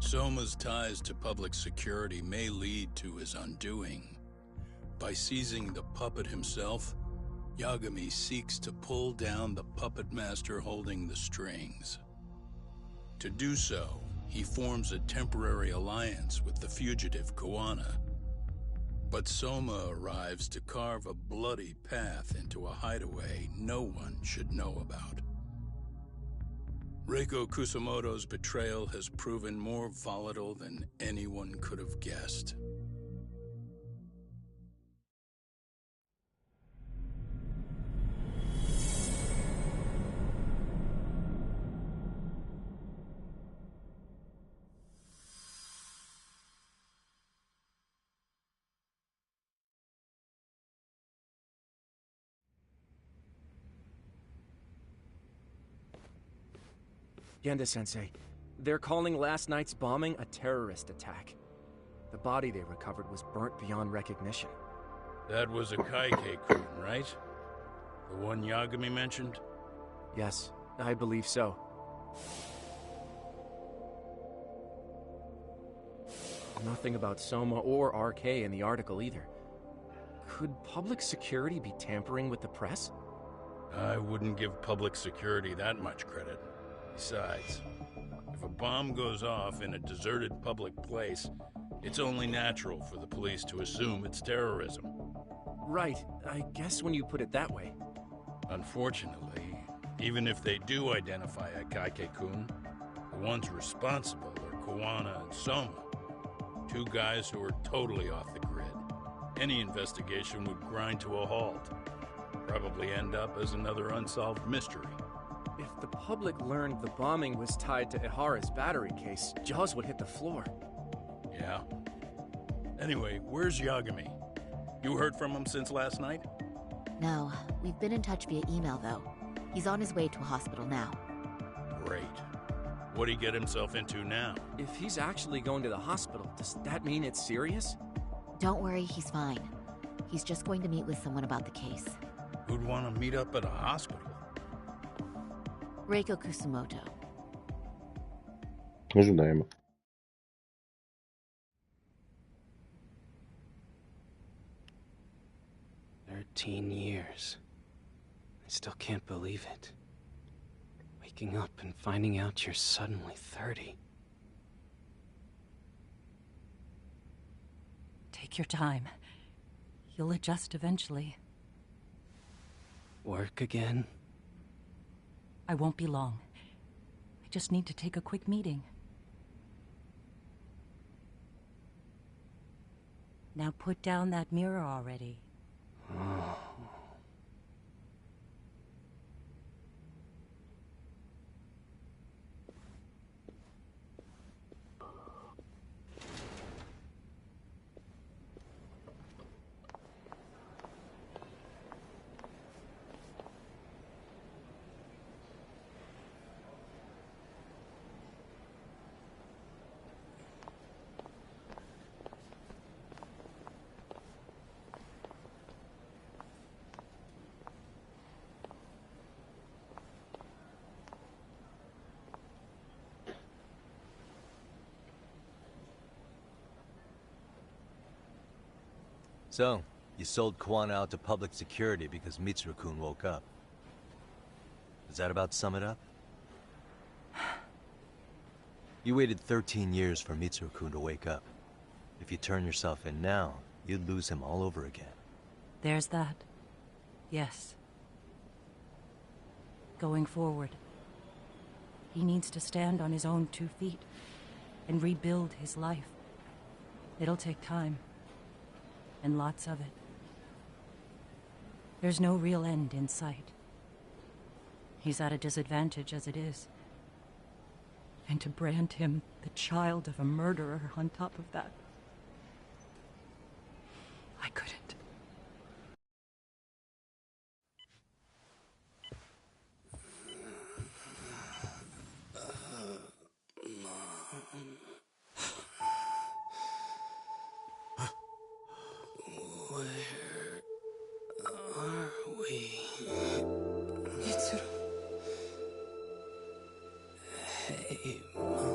Soma's ties to public security may lead to his undoing. By seizing the puppet himself, Yagami seeks to pull down the puppet master holding the strings. To do so, he forms a temporary alliance with the fugitive Koana. But Soma arrives to carve a bloody path into a hideaway no one should know about. Reiko Kusamoto's betrayal has proven more volatile than anyone could have guessed. Genda-sensei, they're calling last night's bombing a terrorist attack. The body they recovered was burnt beyond recognition. That was a Kaike-kun, right? The one Yagami mentioned? Yes, I believe so. Nothing about Soma or RK in the article either. Could public security be tampering with the press? I wouldn't give public security that much credit. Besides, if a bomb goes off in a deserted public place, it's only natural for the police to assume it's terrorism. Right, I guess when you put it that way. Unfortunately, even if they do identify a Kaike-kun, the ones responsible are Koana and Soma, two guys who are totally off the grid. Any investigation would grind to a halt, probably end up as another unsolved mystery. If the public learned the bombing was tied to Ihara's battery case, jaws would hit the floor. Yeah. Anyway, where's Yagami? You heard from him since last night? No, we've been in touch via email though. He's on his way to a hospital now. Great. What'd he get himself into now? If he's actually going to the hospital, does that mean it's serious? Don't worry, he's fine. He's just going to meet with someone about the case. Who'd want to meet up at a hospital? Reiko Kusamoto. Ожидаемо. Years. I still can't believe it. Waking up and finding out you're suddenly 30. Take your time. You'll adjust eventually. Work again? I won't be long. I just need to take a quick meeting. Now put down that mirror already. Oh. So, you sold Koana out to public security because Mitsuru-kun woke up. Does that about sum it up? You waited 13 years for Mitsuru-kun to wake up. If you turn yourself in now, you'd lose him all over again. There's that. Yes. Going forward, he needs to stand on his own 2 feet and rebuild his life. It'll take time. And lots of it. There's no real end in sight. He's at a disadvantage as it is. And to brand him the child of a murderer on top of that, I couldn't. Hey, Mom.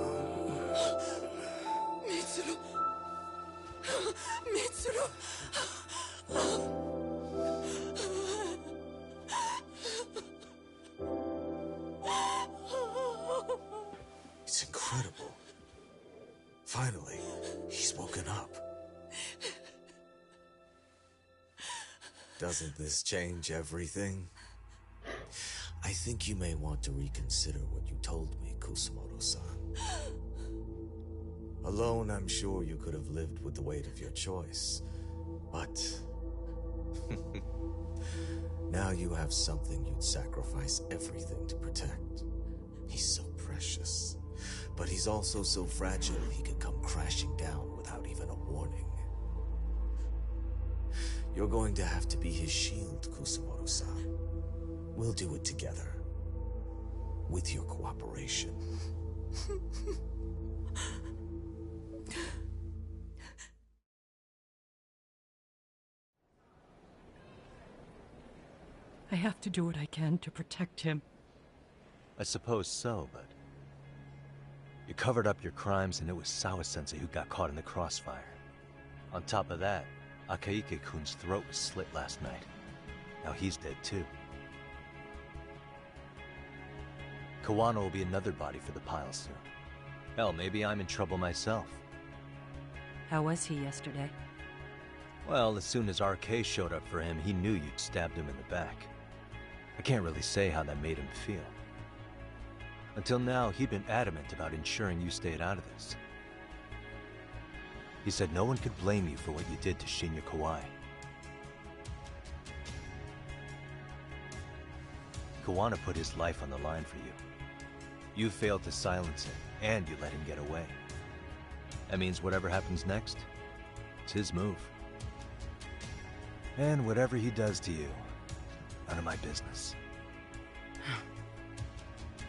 Mitsuru! It's incredible. Finally, he's woken up. Doesn't this change everything? I think you may want to reconsider what you told me, Kusumoto-san. Alone, I'm sure you could have lived with the weight of your choice, but... now you have something you'd sacrifice everything to protect. He's so precious, but he's also so fragile he could come crashing down without even a warning. You're going to have to be his shield, Kusumoto-san. We'll do it together. With your cooperation. I have to do what I can to protect him. I suppose so, but... you covered up your crimes and it was Sawa-sensei who got caught in the crossfire. On top of that, Akaike-kun's throat was slit last night. Now he's dead too. Kawano will be another body for the pile soon. Hell, maybe I'm in trouble myself. How was he yesterday? Well, as soon as RK showed up for him, he knew you'd stabbed him in the back. I can't really say how that made him feel. Until now, he'd been adamant about ensuring you stayed out of this. He said no one could blame you for what you did to Shinya Kawai. Kawano put his life on the line for you. You failed to silence him, and you let him get away. That means whatever happens next, it's his move. And whatever he does to you, none of my business.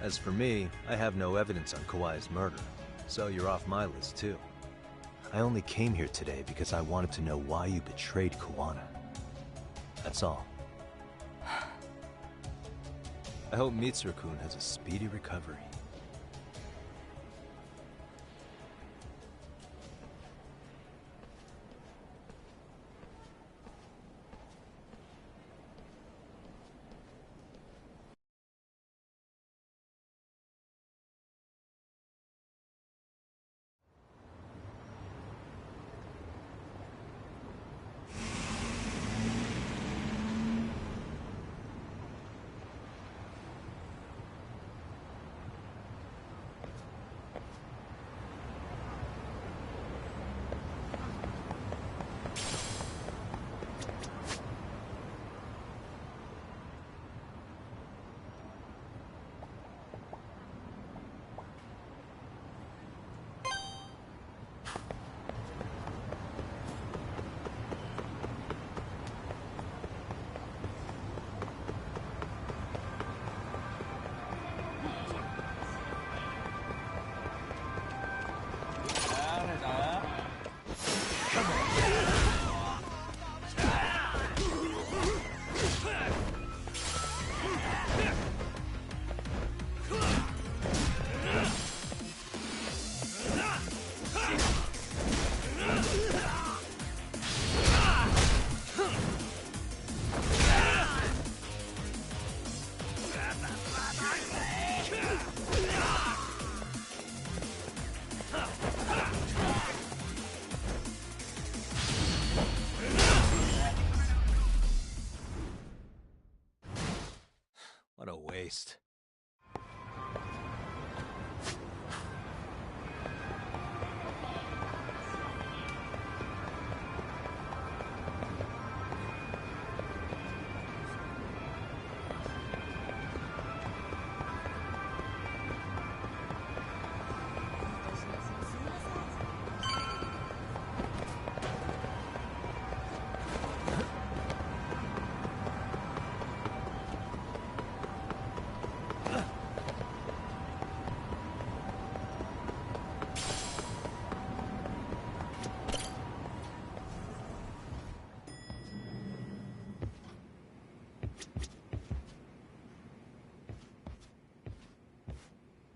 As for me, I have no evidence on Kawai's murder, so you're off my list too. I only came here today because I wanted to know why you betrayed Kawano. That's all. I hope Mitsuru-kun has a speedy recovery. What a waste.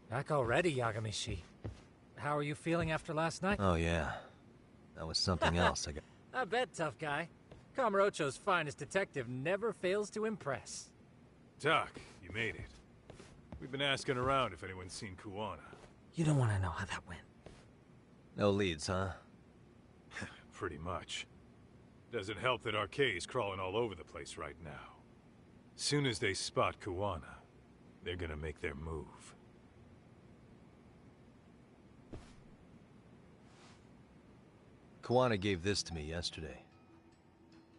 Back already, Yagami-shi. How are you feeling after last night? Oh yeah. That was something else. I bet, tough guy. Kamurocho's finest detective never fails to impress. Doc, you made it. We've been asking around if anyone's seen Kuwana. You don't want to know how that went. No leads, huh? Pretty much. Doesn't help that Arcade's crawling all over the place right now. Soon as they spot Kuwana, they're gonna make their move. Kuwana gave this to me yesterday.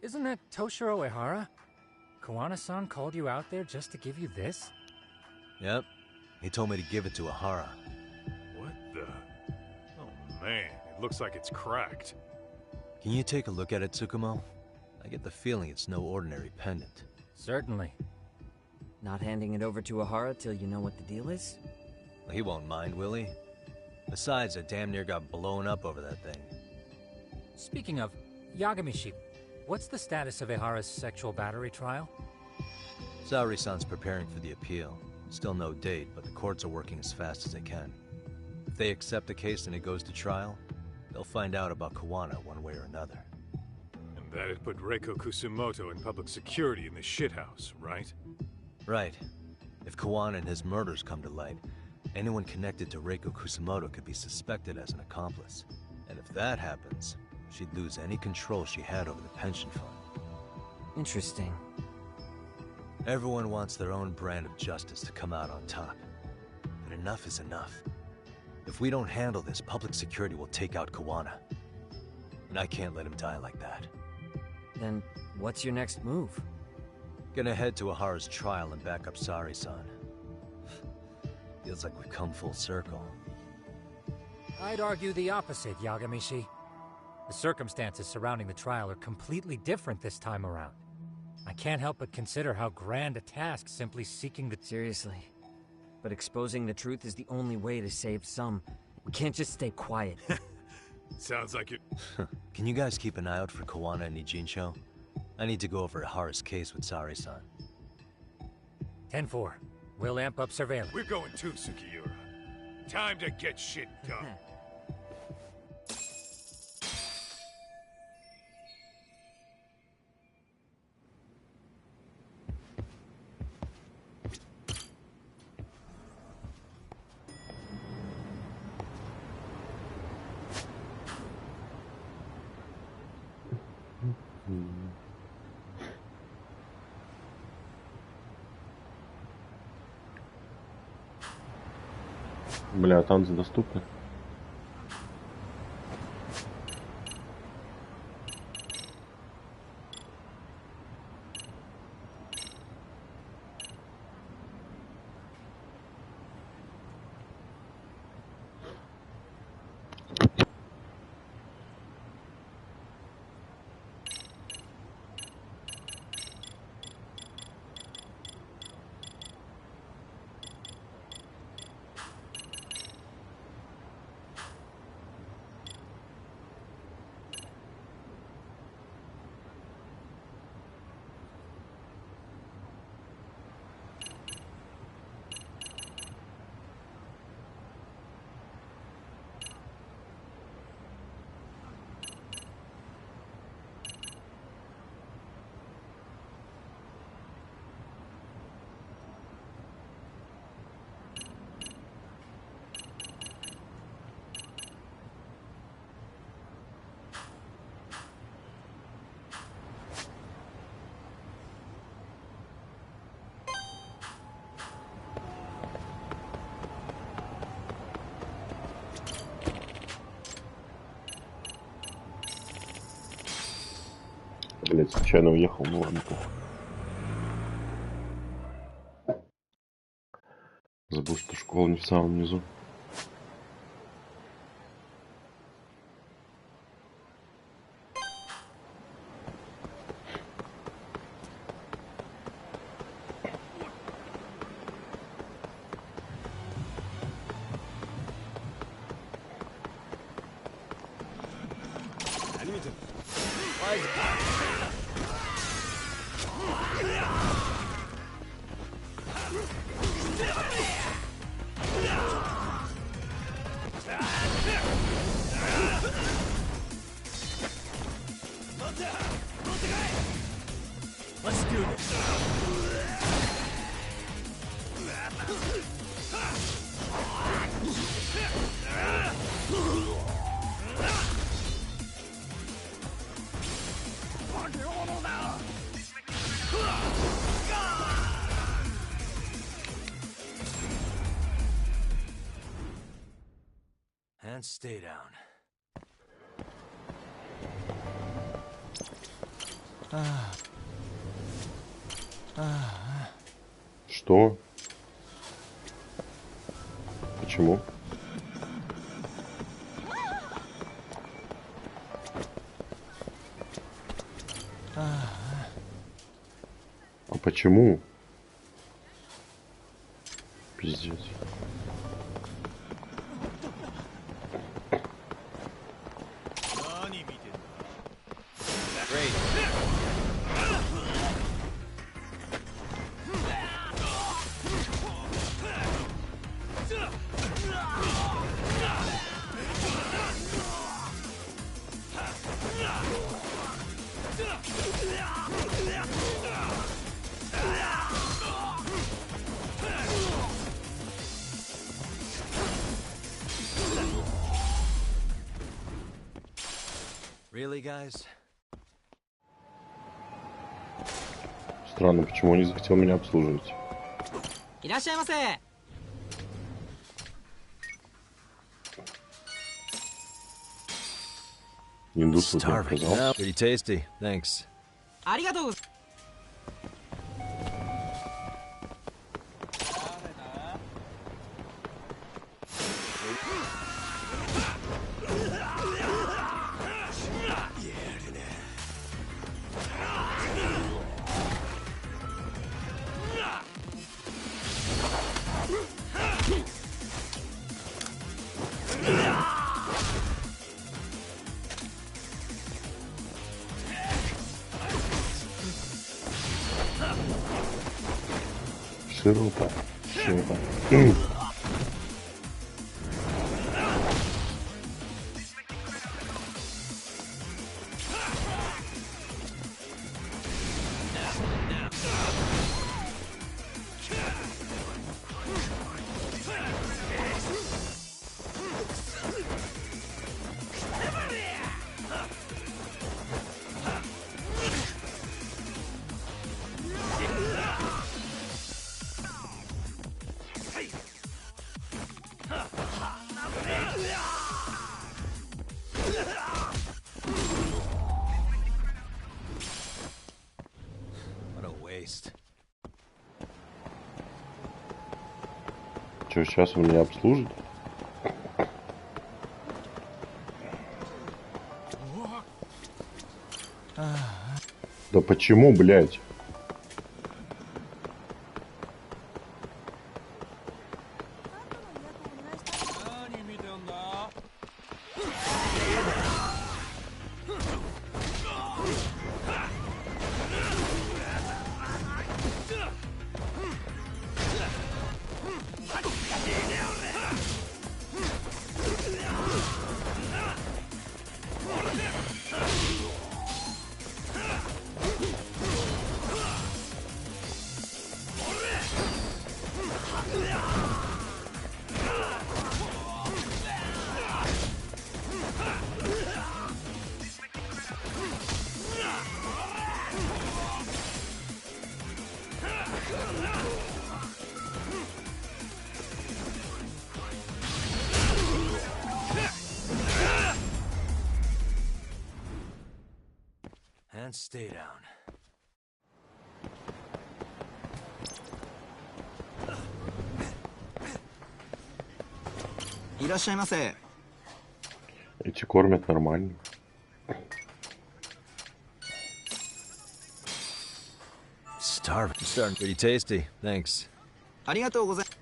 Isn't that Toshiro Ehara? Kuwana-san called you out there just to give you this? Yep. He told me to give it to Ehara. What the? Oh man, it looks like it's cracked. Can you take a look at it, Tsukumo? I get the feeling it's no ordinary pendant. Certainly. Not handing it over to Ehara till you know what the deal is? Well, he won't mind, will he? Besides, I damn near got blown up over that thing. Speaking of, Yagamishi, what's the status of Ehara's sexual battery trial? Saori-san's preparing for the appeal. Still no date, but the courts are working as fast as they can. If they accept the case and it goes to trial, they'll find out about Kuwana one way or another. And that'd put Reiko Kusumoto in public security in the shithouse, right? Right. If Kuwana and his murders come to light, anyone connected to Reiko Kusumoto could be suspected as an accomplice. And if that happens, she'd lose any control she had over the pension fund. Interesting. Everyone wants their own brand of justice to come out on top. But enough is enough. If we don't handle this, public security will take out Kuwana. And I can't let him die like that. Then, what's your next move? Gonna head to Ehara's trial and back up Saori-san. Feels like we've come full circle. I'd argue the opposite, Yagamishi. The circumstances surrounding the trial are completely different this time around. I can't help but consider how grand a task simply seeking the... Seriously. But exposing the truth is the only way to save some. We can't just stay quiet. Sounds like it... Can you guys keep an eye out for Kuwana and Ijincho? I need to go over Ehara's case with Saori-san. 10-4. We'll amp up surveillance. We're going too, Sukiura. Time to get shit done. Бля, танцы доступны. Блять, случайно уехал, ну ладно. Забыл, что школа не в самом низу. Let's do this. And stay down. Что? Почему? А почему? Пиздец. Really, guys? Странно, почему он не захотел меня обслуживать. いらっしゃいませ。Индус вот не Starving. отказался. No, pretty tasty. Thanks. ありがとうございます。 Широко. Широко. What a waste. Че, сейчас он меня обслужит? Да почему, блядь? And stay down. Эти кормят нормально. Starving. Starting pretty tasty. Thanks. ありがとうございます。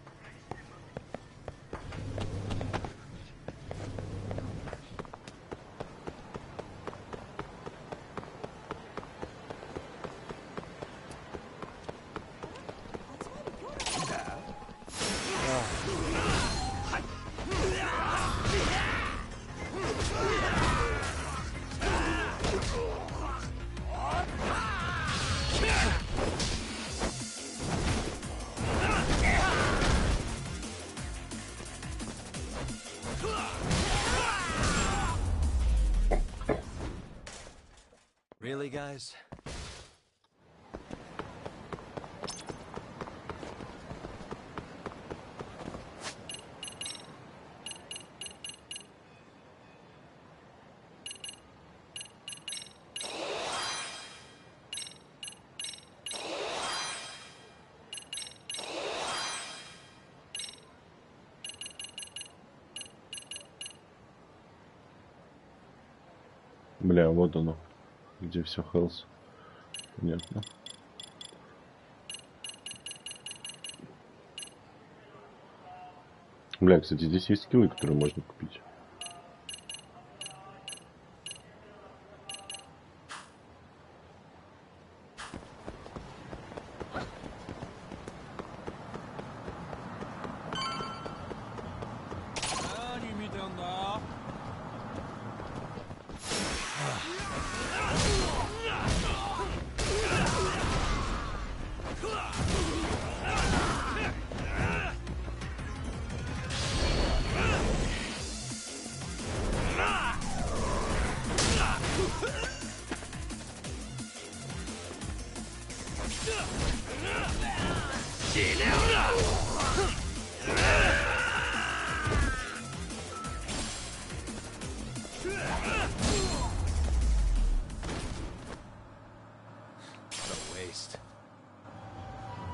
Yeah! Really, guys? Бля, вот оно. Где все Хелс. Понятно. Бля, кстати, здесь есть скиллы, которые можно купить.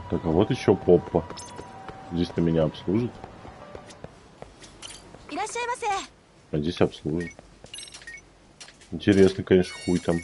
Так, а вот еще Поппа. Здесь-то меня обслужит. А здесь обслужит. Интересно, конечно, хуй там.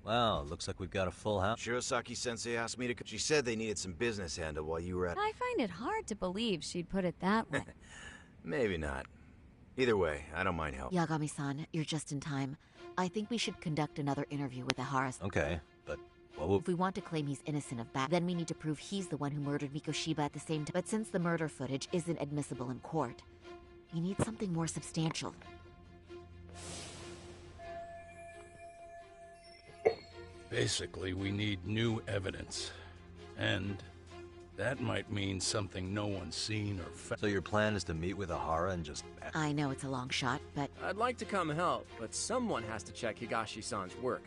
Wow, looks like we've got a full house. Shirosaki-sensei asked me to... She said they needed some business handled while you were at... I find it hard to believe she'd put it that way. Maybe not. Either way, I don't mind helping. Yagami-san, you're just in time. I think we should conduct another interview with Ihara. Okay, but what will... If we want to claim he's innocent of that, then we need to prove he's the one who murdered Mikoshiba at the same time. But since the murder footage isn't admissible in court, we need something more substantial. Basically, we need new evidence. And that might mean something no one's seen or found. So your plan is to meet with Ihara and just... I know it's a long shot, but... I'd like to come help, but someone has to check Higashi-san's work.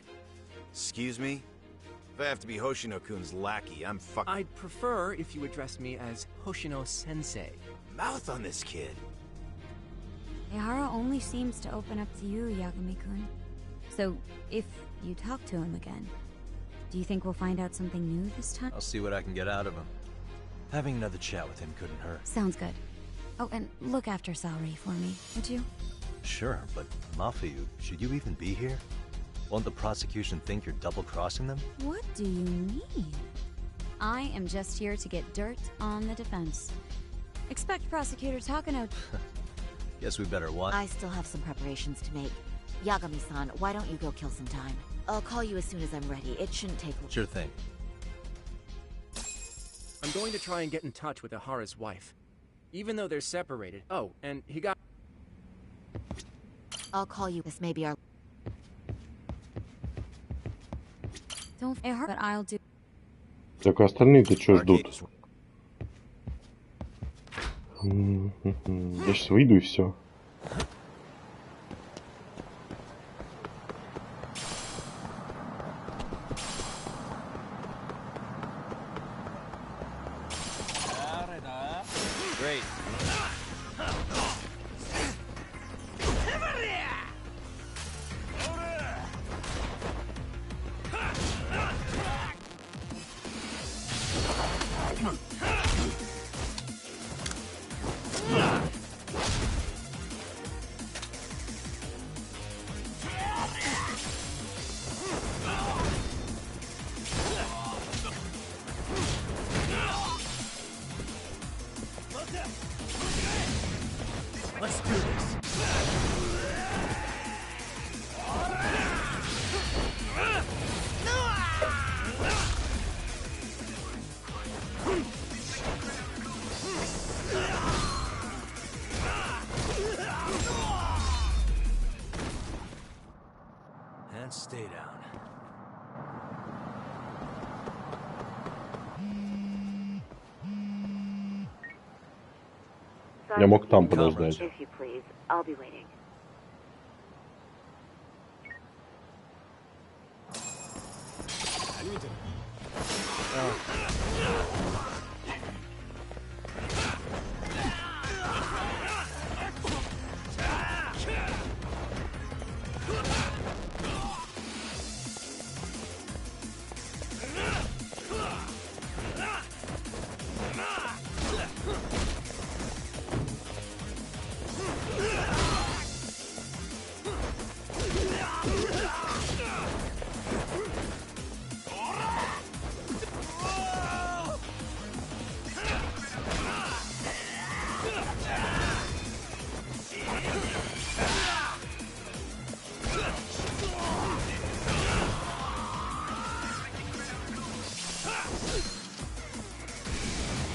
Excuse me? If I have to be Hoshino-kun's lackey, I'm I'd prefer if you address me as Hoshino-sensei. Mouth on this kid. Ihara only seems to open up to you, Yagami-kun. So, if you talk to him again, do you think we'll find out something new this time? I'll see what I can get out of him. Having another chat with him couldn't hurt. Sounds good. Oh, and look after Saori for me, would you? Sure, but Mafuyu, should you even be here? Won't the prosecution think you're double-crossing them? What do you mean? I am just here to get dirt on the defense. Expect Prosecutor Takano... Guess we better what? I still have some preparations to make. Yagami-san, why don't you go kill some time? I'll call you as soon as I'm ready. It shouldn't take long. Sure thing. I'm going to try and get in touch with Ihara's wife. Even though they're separated. Oh, and he got... I'll call you. This may be our... Don't fear her, but I'll do... Так, остальные-то что ждут? Я сейчас выйду и все. Great. Я мог там подождать. If you please, I'll be waiting.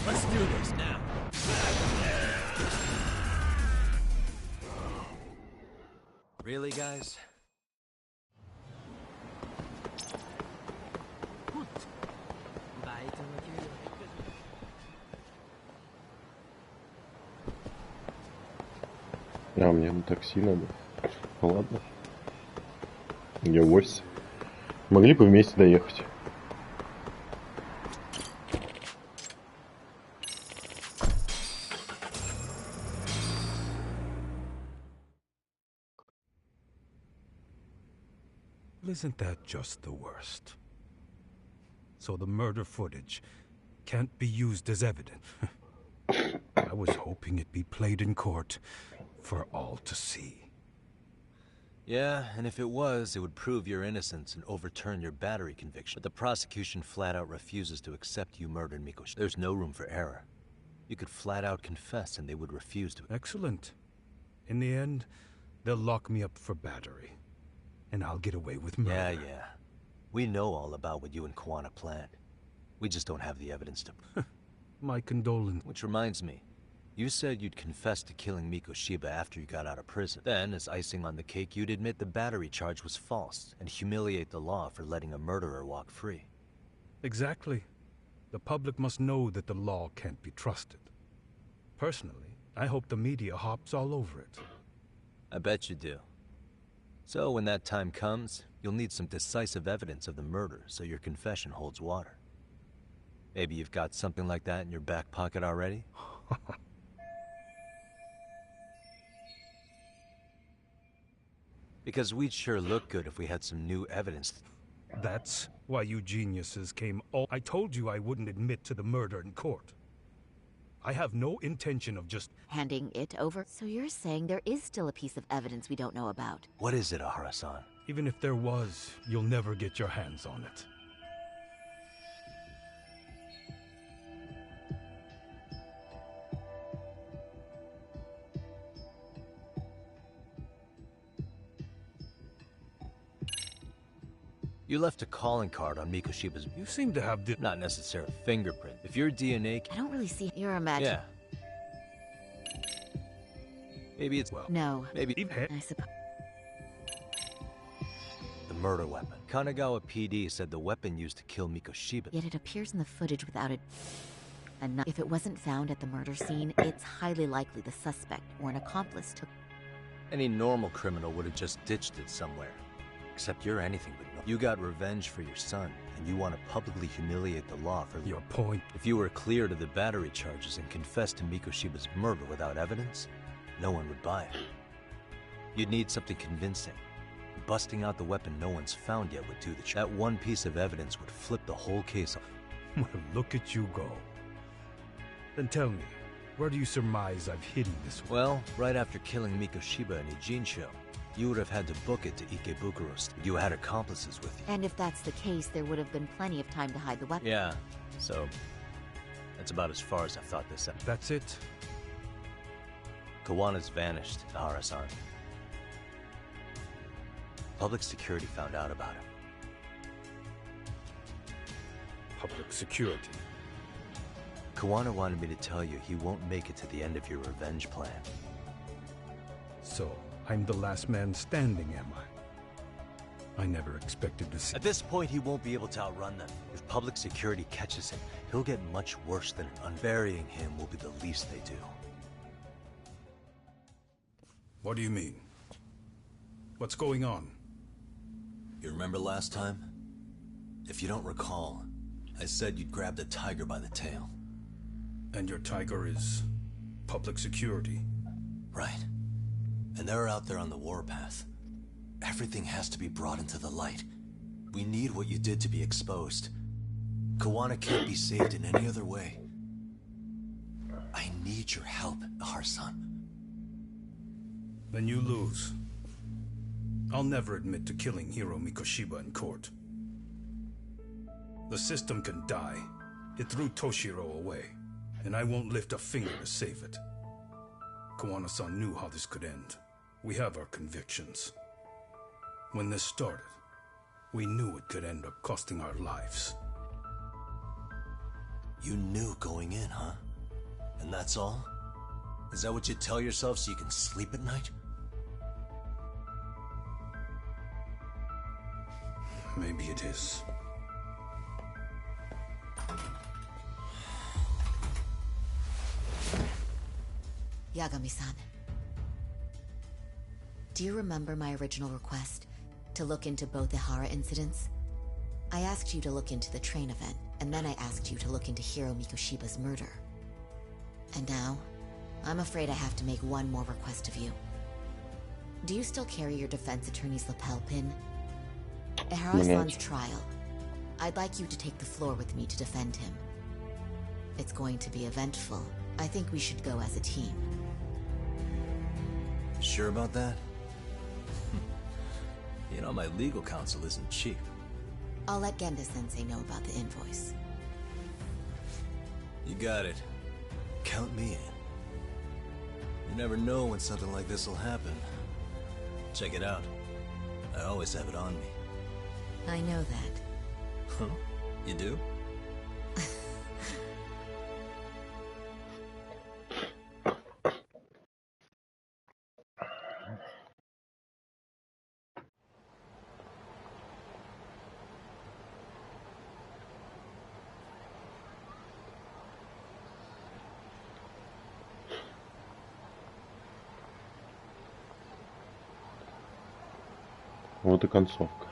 Let's do this now. Really, guys? А, мне на такси надо. Ну ладно. Я вось. Могли бы вместе доехать. Isn't that just the worst? So the murder footage can't be used as evidence. I was hoping it'd be played in court for all to see. Yeah, and if it was, it would prove your innocence and overturn your battery conviction. But the prosecution flat out refuses to accept you murdered Mikoshi. There's no room for error. You could flat out confess and they would refuse to. Excellent. In the end, they'll lock me up for battery. And I'll get away with murder. Yeah. We know all about what you and Kawana planned. We just don't have the evidence to... My condolences. Which reminds me, you said you'd confess to killing Mikoshiba after you got out of prison. Then, as icing on the cake, you'd admit the battery charge was false and humiliate the law for letting a murderer walk free. Exactly. The public must know that the law can't be trusted. Personally, I hope the media hops all over it. I bet you do. So, when that time comes, you'll need some decisive evidence of the murder so your confession holds water. Maybe you've got something like that in your back pocket already? Because we'd sure look good if we had some new evidence. That's why you geniuses came all— I told you I wouldn't admit to the murder in court. I have no intention of just— handing it over? So you're saying there is still a piece of evidence we don't know about? What is it, Ahara-san? Even if there was, you'll never get your hands on it. You left a calling card on Mikoshiba's— You seem to have not necessarily fingerprint. If your DNA— I don't really see your imagination. Yeah. Maybe it's— well, no. Maybe— I suppose. The murder weapon. Kanagawa PD said the weapon used to kill Mikoshiba. Yet it appears in the footage without it. And if it wasn't found at the murder scene, it's highly likely the suspect or an accomplice took. Any normal criminal would have just ditched it somewhere. Except you're anything but normal. You got revenge for your son, and you want to publicly humiliate the law for— Your point? If you were clear to the battery charges and confessed to Mikoshiba's murder without evidence, no one would buy it. You'd need something convincing. Busting out the weapon no one's found yet would do the trick. That one piece of evidence would flip the whole case. Well, look at you go. Then tell me, where do you surmise I've hidden this one? Well, right after killing Mikoshiba in Ijinsho, you would have had to book it to Ikebukuro. You had accomplices with you. And if that's the case, there would have been plenty of time to hide the weapon. Yeah, so that's about as far as I thought this out. That's it? Kawana's vanished, Ahara-san. Public security found out about him. Public security? Kawana wanted me to tell you he won't make it to the end of your revenge plan. So, I'm the last man standing, am I? I never expected to see— At this point, he won't be able to outrun them. If public security catches him, he'll get much worse than an— Burying him will be the least they do. What do you mean? What's going on? You remember last time? If you don't recall, I said you'd grab the tiger by the tail. And your tiger is public security? Right. And they're out there on the warpath. Everything has to be brought into the light. We need what you did to be exposed. Kawana can't be saved in any other way. I need your help, Ahar-san. Then you lose. I'll never admit to killing Hiro Mikoshiba in court. The system can die. It threw Toshiro away, and I won't lift a finger to save it. Kawana-san knew how this could end. We have our convictions. When this started, we knew it could end up costing our lives. You knew going in, huh? And that's all? Is that what you tell yourself so you can sleep at night? Maybe it is. Yagami-san. Do you remember my original request to look into both Ihara incidents? I asked you to look into the train event, and then I asked you to look into Hiro Mikoshiba's murder. And now, I'm afraid I have to make one more request of you. Do you still carry your defense attorney's lapel pin? Ihara-san's trial. I'd like you to take the floor with me to defend him. It's going to be eventful. I think we should go as a team. Sure about that? You know, my legal counsel isn't cheap. I'll let Genda-sensei know about the invoice. You got it. Count me in. You never know when something like this will happen. Check it out. I always have it on me. I know that. Huh? You do? Вот и концовка.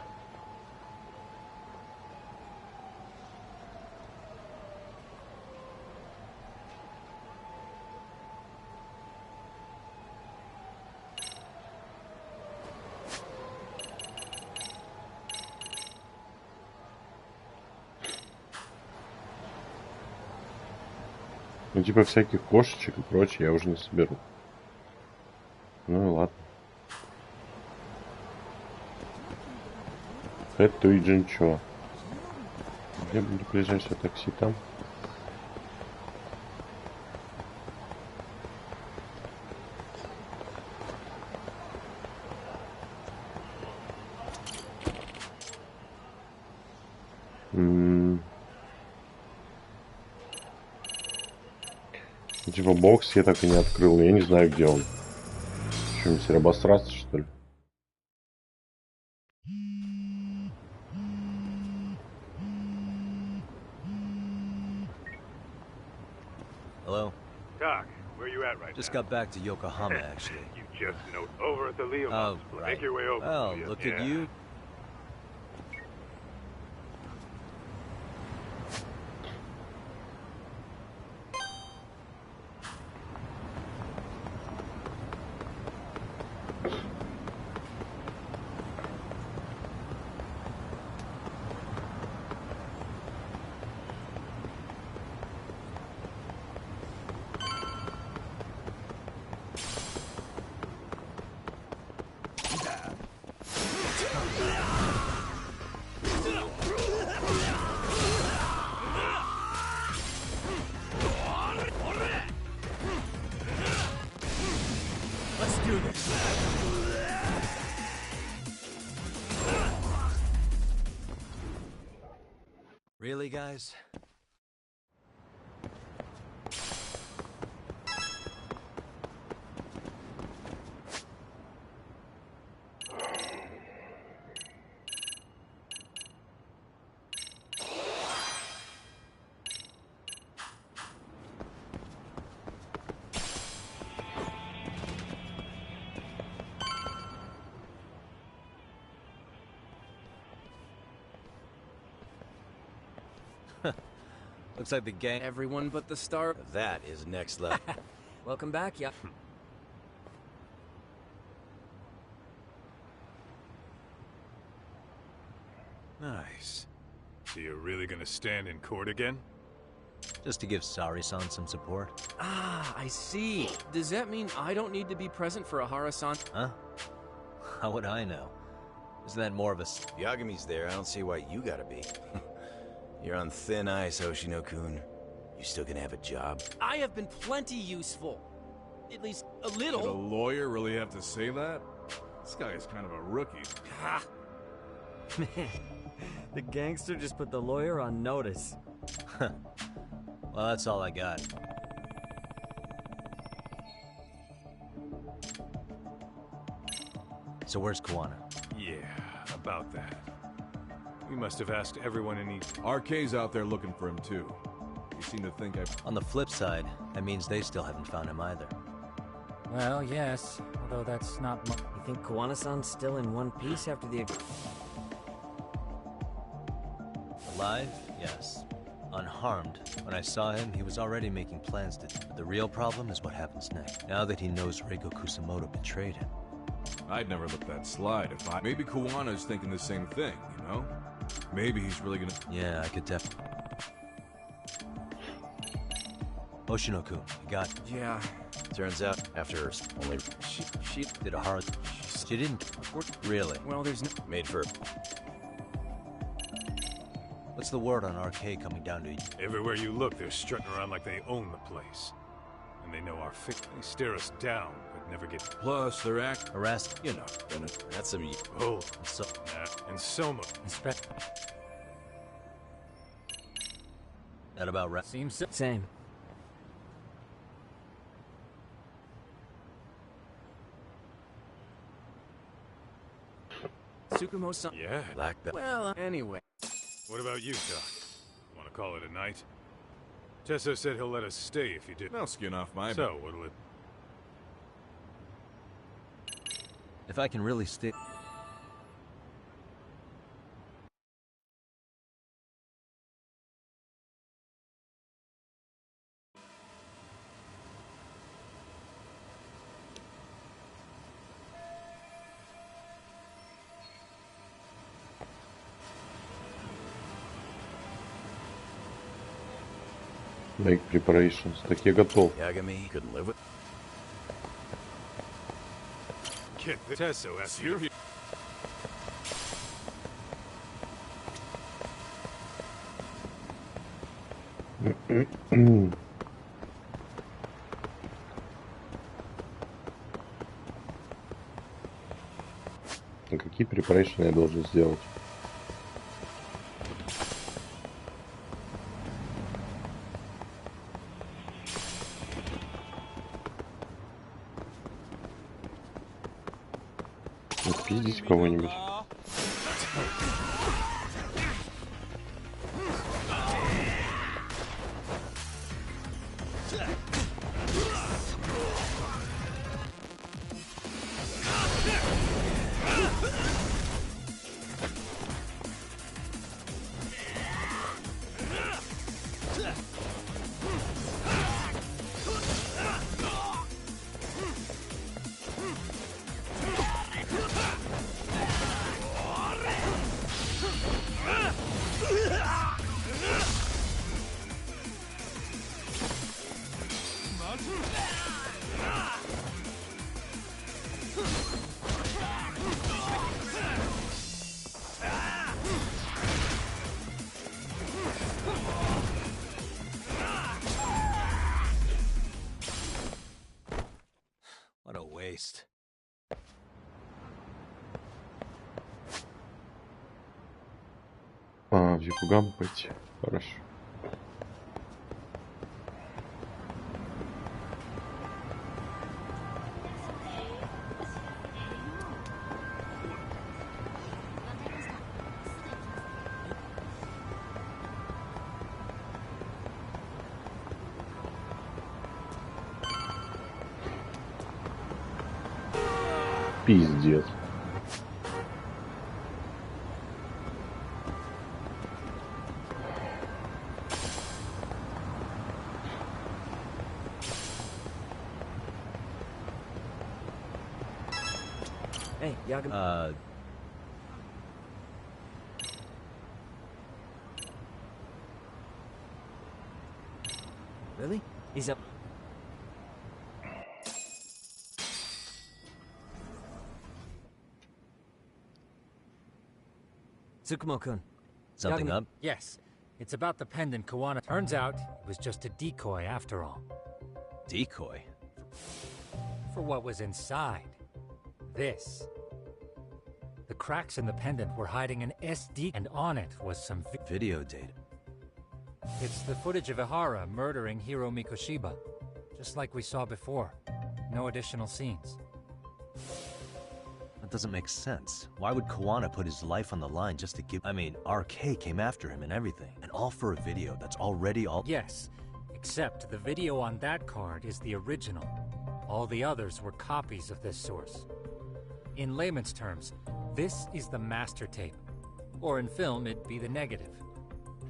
Ну, типа всяких кошечек и прочее я уже не соберу. Ну и ладно. Это и ничего. Где будет ближайшее такси там? Типа бокс я так и не открыл, я не знаю, где он. Что, мне теперь обосраться, что ли? Hello? Doc, where you at right Just now? got back to Yokohama, actually. You just note over at the Leo Oh, Hospital. right. Make your way over. Well, will ya? look Yeah. at you. Let's do this. Really, guys? Looks like the gang... Everyone but the star... That is next level. Welcome back, yeah. Nice. So you're really gonna stand in court again? Just to give Sari-san some support. Ah, I see. Does that mean I don't need to be present for Ahara-san? Huh? How would I know? Isn't that more of a... Yagami's there, I don't see why you gotta be. You're on thin ice, Hoshino-kun. You still gonna have a job? I have been plenty useful. At least a little. Did a lawyer really have to say that? This guy is kind of a rookie. Ha! Man, the gangster just put the lawyer on notice. Well, that's all I got. So where's Kuwana? Yeah, about that. We must have asked everyone in each... RK's out there looking for him too. You seem to think On the flip side, that means they still haven't found him either. Well, yes, although that's not much. You think Kuwana-san's still in one piece after the... Alive? Yes. Unharmed. When I saw him, he was already making plans to... But the real problem is what happens next. Now that he knows Reiko Kusamoto betrayed him. I'd never let that slide if I... Maybe Kuwana's thinking the same thing, you know? Maybe he's really gonna... Yeah, I could definitely... Hoshino-kun, you got... Yeah. Turns out, after only... She did a hard... She didn't... Really? Well, there's no... Made for... What's the word on RK coming down to you? Everywhere you look, they're strutting around like they own the place. And they know our fix. They stare us down, but never get... Plus, they're harassed. You know, that's some... Oh, so... and Soma. That about right? Seems so. Same. Tsukumo-san... Yeah. Like that. Well, anyway. What about you, Doc? Want to call it a night? Tesso said he'll let us stay if you did. I'll skin off my... So, what'll it... If I can really stay... Make preparations. Так я готов. Yagami couldn't live with... Get the Tesso as you... Какие preparations я должен сделать? Пиздить кого-нибудь. What a waste. В Якугаму пойти. Хорошо. Пиздец. Hey, Yagami... Really? He's up... Tsukumo-kun. Something up? Yes. It's about the pendant Kawana. Turns out, it was just a decoy after all. Decoy? For what was inside. This. The cracks in the pendant were hiding an SD, and on it was some video data. It's the footage of Ihara murdering Hiro Mikoshiba, just like we saw before. No additional scenes. That doesn't make sense. Why would Kawana put his life on the line just to give... I mean, RK came after him and everything. And all for a video that's already all... Yes, except the video on that card is the original. All the others were copies of this source. In layman's terms, this is the master tape. Or in film, it'd be the negative.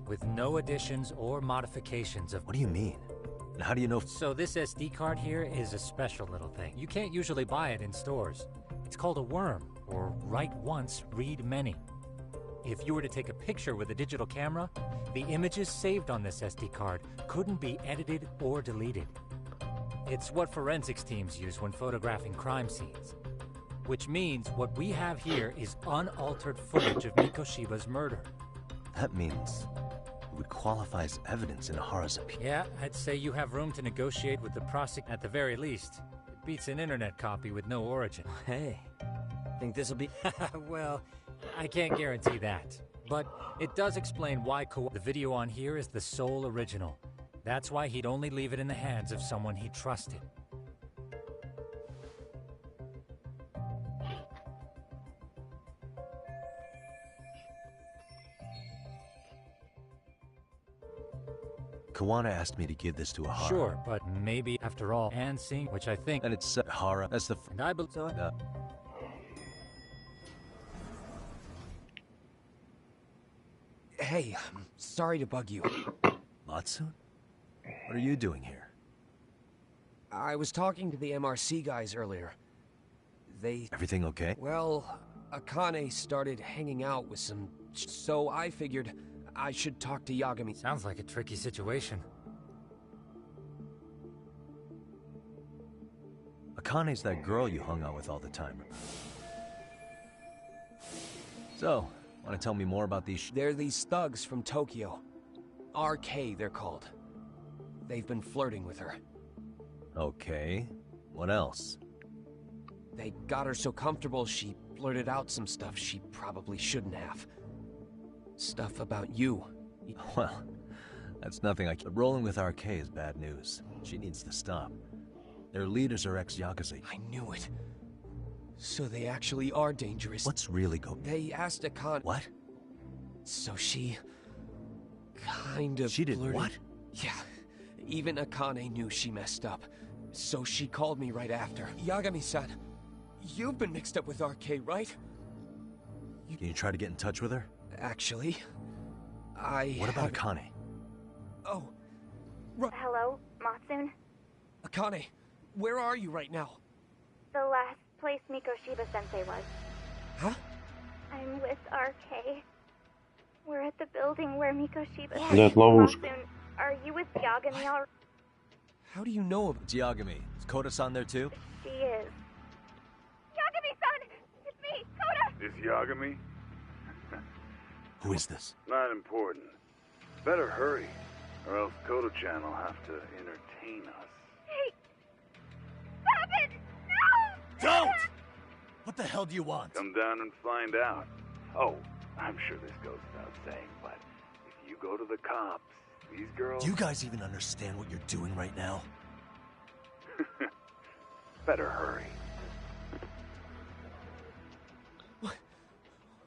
With no additions or modifications of... What do you mean? And how do you know... So this SD card here is a special little thing. You can't usually buy it in stores. It's called a worm, or write once, read many. If you were to take a picture with a digital camera, the images saved on this SD card couldn't be edited or deleted. It's what forensics teams use when photographing crime scenes. Which means what we have here is unaltered footage of Mikoshiba's murder. That means it would qualify as evidence in Ihara's appeal. Yeah, I'd say you have room to negotiate with the prosecutor at the very least. It beats an internet copy with no origin. Hey, think this'll be... Well, I can't guarantee that. But it does explain why the video on here is the sole original. That's why he'd only leave it in the hands of someone he trusted. Kawana asked me to give this to Ihara. Sure, but maybe after all, and seeing, which I think... And it's Ihara, that's the... And I believe... Hey, I'm sorry to bug you. Matsu? What are you doing here? I was talking to the MRC guys earlier. They... Everything okay? Well, Akane started hanging out with some... So I figured I should talk to Yagami. Sounds like a tricky situation. Akane's that girl you hung out with all the time. So, want to tell me more about these... They're these thugs from Tokyo. RK, they're called. They've been flirting with her. Okay. What else? They got her so comfortable she blurted out some stuff she probably shouldn't have. Stuff about you. Well, that's nothing I can... But rolling with RK is bad news. She needs to stop. Their leaders are ex-Yakuza. I knew it. So they actually are dangerous. What's really going... They asked Akane... What? So she... kind of She did blurted... what? Yeah. Even Akane knew she messed up. So she called me right after. Yagami-san, you've been mixed up with RK, right? Can you try to get in touch with her? Actually, What about Akane? Oh. Hello, Matsune? Akane, where are you right now? The last place Mikoshiba-sensei was. Huh? I'm with RK. We're at the building where Mikoshiba... Нет, ловушка. Matsune, are you with Yagami already? How do you know of It's Yagami. Is Koda-san there too? She is. Yagami-san! It's me, Koda! Is Yagami? Who is this? Not important. Better hurry, or else Kodo-chan will have to entertain us. Hey! Stop it! No! Don't! What the hell do you want? Come down and find out. Oh, I'm sure this goes without saying, but if you go to the cops, these girls... Do you guys even understand what you're doing right now? Better hurry.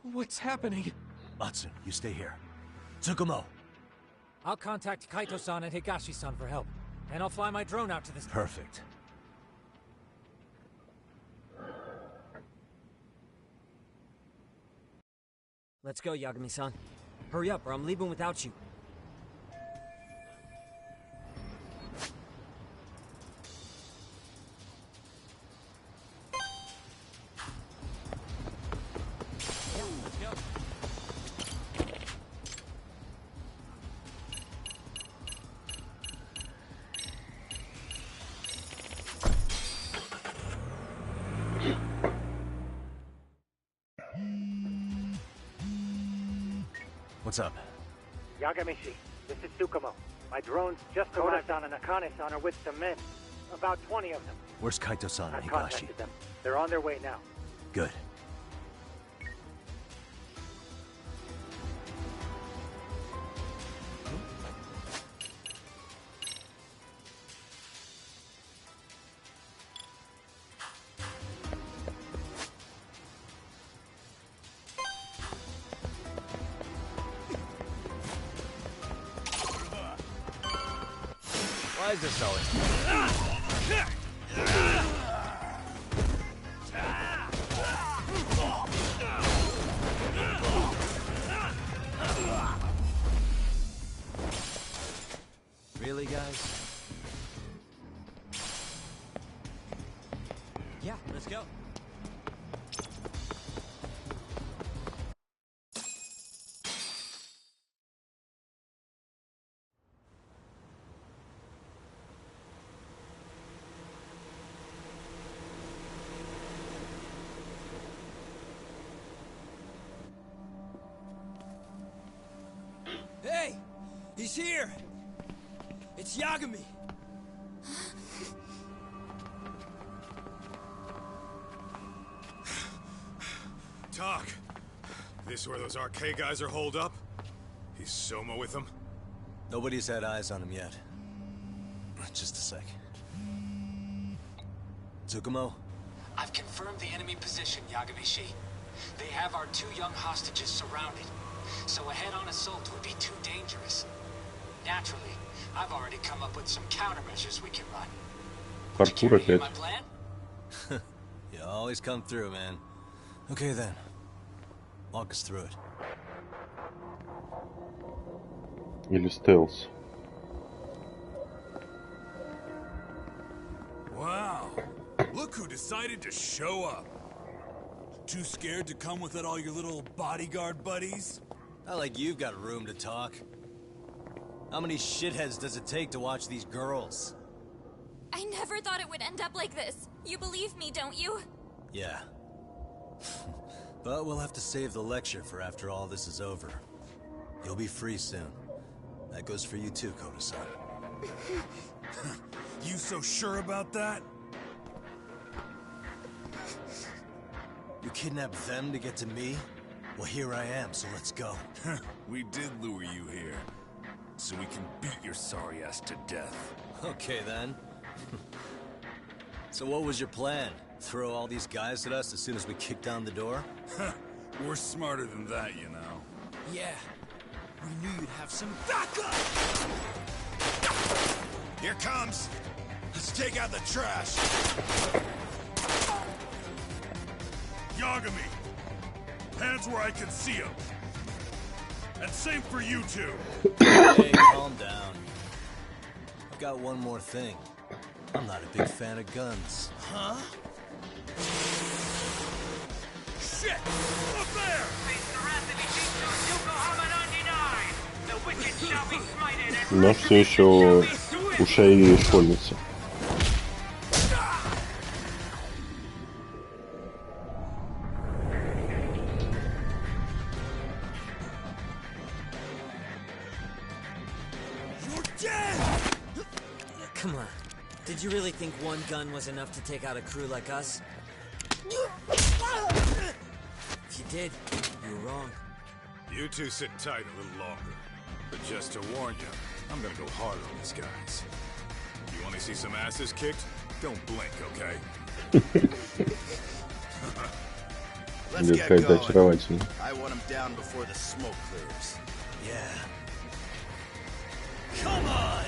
What's happening? Matsu, you stay here. Tsukumo! I'll contact Kaito-san and Higashi-san for help. And I'll fly my drone out to this... Perfect. Let's go, Yagami-san. Hurry up, or I'm leaving without you. What's up? Yagamishi, this is Tsukumo. My drones just arrived on an Akane-san with some men. About 20 of them. Where's Kaito-san and I've Higashi? contacted them. They're on their way now. Good. Why is this always... Really, guys? Yeah, let's go. Hey! He's here! It's Yagami! Talk. This where those RK guys are holed up? He's Soma with them? Nobody's had eyes on him yet. Just a sec. Tsukumo? I've confirmed the enemy position, Yagami-shi. They have our 2 young hostages surrounded, so a head-on assault would be too dangerous. Naturally, I've already come up with some countermeasures we can run. Паркур опять. My plan? You always come through, man. Okay then. Walk us through it. Или стелс. Wow. Look who decided to show up. Too scared to come with all your little bodyguard buddies? Not like you've got room to talk. How many shitheads does it take to watch these girls? I never thought it would end up like this. You believe me, don't you? Yeah. But we'll have to save the lecture for after all this is over. You'll be free soon. That goes for you too, Koda-san. You so sure about that? You kidnapped them to get to me? Well, here I am, so let's go. We did lure you here, so we can beat your sorry ass to death. Okay, then. So what was your plan? Throw all these guys at us as soon as we kick down the door? We're smarter than that, you know. Yeah. We knew you'd have some backup! Here comes! Let's take out the trash! Yagami! Hands where I can see them! And same for you two! Hey, calm down. I've got one more thing. I'm not a big fan of guns. Huh? Shit! Up there! Но все еще у шеи школьницы. Come on. Did you really think one gun was enough to take out a crew like us? If you did, you were wrong. You two sit tight a little longer. But just to warn you, I'm gonna go hard on these guys. You want to see some asses kicked? Don't blink, okay? Let's get going. I want him down before the smoke clears. Yeah. Come on!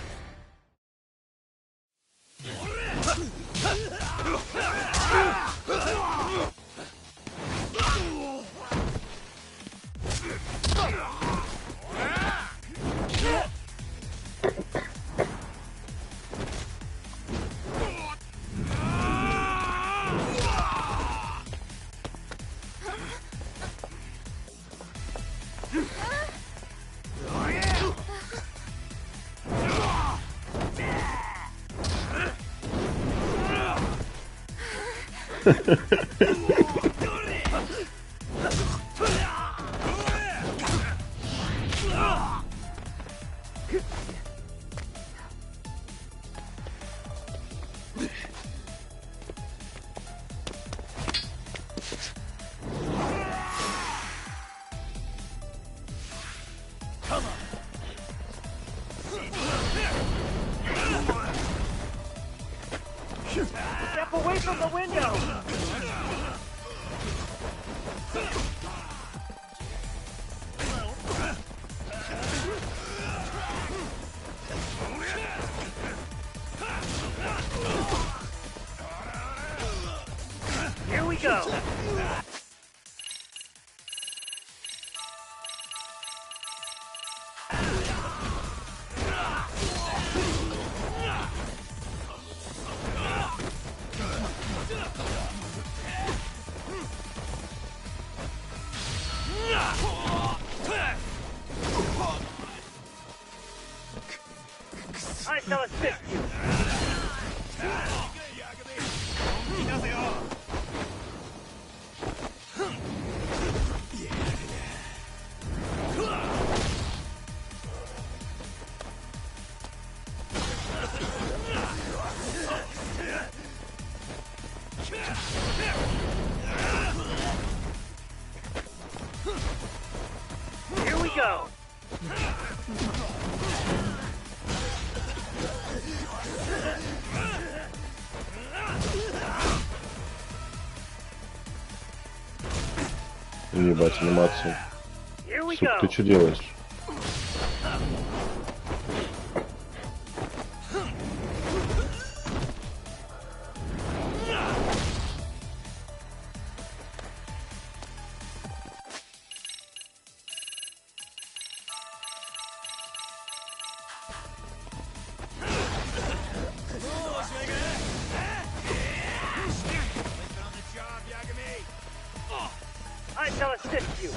Step away from the window! Here we go! I shall assist you! Here we go! Ебать, анимацию. Here we Сука, go! ты что делаешь? I shall assist you!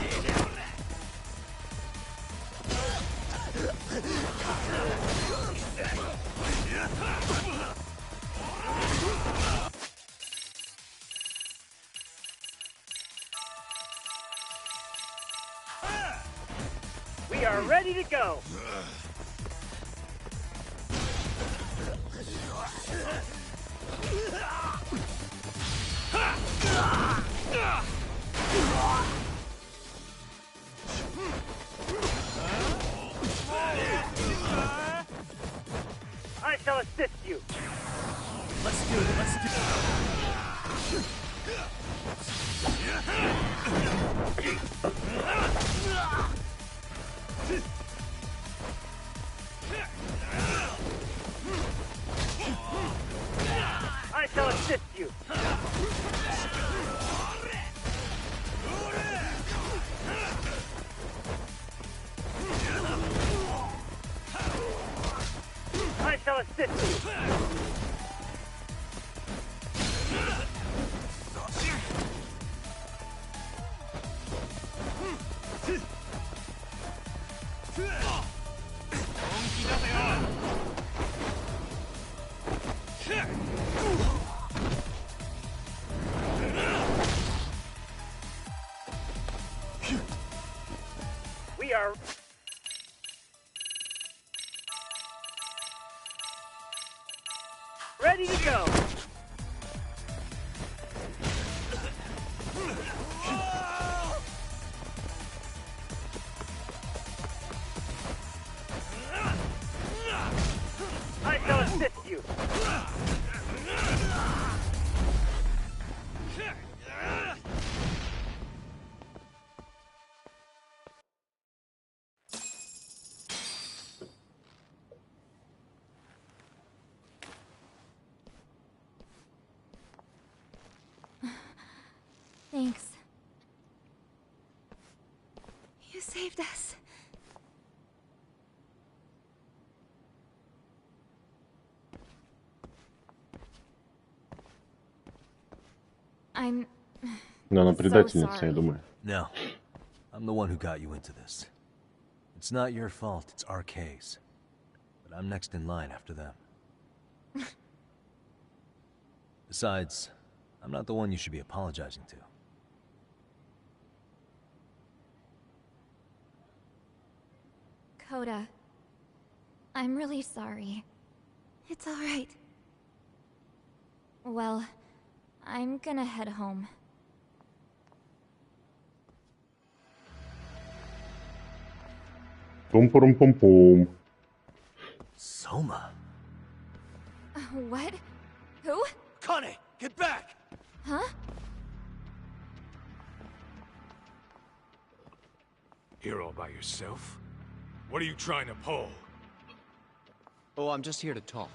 We are ready to go! I shall assist you! Let's do it, let's do it. I shall assist you! I shall assist you! We are... ready to go! I shall assist you! Thanks. You saved us. I'm Да, она so предательница, я sorry. думаю. No. I'm the one who got you into this. It's not your fault, it's RK's. But I'm next in line after them. Besides, I'm not the one you should be apologizing to. Coda, I'm really sorry. It's all right. Well, I'm gonna head home. Пум-пум-пум-пум. Soma? What? Who? Kane, get back! Huh? Here all by yourself? What are you trying to pull? Oh, I'm just here to talk.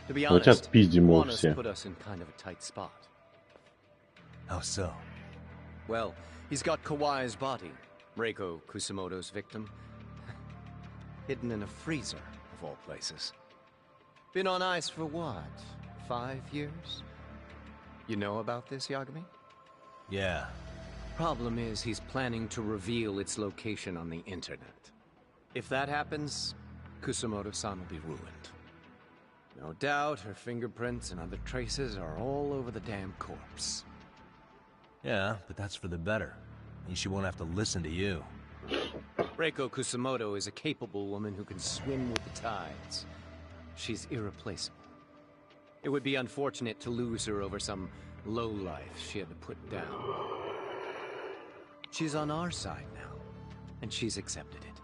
To be Ну, сейчас honest, пиздим его Juana's все. put us in kind of a tight spot. How so? Well, he's got Kawai's body, Reiko Kusamoto's victim, hidden in a freezer, of all places. Been on ice for what, 5 years? You know about this, Yagami? Yeah. Problem is, he's planning to reveal its location on the internet. If that happens, Kusamoto-san will be ruined. No doubt her fingerprints and other traces are all over the damn corpse. Yeah, but that's for the better. Means she won't have to listen to you. Reiko Kusamoto is a capable woman who can swim with the tides. She's irreplaceable. It would be unfortunate to lose her over some lowlife she had to put down. She's on our side now, and she's accepted it.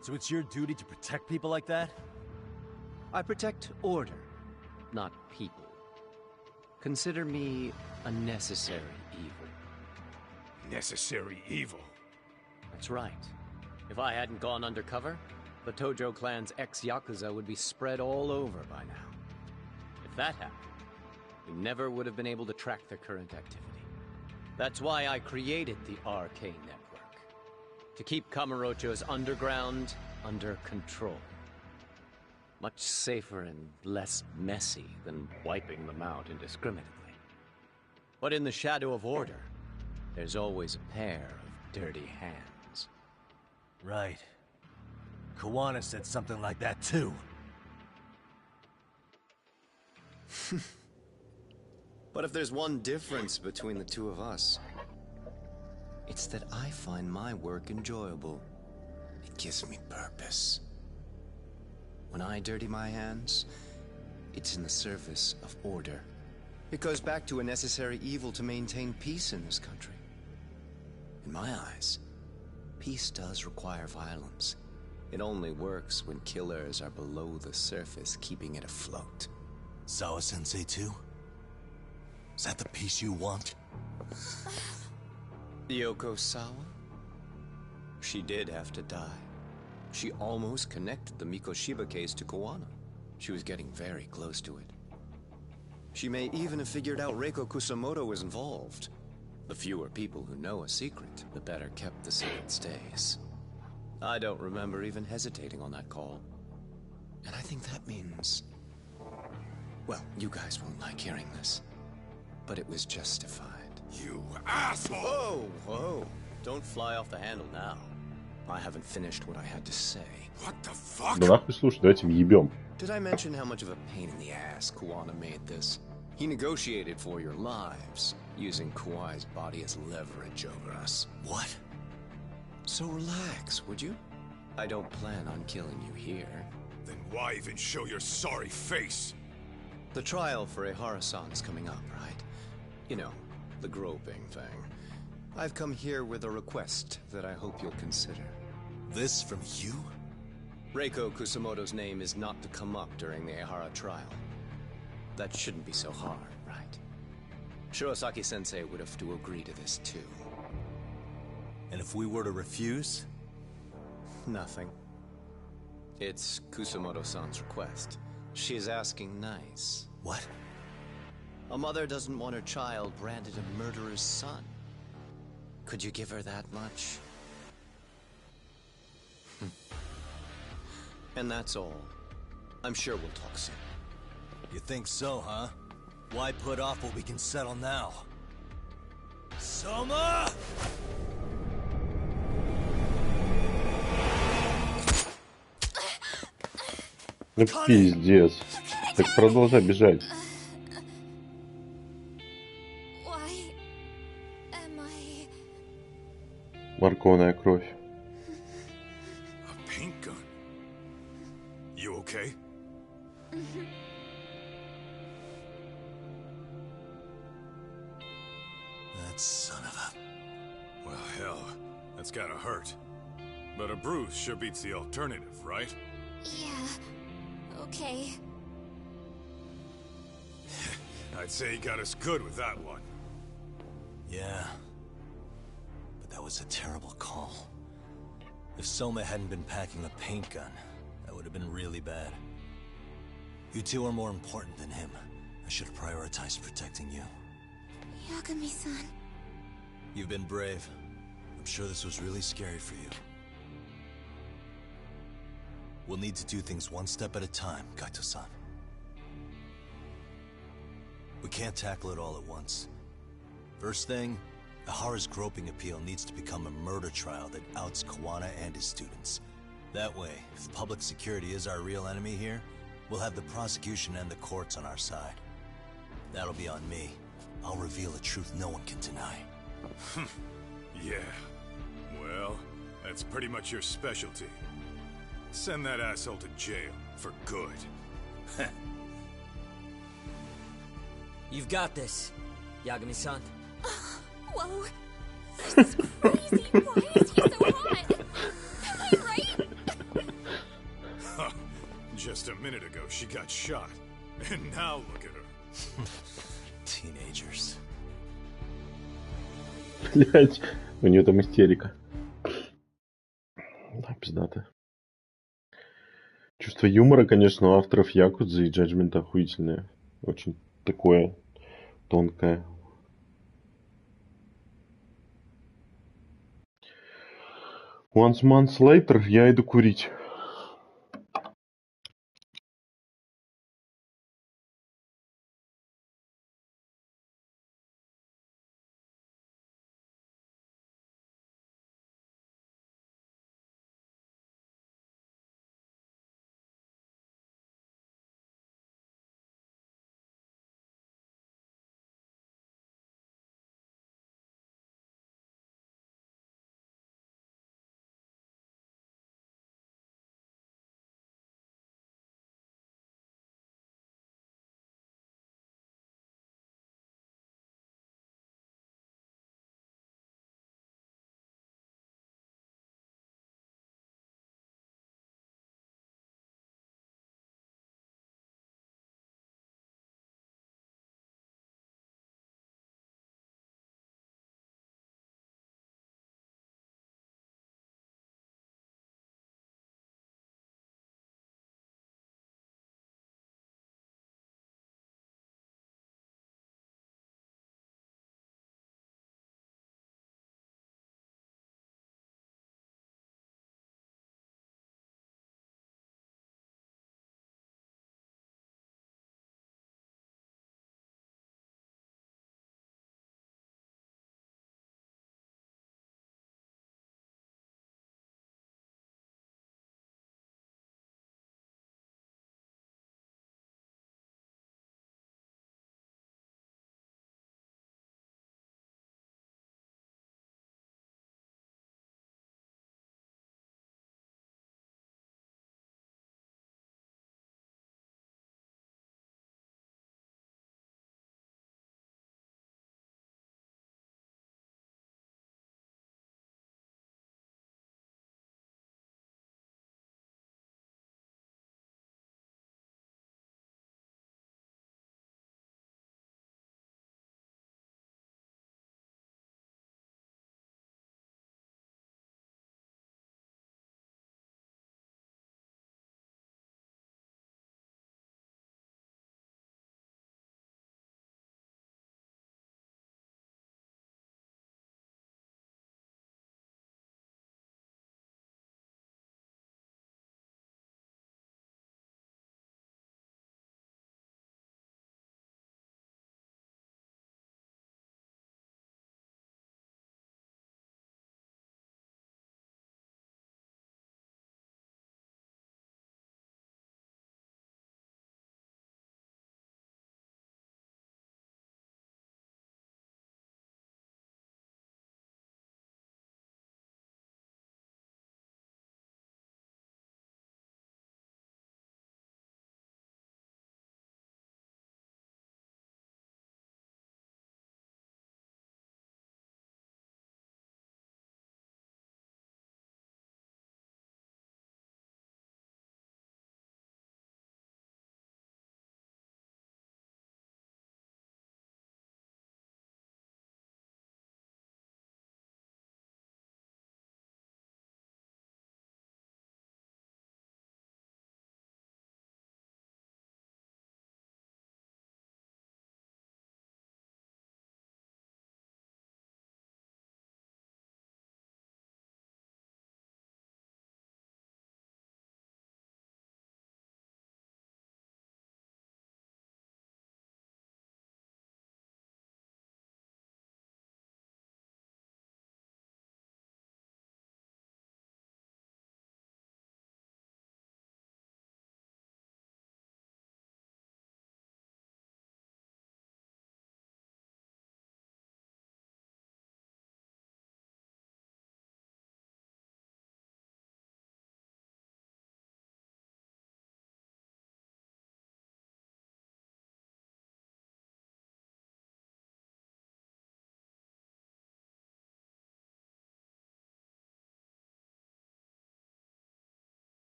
So it's your duty to protect people like that? I protect order, not people. Consider me a necessary evil. Necessary evil? That's right. If I hadn't gone undercover, the Tojo clan's ex-Yakuza would be spread all over by now. If that happened, we never would have been able to track their current activity. That's why I created the RK network. To keep Kamurocho's underground under control. Much safer and less messy than wiping them out indiscriminately. But in the shadow of order, there's always a pair of dirty hands. Right. Kawana said something like that too. But if there's one difference between the two of us, it's that I find my work enjoyable. It gives me purpose. When I dirty my hands, it's in the service of order. It goes back to a necessary evil to maintain peace in this country. In my eyes, peace does require violence. It only works when killers are below the surface, keeping it afloat. Sawa-sensei too? Is that the peace you want? Yoko Sawa? She did have to die. She almost connected the Mikoshiba case to Kawana. She was getting very close to it. She may even have figured out Reiko Kusamoto was involved. The fewer people who know a secret, the better kept the secret stays. I don't remember even hesitating on that call. And I think that means... Well, you guys won't like hearing this, but it was justified. You asshole! Whoa, whoa. Don't fly off the handle now. I haven't finished what I had to say. What the fuck? Да нахуй, слушай, давайте въебем. Did I mention how much of a pain in the ass Kawana made this? He negotiated for your lives, using Kawai's body as leverage over us. What? So relax, would you? I don't plan on killing you here. Then why even show your sorry face? The trial for Ehara-san is coming up, right? You know, the groping thing. I've come here with a request that I hope you'll consider. This from you? Reiko Kusamoto's name is not to come up during the Ehara trial. That shouldn't be so hard, right? Shirosaki-sensei would have to agree to this too. And if we were to refuse? Nothing. It's Kusamoto-san's request. She's asking nice. What? A mother doesn't want her child branded a murderer's son. Could you give her that much? And that's all. I'm sure we'll talk soon. You think so, huh? Why put off what we can settle now? Soma! Ну пиздец. Так продолжай бежать. Why am I... Морковная кровь. A paint gun. You okay? That son of a... Well, hell, that's gotta hurt. But a bruise sure beats the alternative, right? Yeah. Okay. I'd say he got us good with that one. Yeah. But that was a terrible call. If Soma hadn't been packing a paint gun, that would have been really bad. You two are more important than him. I should have prioritized protecting you. Yagami-san. You've been brave. I'm sure this was really scary for you. We'll need to do things one step at a time, Kaito-san. We can't tackle it all at once. First thing, Ihara's groping appeal needs to become a murder trial that outs Kawana and his students. That way, if public security is our real enemy here, we'll have the prosecution and the courts on our side. That'll be on me. I'll reveal a truth no one can deny. Yeah. Well, that's pretty much your specialty. Send that asshole to jail for good. You've got this, Yagami-san. Whoa. This is crazy. Why is he so hot? Am I right? Just a minute ago, she got shot. And now look at her. Teenagers. Блять, у нее там истерика. Да, пиздато. Чувство юмора, конечно, у авторов Якудзы и Judgement охуительное. Очень такое тонкое. Once months later, я иду курить.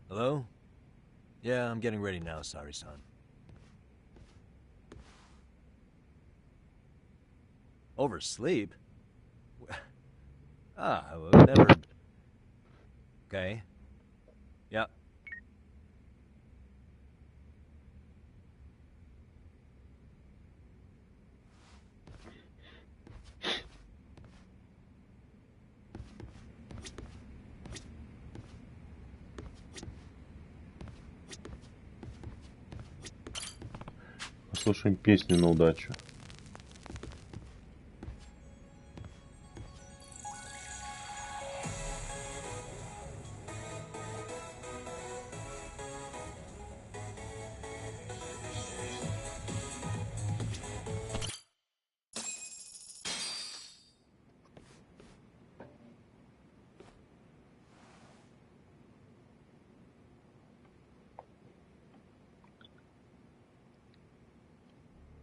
Hello? Yeah, I'm getting ready now, Sari-san. Oversleep? Well, never... Okay. Yeah. Послушаем песню на удачу.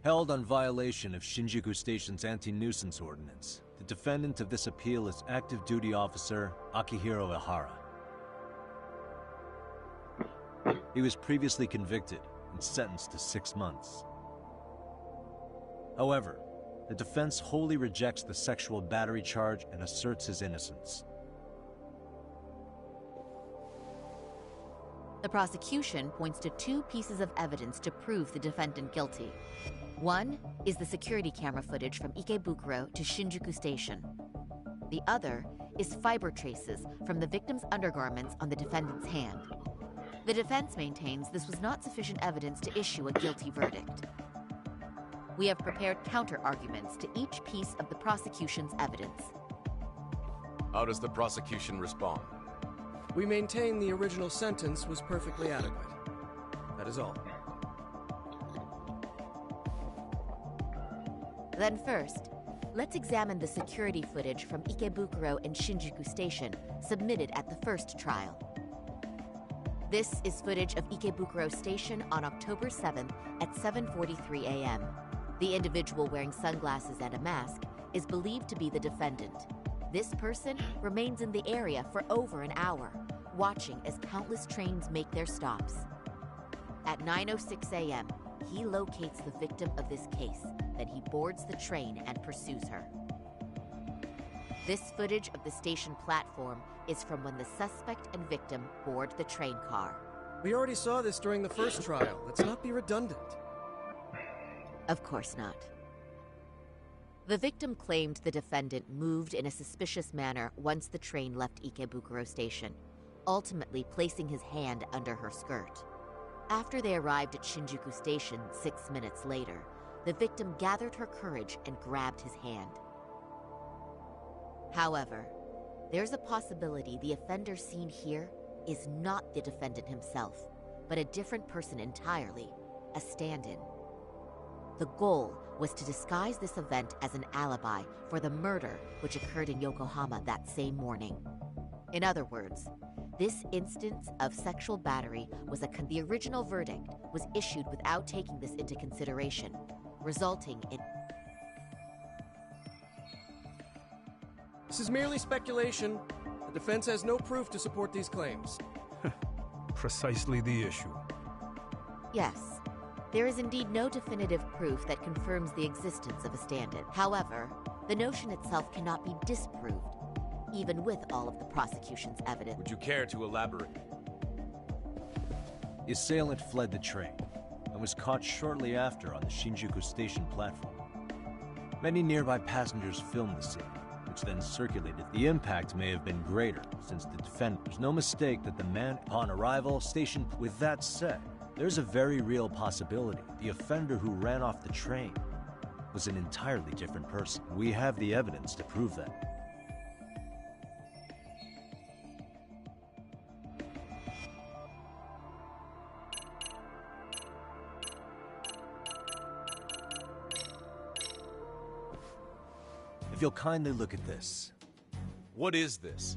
Held on violation of Shinjuku Station's anti-nuisance ordinance, the defendant of this appeal is active duty officer Akihiro Ihara. He was previously convicted and sentenced to 6 months. However, the defense wholly rejects the sexual battery charge and asserts his innocence. The prosecution points to 2 pieces of evidence to prove the defendant guilty. One is the security camera footage from Ikebukuro to Shinjuku Station. The other is fiber traces from the victim's undergarments on the defendant's hand. The defense maintains this was not sufficient evidence to issue a guilty verdict. We have prepared counter-arguments to each piece of the prosecution's evidence. How does the prosecution respond? We maintain the original sentence was perfectly adequate. That is all. Then first, let's examine the security footage from Ikebukuro and Shinjuku Station submitted at the first trial. This is footage of Ikebukuro Station on October 7th at 7:43 a.m. The individual wearing sunglasses and a mask is believed to be the defendant. This person remains in the area for over an hour, watching as countless trains make their stops. At 9:06 a.m., he locates the victim of this case, then he boards the train and pursues her. This footage of the station platform is from when the suspect and victim board the train car. We already saw this during the first trial. Let's not be redundant. Of course not. The victim claimed the defendant moved in a suspicious manner once the train left Ikebukuro Station, ultimately placing his hand under her skirt. After they arrived at Shinjuku Station 6 minutes later, the victim gathered her courage and grabbed his hand. However, there's a possibility the offender seen here is not the defendant himself, but a different person entirely, a stand-in. The goal was to disguise this event as an alibi for the murder which occurred in Yokohama that same morning. In other words, this instance of sexual battery was the original verdict was issued without taking this into consideration, resulting in... This is merely speculation. The defense has no proof to support these claims. Precisely the issue. Yes, there is indeed no definitive proof that confirms the existence of a stand-in. However, the notion itself cannot be disproved, even with all of the prosecution's evidence. Would you care to elaborate? The assailant fled the train and was caught shortly after on the Shinjuku Station platform. Many nearby passengers filmed the scene, which then circulated. The impact may have been greater since the defendant. There's no mistake that the man, upon arrival, stationed. With that said, there's a very real possibility the offender who ran off the train was an entirely different person. We have the evidence to prove that. If you'll kindly look at this. What is this?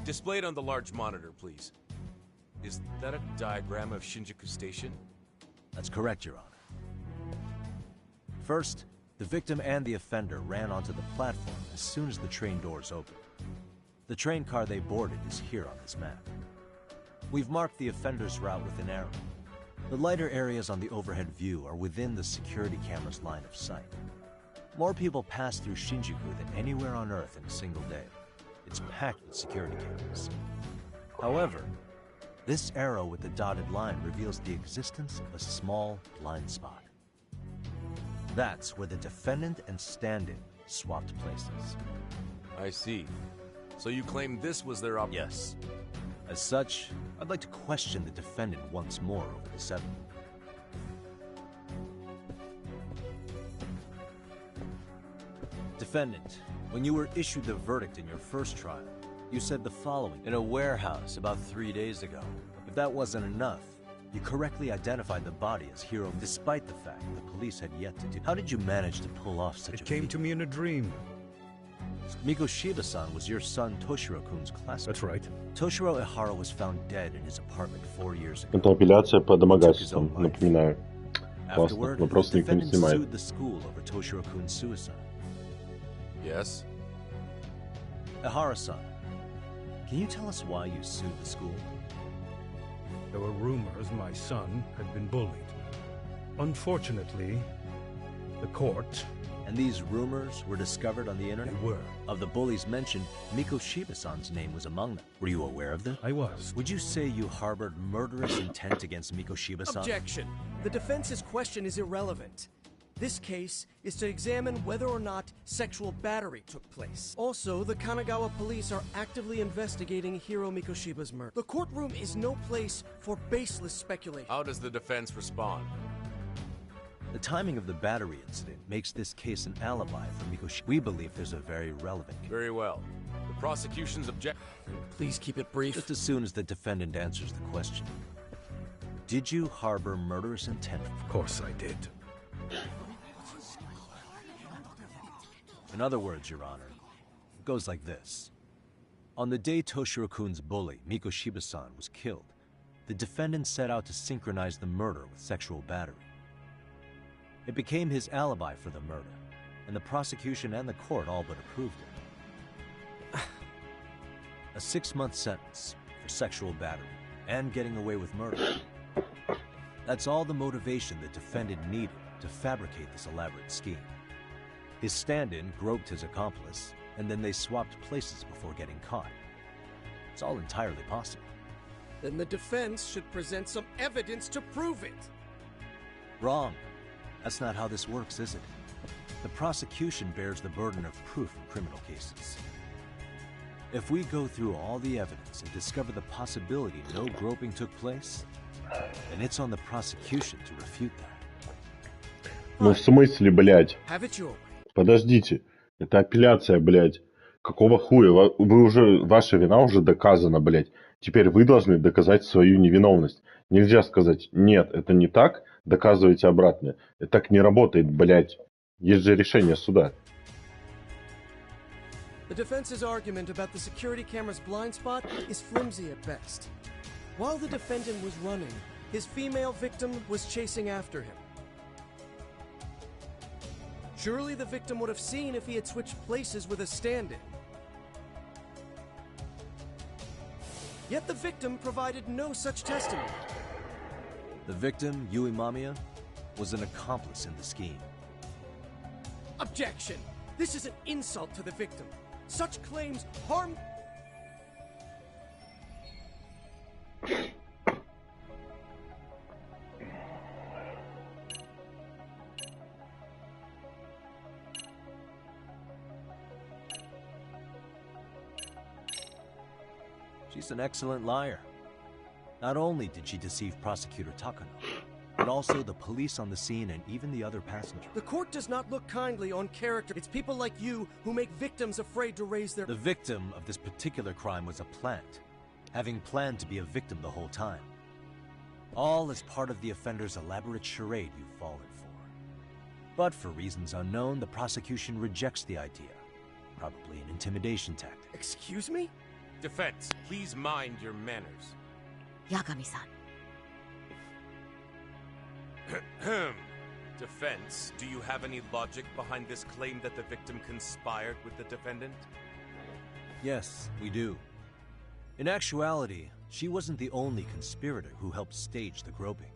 Display it on the large monitor, please. Is that a diagram of Shinjuku Station? That's correct, Your Honor. First, the victim and the offender ran onto the platform as soon as the train doors opened. The The train car they boarded is here on this map. We've marked the offender's route with an arrow. The lighter areas on the overhead view are within the security camera's line of sight. More people pass through Shinjuku than anywhere on Earth in a single day. It's packed with security cameras. However, this arrow with the dotted line reveals the existence of a small blind spot. That's where the defendant and stand-in swapped places. I see. So you claim this was their Yes. As such, I'd like to question the defendant once more over the 7th. Defendant, when you were issued the verdict in your first trial, you said the following: in a warehouse about 3 days ago. If that wasn't enough, you correctly identified the body as Hiro despite the fact the police had yet to do. How did you manage to pull off such a feat? It came to me in a dream. Mikoshiba-san was your son Toshiro-kun's classmate. That's right. Toshiro Ihara was found dead in his apartment 4 years ago. Это апелляция по домогательствам, напоминаю. Классно. Afterward, Вопрос the никто не defendant снимает. sued the school over Toshiro-kun's suicide. Yes? Ihara-san, can you tell us why you sued the school? There were rumors my son had been bullied. Unfortunately, the court... And these rumors were discovered on the internet? They were. Of the bullies mentioned, Mikoshiba-san's name was among them. Were you aware of them? I was. Would you say you harbored murderous intent against Mikoshiba-san? Objection. The defense's question is irrelevant. This case is to examine whether or not sexual battery took place. Also, the Kanagawa police are actively investigating Hiro Mikoshiba's murder. The courtroom is no place for baseless speculation. How does the defense respond? The timing of the battery incident makes this case an alibi for Mikoshiba. We believe there's a very relevant case. Very well. The prosecution's object... Please keep it brief. Just as soon as the defendant answers the question. Did you harbor murderous intent? Of course I did. In other words, Your Honor, it goes like this. On the day Toshiro-kun's bully, Mikoshiba-san, was killed, the defendant set out to synchronize the murder with sexual battery. It became his alibi for the murder, and the prosecution and the court all but approved it. A 6-month sentence for sexual battery and getting away with murder. That's all the motivation the defendant needed to fabricate this elaborate scheme. His stand-in groped his accomplice, and then they swapped places before getting caught. It's all entirely possible. Then the defense should present some evidence to prove it. Wrong. That's not how this works, is it? The prosecution bears the burden of proof in criminal cases. If we go through all the evidence and discover the possibility no groping took place, then it's on the prosecution to refute that. Ну в смысле, блядь? Have it your way. Подождите. Это апелляция, блядь. Какого хуя? Вы уже... Ваша вина уже доказана, блядь. Теперь вы должны доказать свою невиновность. Нельзя сказать, нет, это не так, доказывайте обратное. Это так не работает, блядь. Есть же решение суда. The defense's argument about the security camera's blind spot is flimsy at best. While the defendant was running, his female victim was chasing after him. Surely the victim would have seen if he had switched places with a stand-in. Yet the victim provided no such testimony. The victim, Yui Mamiya, was an accomplice in the scheme. Objection! This is an insult to the victim. Such claims harm... She's an excellent liar. Not only did she deceive Prosecutor Takano, but also the police on the scene and even the other passengers. The court does not look kindly on character. It's people like you who make victims afraid to raise their... The victim of this particular crime was a plant, having planned to be a victim the whole time. All as part of the offender's elaborate charade you've fallen for. But for reasons unknown, the prosecution rejects the idea. Probably an intimidation tactic. Excuse me? Defense, please mind your manners. Yagami-san. Defense, do you have any logic behind this claim that the victim conspired with the defendant? Yes, we do. In actuality, she wasn't the only conspirator who helped stage the groping.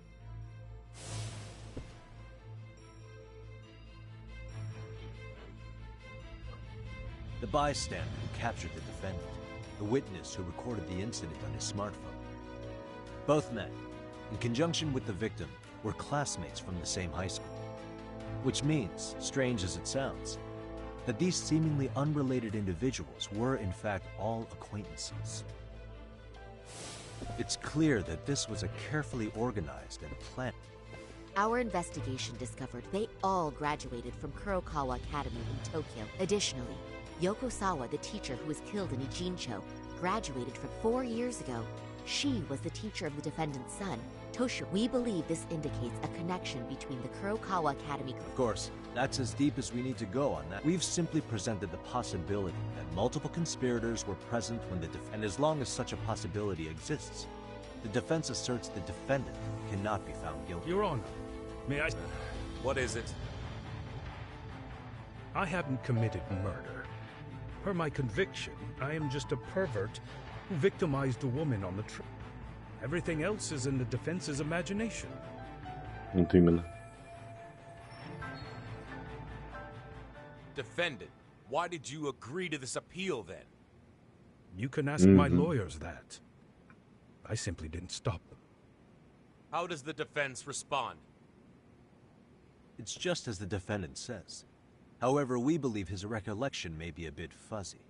The bystander who captured the defendant, the witness who recorded the incident on his smartphone. Both men, in conjunction with the victim, were classmates from the same high school. Which means, strange as it sounds, that these seemingly unrelated individuals were in fact all acquaintances. It's clear that this was a carefully organized and planned. Our investigation discovered they all graduated from Kurokawa Academy in Tokyo. Additionally, Yokosawa, the teacher who was killed in Ijincho, graduated from 4 years ago. She was the teacher of the defendant's son, Toshiro. We believe this indicates a connection between the Kurokawa Academy. Of course, that's as deep as we need to go on that. We've simply presented the possibility that multiple conspirators were present when and as long as such a possibility exists, the defense asserts the defendant cannot be found guilty. Your Honor, may I... What is it? I haven't committed murder. Per my conviction, I am just a pervert who victimized a woman on the trip. Everything else is in the defense's imagination. Вот именно. Defendant, why did you agree to this appeal then? You can ask my lawyers that. I simply didn't stop them. How does the defense respond? It's just as the defendant says. However, we believe his recollection may be a bit fuzzy.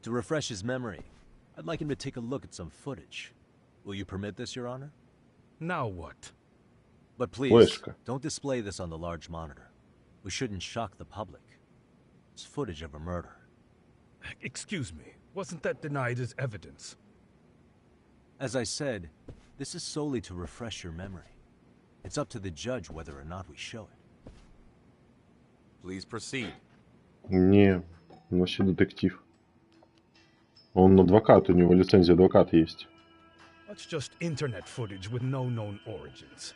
To refresh his memory, I'd like him to take a look at some footage. Will you permit this, Your Honor? Now what? But please, don't display this on the large monitor. We shouldn't shock the public. It's footage of a murder. Excuse me, wasn't that denied as evidence? As I said, this is solely to refresh your memory. It's up to the judge whether or not we show it. Please proceed. Не, он вообще детектив. Он адвокат, у него лицензия адвоката есть. That's just internet footage with no known origins.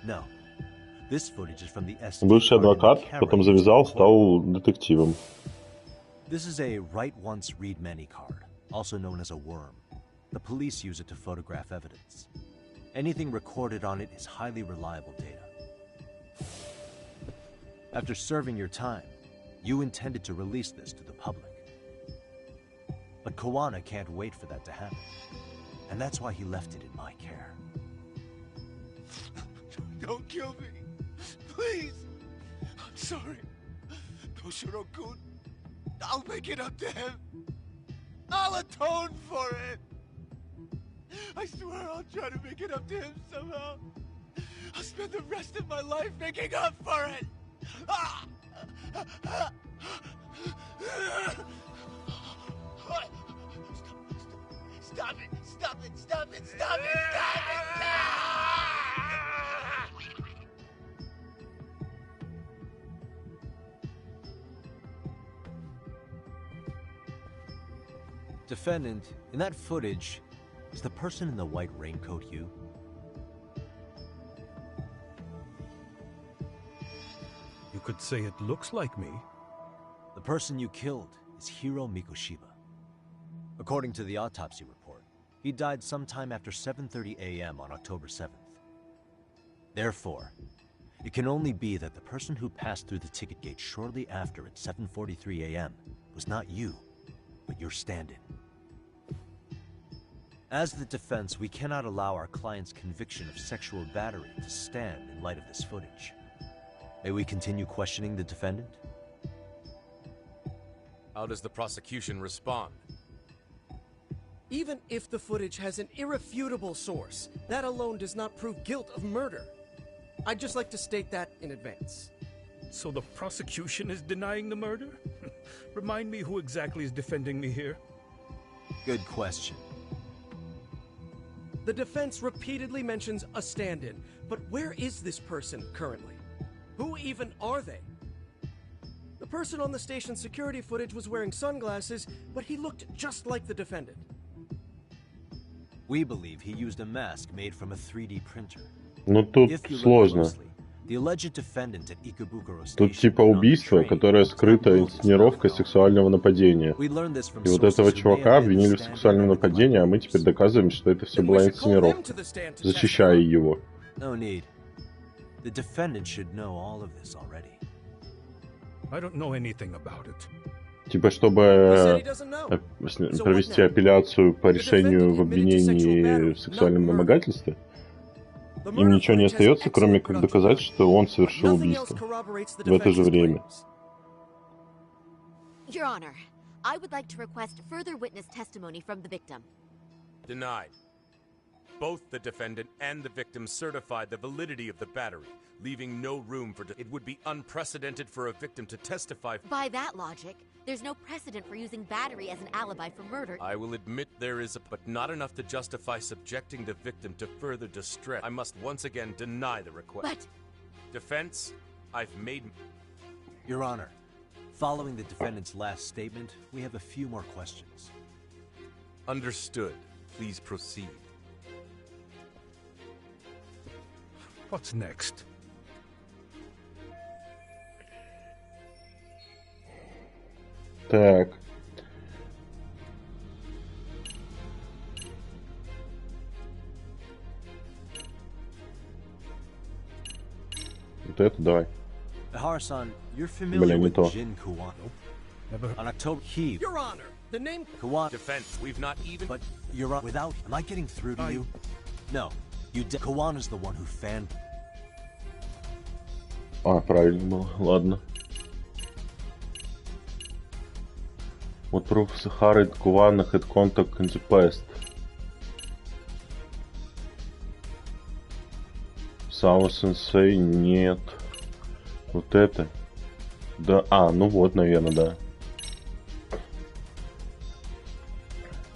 No. This footage is from the Бывший адвокат, потом завязал, стал детективом. This is a write once, read many card, also known as a worm. The police use it to photograph evidence. Anything recorded on it is highly reliable data. After serving your time, you intended to release this to the public. But Kawana can't wait for that to happen. And that's why he left it in my care. Don't kill me. Please. I'm sorry. Toshiro-kun. I'll make it up to him. I'll atone for it. I swear I'll try to make it up to him somehow. I'll spend the rest of my life making up for it. Stop it! Stop it! Stop it! Stop it! Stop it! Defendant, in that footage, is the person in the white raincoat you? You could say it looks like me. The person you killed is Hiro Mikoshiba. According to the autopsy report, he died sometime after 7:30 a.m. on October 7th. Therefore, it can only be that the person who passed through the ticket gate shortly after at 7:43 a.m. was not you, but your stand-in. As the defense, we cannot allow our client's conviction of sexual battery to stand in light of this footage. May we continue questioning the defendant? How does the prosecution respond? Even if the footage has an irrefutable source, that alone does not prove guilt of murder. I'd just like to state that in advance. So the prosecution is denying the murder? Remind me who exactly is defending me here? Good question. The defense repeatedly mentions a stand-in, but where is this person currently? Who even are they? The person on the station security footage was wearing sunglasses, but he looked just like the defendant. We believe he used a mask made from a 3D printer. Ну тут If you look сложно. closely, The alleged defendant at Ikebukuro Тут Station типа went on the убийство, train. которое скрыто инсценировкой сексуального нападения. We learned this from И вот этого sources who may чувака have been the обвинили в stand-in сексуальном or neglect нападении, а мы теперь доказываем, что это все была инсценировка, защищая его. No need. The defendant should know all of this already. I don't know anything about it. Типа, чтобы провести апелляцию по решению в обвинении в сексуальном домогательстве, им ничего не остается, кроме как доказать, что он совершил убийство. В это же время. Your Honor, I would like to request further witness testimony from the victim. Denied. Both the defendant and the victim certified the validity of the battery, leaving no room for it would be unprecedented for a victim to testify. By that logic, there's no precedent for using battery as an alibi for murder. I will admit there is, but not enough to justify subjecting the victim to further distress. I must once again deny the request. But... Defense, I've made... Your Honor, following the defendant's last statement, we have a few more questions. Understood. Please proceed. What's next? Так. Вот это давай. Harusan, you're familiar не with то. Jin Kuwano? Never. On October Heave. Your Honor, the name Kuwano. Defense, we've not even... But you're without... Am I getting through to you? No. You Kuwano's the one who fanned... Правильно было. Ладно. What proof Sahara Kuvana had contact in the past? Сао-сенсей нет. Вот это. Да, ну вот, наверное, да.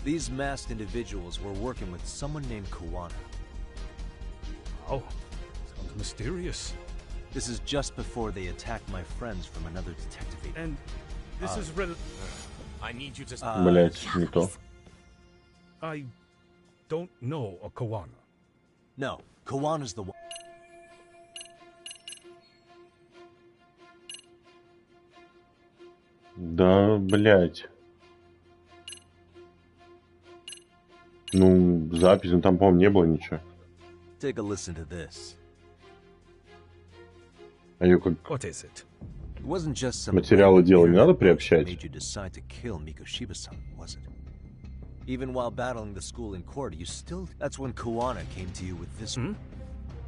These masked individuals were working with someone named Kuwano. Oh, sounds mysterious. This is just before they attacked my friends from another detective agency. And this is I need you to... Блять, не то. I don't know a Kuwano. No, Kuwano's the one. Да, блять. Ну, запись, ну там, по-моему, не было ничего. Take a listen to this. А ее как What is it? It wasn't just some материалы дела не надо приобщать? made you decide to kill Mikoshiba-san, was it? Even while battling the school in court, you still... That's when Kuwana came to you with this...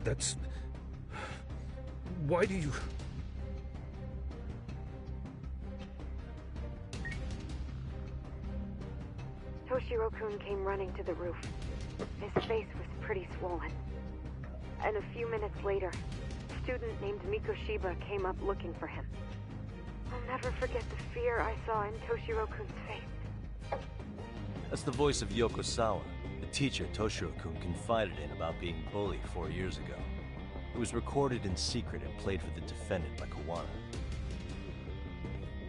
That's... Why do you... Toshiro-kun came running to the roof. His face was pretty swollen. And a few minutes later, a student named Mikoshiba came up looking for him. I'll never forget the fear I saw in Toshiro-kun's face. That's the voice of Yokosawa, the teacher Toshiro-kun confided in about being bullied 4 years ago. It was recorded in secret and played for the defendant by Kuwana.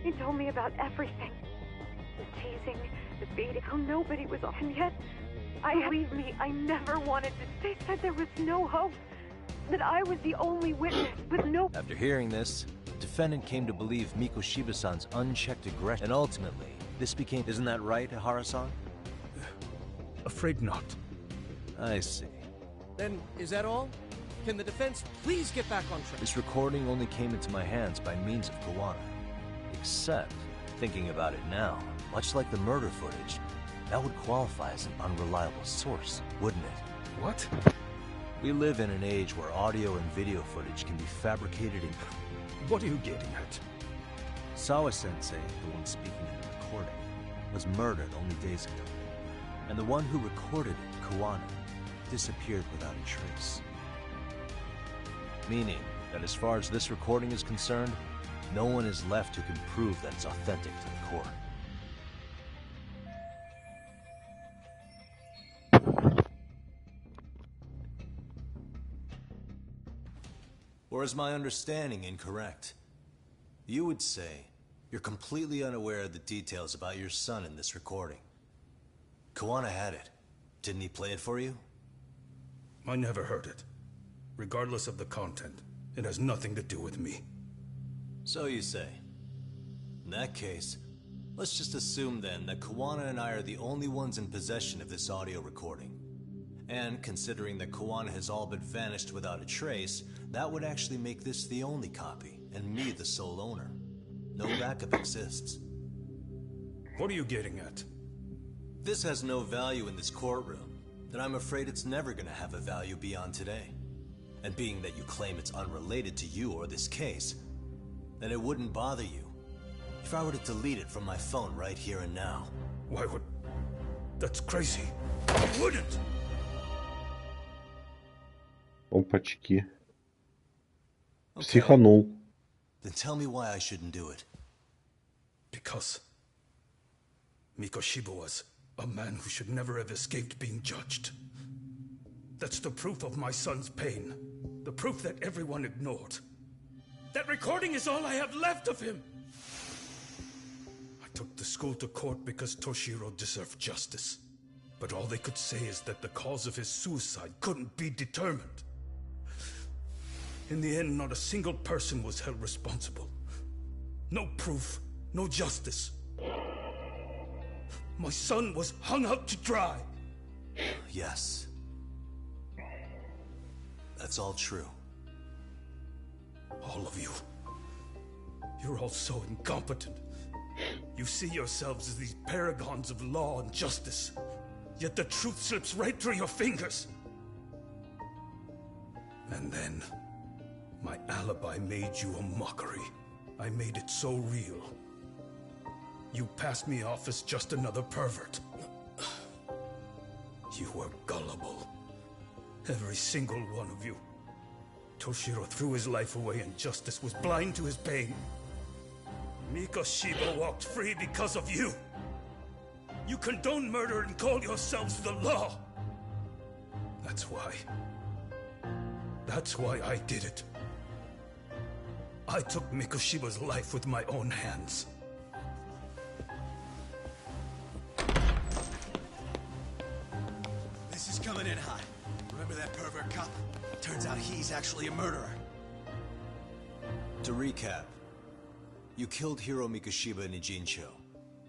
He told me about everything. The teasing, the beating, how nobody was on. And yet, believe me, I never wanted to. They said there was no hope. That I was the only witness with no... After hearing this, the defendant came to believe Mikoshiba-san's unchecked aggression. And ultimately, this became... Isn't that right, Hara-san? Afraid not. I see. Then, is that all? Can the defense please get back on track? This recording only came into my hands by means of Kuwana. Except, thinking about it now, much like the murder footage, that would qualify as an unreliable source, wouldn't it? What? We live in an age where audio and video footage can be fabricated in... What are you getting at? Sawa-sensei, the one speaking in the recording, was murdered only days ago. And the one who recorded it, Kuwana, disappeared without a trace. Meaning that as far as this recording is concerned, no one is left who can prove that it's authentic to the court. Or is my understanding incorrect? You would say you're completely unaware of the details about your son in this recording. Kuwana had it. Didn't he play it for you? I never heard it. Regardless of the content, It has nothing to do with me. So you say. In that case, let's just assume then that Kawana and I are the only ones in possession of this audio recording. And considering that Kawana has all but vanished without a trace, that would actually make this the only copy, and me the sole owner. No backup exists. What are you getting at? This has no value in this courtroom, then I'm afraid it's never gonna have a value beyond today. And being that you claim it's unrelated to you or this case, then it wouldn't bother you if I were to delete it from my phone right here and now. Why would... That's crazy. I wouldn't! Опачки. Психанул. Then tell me why I shouldn't do it. Because Mikoshiba was a man who should never have escaped being judged. That's the proof of my son's pain. The proof that everyone ignored. That recording is all I have left of him! I took the school to court because Toshiro deserved justice. But all they could say is that the cause of his suicide couldn't be determined. In the end, not a single person was held responsible. No proof, no justice. My son was hung out to dry. Yes. That's all true. All of you. You're all so incompetent. You see yourselves as these paragons of law and justice. Yet the truth slips right through your fingers. And then, my alibi made you a mockery. I made it so real. You passed me off as just another pervert. You were gullible. Every single one of you. Toshiro threw his life away and justice was blind to his pain. Mikoshiba walked free because of you. You condone murder and call yourselves the law. That's why I did it. I took Mikoshiba's life with my own hands. This is coming in hot. Remember that pervert cop? Turns out he's actually a murderer. To recap, you killed Hiro Mikoshiba in Ijincho,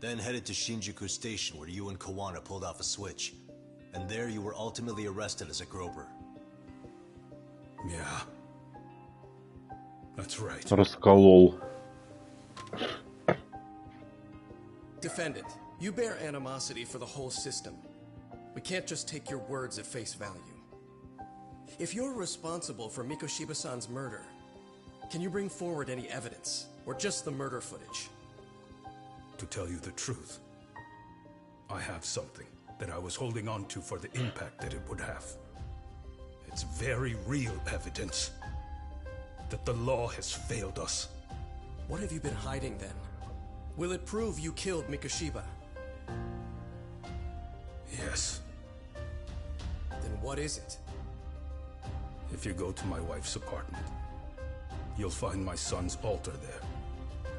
then headed to Shinjuku Station where you and Kawana pulled off a switch. And there you were ultimately arrested as a groper. Yeah. That's right. Расколол. Defendant, you bear animosity for the whole system. We can't just take your words at face value. If you're responsible for Mikoshiba-san's murder, can you bring forward any evidence, or just the murder footage? To tell you the truth, I have something that I was holding on to for the impact that it would have. It's very real evidence that the law has failed us. What have you been hiding then? Will it prove you killed Mikoshiba? Yes. Then what is it? If you go to my wife's apartment, you'll find my son's altar there.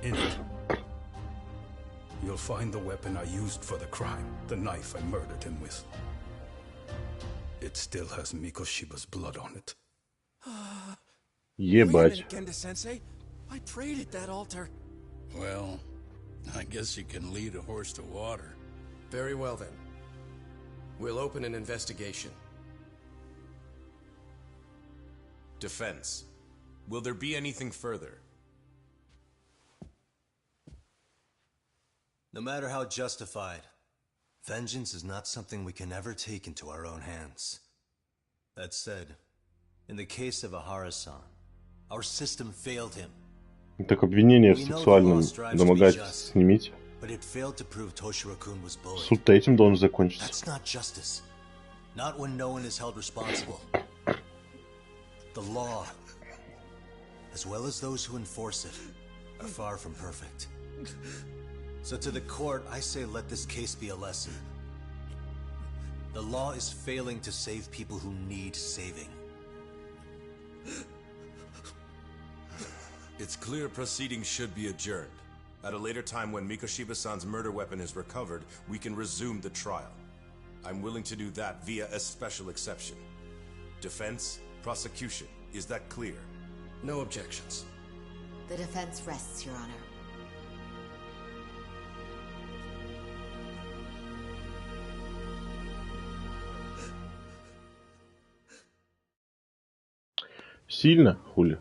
In it, you'll find the weapon I used for the crime, the knife I murdered him with. It still has Mikoshiba's blood on it. Ебать. Genda-sensei, I prayed at that altar. Well, I guess you can lead a horse to water. Very well then. We'll open an investigation. Defense. Will there be anything further? No matter how justified, vengeance is not something we can ever take into our own hands. That said, in the case of Ahara-san, our system failed him. Так обвинение в сексуальном домогательстве снимите. But it failed to prove Toshiro-kun was bullied. Суд этим должен закончиться. That's not justice. Not when no one is held responsible. The law, as well as those who enforce it, are far from perfect. So to the court, I say let this case be a lesson. The law is failing to save people who need saving. It's clear proceedings should be adjourned. At a later time when Mikoshiba-san's murder weapon is recovered, we can resume the trial. I'm willing to do that via a special exception. Defense, prosecution, is that clear? No objections. The defense rests, Your Honor. Сильно, хули?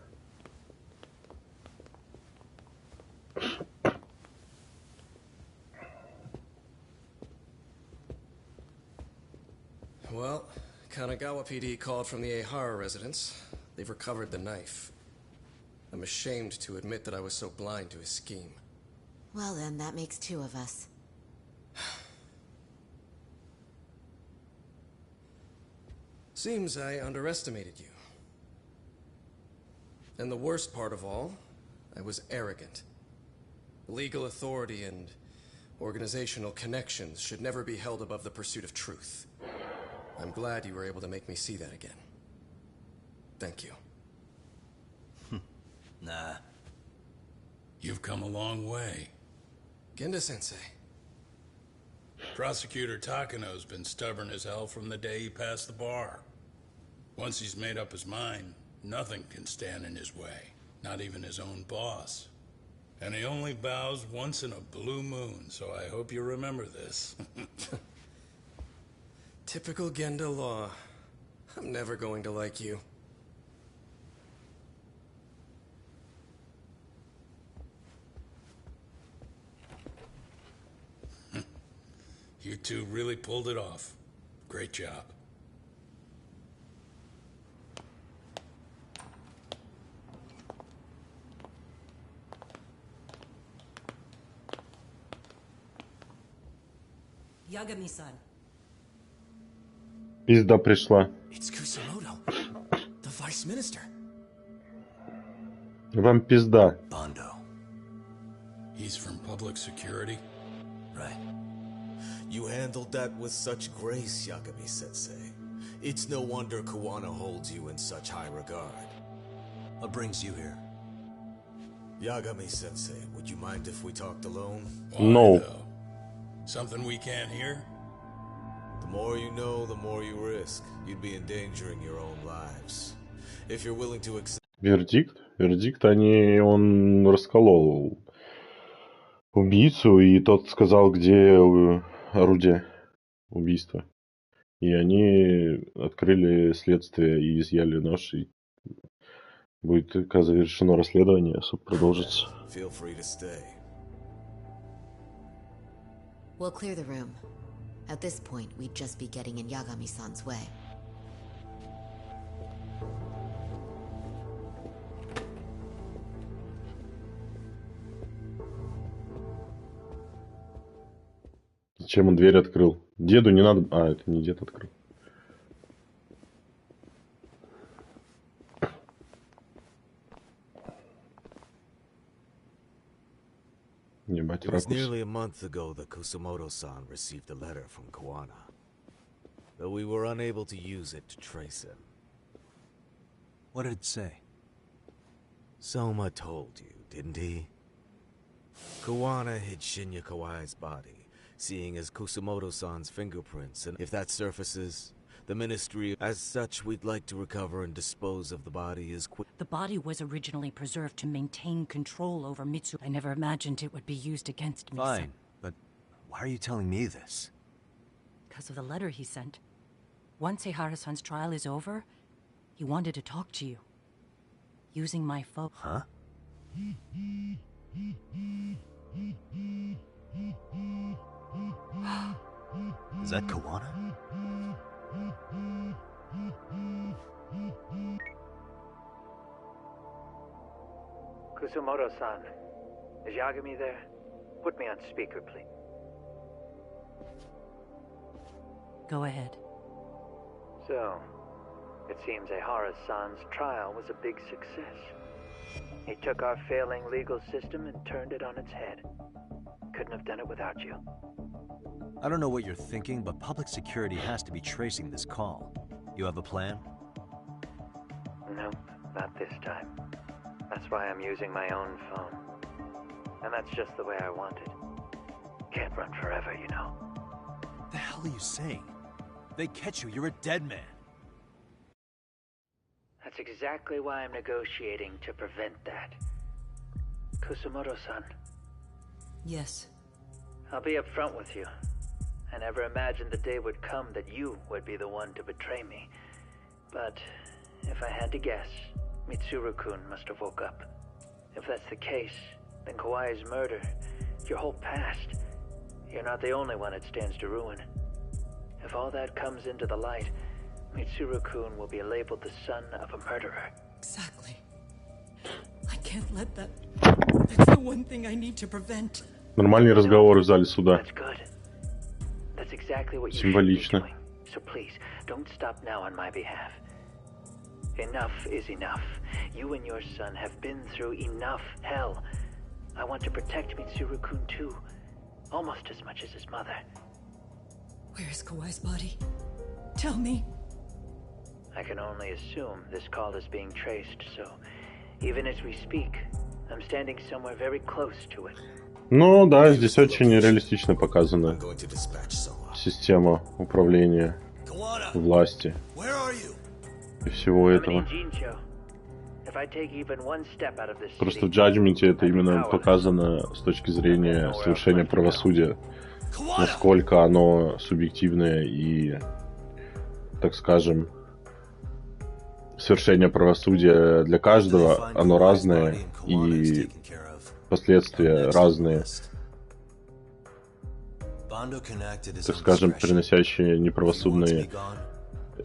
Well, Kanagawa PD called from the Ehara residence. They've recovered the knife. I'm ashamed to admit that I was so blind to his scheme. Well then, that makes two of us. Seems I underestimated you. And the worst part of all, I was arrogant. Legal authority and organizational connections should never be held above the pursuit of truth. I'm glad you were able to make me see that again. Thank you. Nah. You've come a long way. Genda-sensei. Prosecutor Takano's been stubborn as hell from the day he passed the bar. Once he's made up his mind, nothing can stand in his way, not even his own boss. And he only bows once in a blue moon, so I hope you remember this. Typical Genda law. I'm never going to like you. You two really pulled it off. Great job. Yagami-san. Пизда пришла. It's Kusumoto, the vice minister. Вам пизда. Bondo. He's from public security? Right. You handled that with such grace, Yagami-sensei. It's no wonder Kawana holds you in such high regard. What brings you here? Yagami-sensei, would you mind if we talked alone? No. Though? Something we can't hear? The more you know, the more you risk. You'd be endangering your own lives. If you're willing to accept... Вердикт? Вердикт он расколол убийцу, и тот сказал, где орудие убийства. И они открыли следствие и изъяли нож, и будет завершено расследование, суд продолжится. Feel free to stay. We'll clear the room. At this point, we'd just be getting in Yagami-san's way. Зачем он дверь открыл? Деду не надо... А, это не дед открыл. Ебать, It was ракурс. nearly a month ago that Kusumoto-san received a letter from Kawana. Though we were unable to use it to trace him. What did it say? Soma told you, didn't he? Kawana hid Shinya Kawai's body, seeing as Kusumoto-san's fingerprints, and if that surfaces, the Ministry... As such, we'd like to recover and dispose of the body as quick... The body was originally preserved to maintain control over Mitsu. I never imagined it would be used against me. Fine, but why are you telling me this? Because of the letter he sent. Once Ehara-san's trial is over, he wanted to talk to you. Using my phone. Huh? Is that Kawana? Kusumoto-san, is Yagami there? Put me on speaker, please. Go ahead. So, it seems Ehara-san's trial was a big success. He took our failing legal system and turned it on its head. Couldn't have done it without you. I don't know what you're thinking, but public security has to be tracing this call. You have a plan? Nope, not this time. That's why I'm using my own phone. And that's just the way I want it. Can't run forever, you know. What the hell are you saying? If they catch you, you're a dead man. That's exactly why I'm negotiating to prevent that. Kusumoto-san. Yes. I'll be upfront with you. I never imagined the day would come that you would be the one to betray me. But if I had to guess, Mitsuru-kun must have woke up. If that's the case, then Kawai's murder, your whole past, you're not the only one it stands to ruin. If all that comes into the light, Mitsuru-kun will be labeled the son of a murderer. Exactly. I can't let that... That's the one thing I need to prevent. Нормальный разговор в зале суда. That's good. That's exactly what you Символично. should be doing. So please, don't stop now on my behalf. Enough is enough. You and your son have been through enough hell. I want to protect Mitsuru-kun too. Almost as much as his mother. Where is Kawai's body? Tell me. I can only assume this call is being traced, so even as we speak, I'm standing somewhere very close to it. Ну да, здесь очень реалистично показана система управления власти и всего этого. Просто в Judgment это именно показано с точки зрения совершения правосудия, насколько оно субъективное и, так скажем, совершение правосудия для каждого, оно разное и последствия разные, так скажем, приносящие неправосудные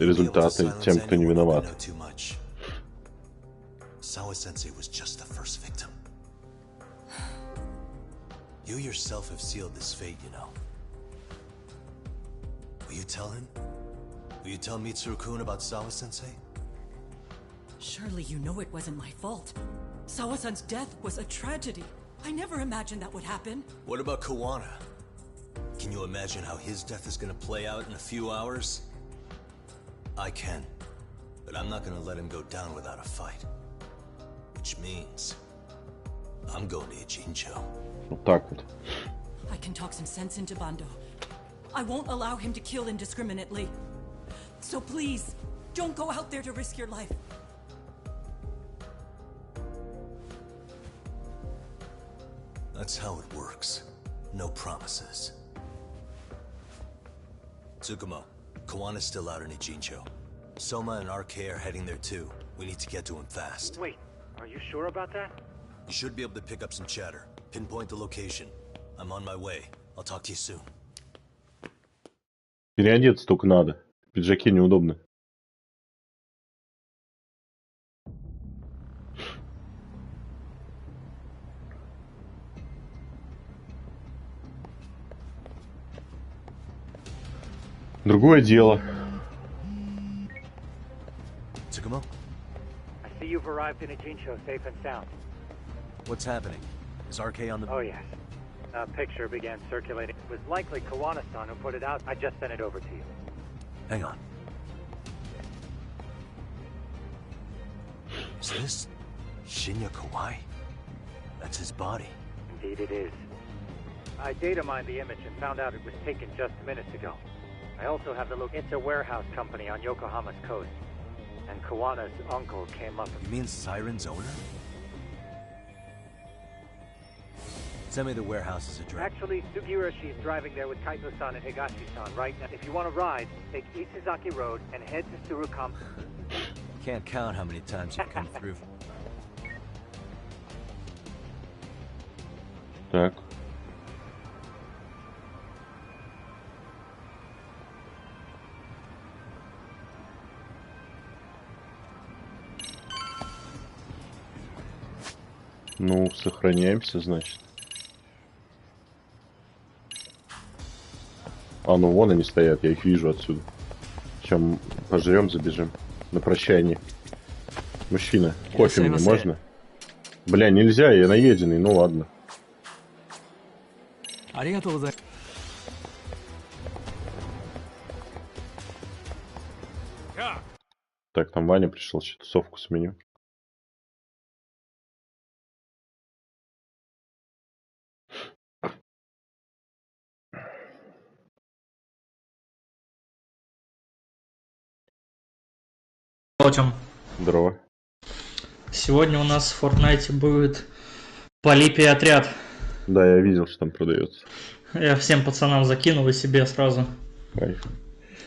результаты тем, кто не виноват. Sawa-sensei was just the first victim. You yourself have sealed this fate, you know. Will you tell him? Will you tell Mitsuru-kun about Sawa-sensei? Surely you know it wasn't my fault. Sawa-san's death was a tragedy. I never imagined that would happen. What about Kawana? Can you imagine how his death is gonna play out in a few hours? I can, but I'm not gonna let him go down without a fight. Which means I'm going to Ijincho. Вот так вот. I can talk some sense into Bando. I won't allow him to kill indiscriminately. So please, don't go out there to risk your life. That's how it works. No promises. Tsukumo, Kawana's still out in Ijincho. Soma and RK are heading there too. We need to get to him fast. Wait, are you sure about that? You should be able to pick up some chatter. Pinpoint the location. I'm on my way. I'll talk to you soon. Переодеться только надо. В пиджаке неудобно. Другое дело. Tsukumo? I see you've arrived in Ijincho safe and sound. What's happening? Is RK on the... Oh yes. A picture began circulating. It was likely Kawana-san who put it out. I just sent it over to you. Hang on. Is this Shinya Kawai? That's his body. Indeed it is. I data mined the image and found out it was taken just minutes ago. I also have the look. It's a warehouse company on Yokohama's coast. And Kawana's uncle came up. You mean Siren's owner? Send me the warehouse's address. Actually, Sugihiroshi's driving there with Kaito-san and Higashi-san right now. If you want to ride, take Isizaki Road and head to Tsurukam. Can't count how many times you've come through. Так. Ну, сохраняемся, значит. А, ну вон они стоят, я их вижу отсюда. Чем пожрем, забежим. На прощание. Мужчина, кофе мне можно? Бля, нельзя, я наеденный, ну ладно. Так, там Ваня пришел, что-то тусовку сменю. Здорово. Сегодня у нас в Fortnite будет полипий отряд. Да, я видел, что там продается. Я всем пацанам закинул и себе сразу. Кайф.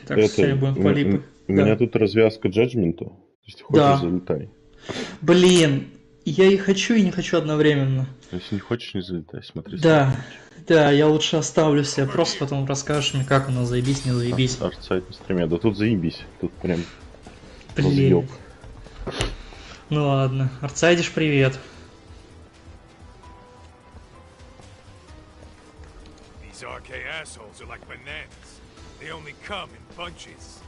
Так что сегодня будем полипы. У меня тут развязка Judgement. Если хочешь, залетай. Блин, я и хочу, и не хочу одновременно. Если не хочешь, не залетай, смотри. Да, я лучше оставлю себе, просто потом расскажешь мне, как у нас заебись, не заебись. Арт-сайт на стриме. Да тут заебись, тут прям разъеб. Ну ладно, Арцайдиш, привет. These RK assholes are like bananas. They only come in bunches.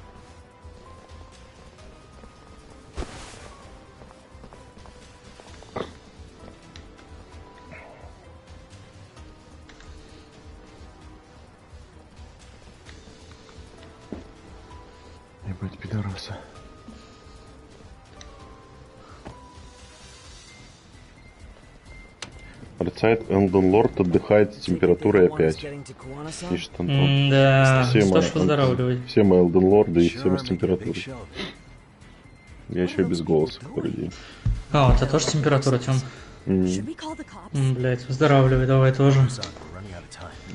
Ебать, пидорасы. Арцайт Элден Лорд отдыхает с температурой опять. Пишет Антон. Да, все мы Элден Лорды и все мы с температурой. Я еще без голоса который день. А, у тебя тоже температура, Тём? Блять, выздоравливай, давай тоже.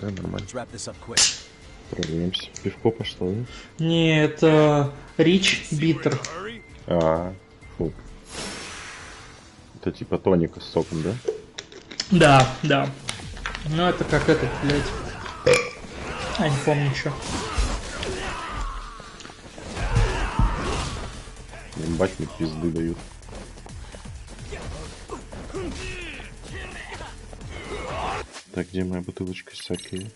Да, нормально. Справляемся. Пивко пошло, да? Не, это Рич Биттер. Фу. Это типа тоника с соком, да? Да. Ну это как этот, блядь. Не помню что. Ебать, мне пизды дают. Так, где моя бутылочка саке?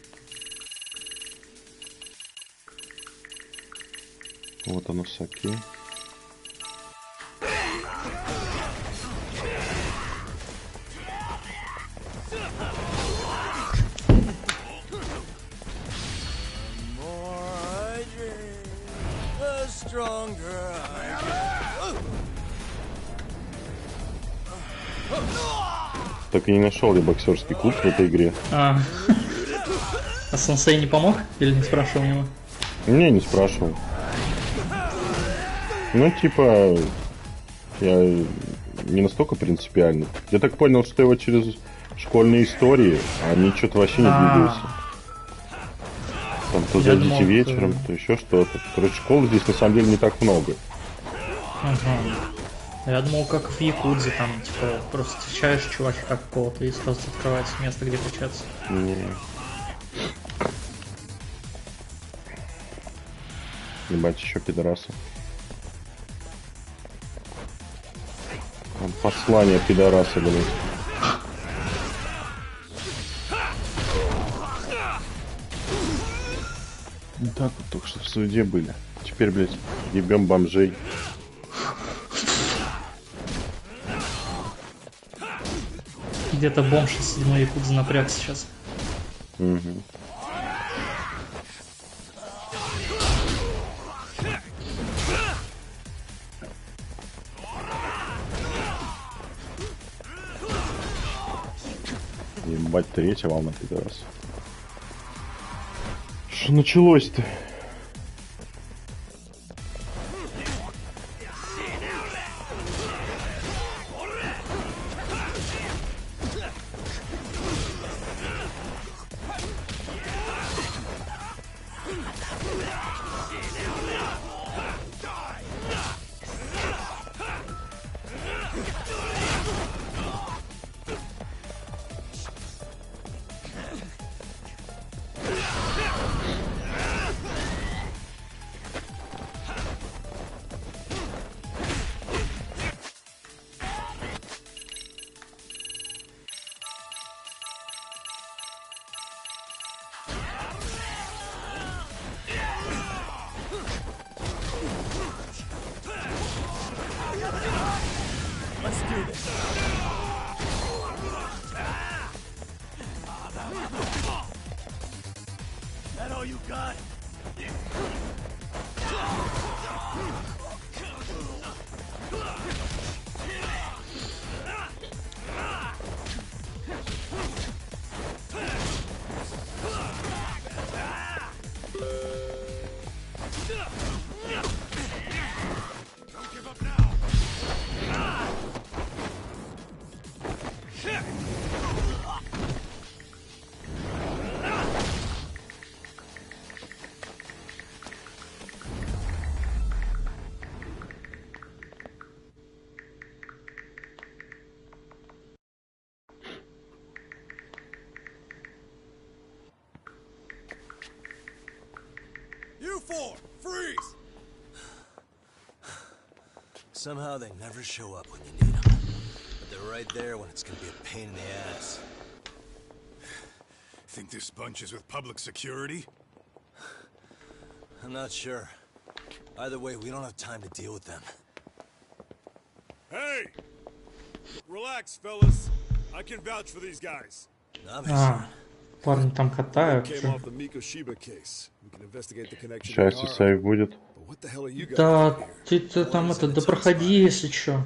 Вот оно саке. Так и не нашел я боксерский клуб в этой игре. А сенсей не помог? Или не спрашивал его? Не спрашивал. Ну, типа, я не настолько принципиальный. Я так понял, что его через школьные истории, а они что-то вообще не двигаются. Там то зайдите вечером, то еще что-то. Короче, школ здесь на самом деле не так много. Я думал, как в Якудзе, там, типа, просто встречаешь чувака какого-то и сразу открывается место, где качаться. Не. Ебать, еще пидорасы. Послание пидораса, блядь. Вот так вот только что в суде были. Теперь, блядь, ебем бомжей. Где-то бомж из 7-й Якудзы напряг сейчас. Угу. Ебать, третья волна пидорас. Что началось-то? 4, freeze! Somehow they never show up when you need them. But they're right there when it's gonna be a pain in the ass. Think this bunch is with public security? I'm not sure. Either way, we don't have time to deal with them. Hey! Relax, fellas. I can vouch for these guys. Парни там катаются. Сейчас сейв будет. Да, ты там это, да проходи, если чё.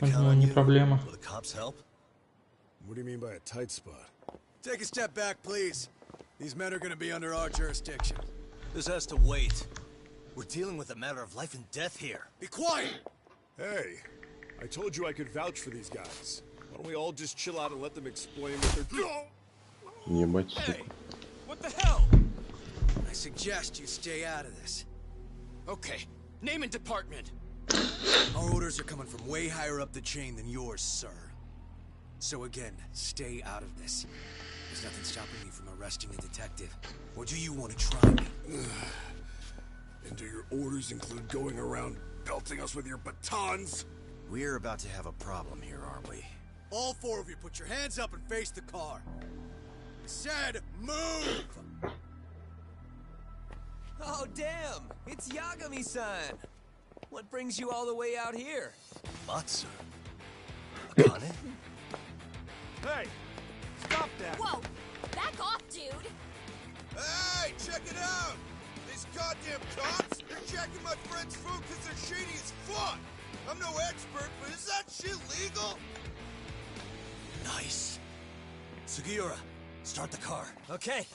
Ну, не проблема. What do you mean by a tight spot? Take a step back, please. These men are gonna be under our jurisdiction. This has to wait. We're dealing with a matter of life and death here. Be quiet! Hey, I told you I could vouch for these guys. Why don't we all just chill out and let them explain what they're doing? Ебать. Hey, what the hell? I suggest you stay out of this. Okay, name and department. Our orders are coming from way higher up the chain than yours, sir. So again, stay out of this. There's nothing stopping me from arresting a detective. Or do you want to try me? And do your orders include going around belting us with your batons? We're about to have a problem here, aren't we? All 4 of you, put your hands up and face the car. I said, move! Oh, damn! It's Yagami-san! What brings you all the way out here? Matsu? Akane? Hey! Stop that! Whoa! Back off, dude! Hey! Check it out! These goddamn cops are jacking my friend's food because they're shady as fuck! I'm no expert, but is that shit legal? Nice. Sugiura, start the car. Okay.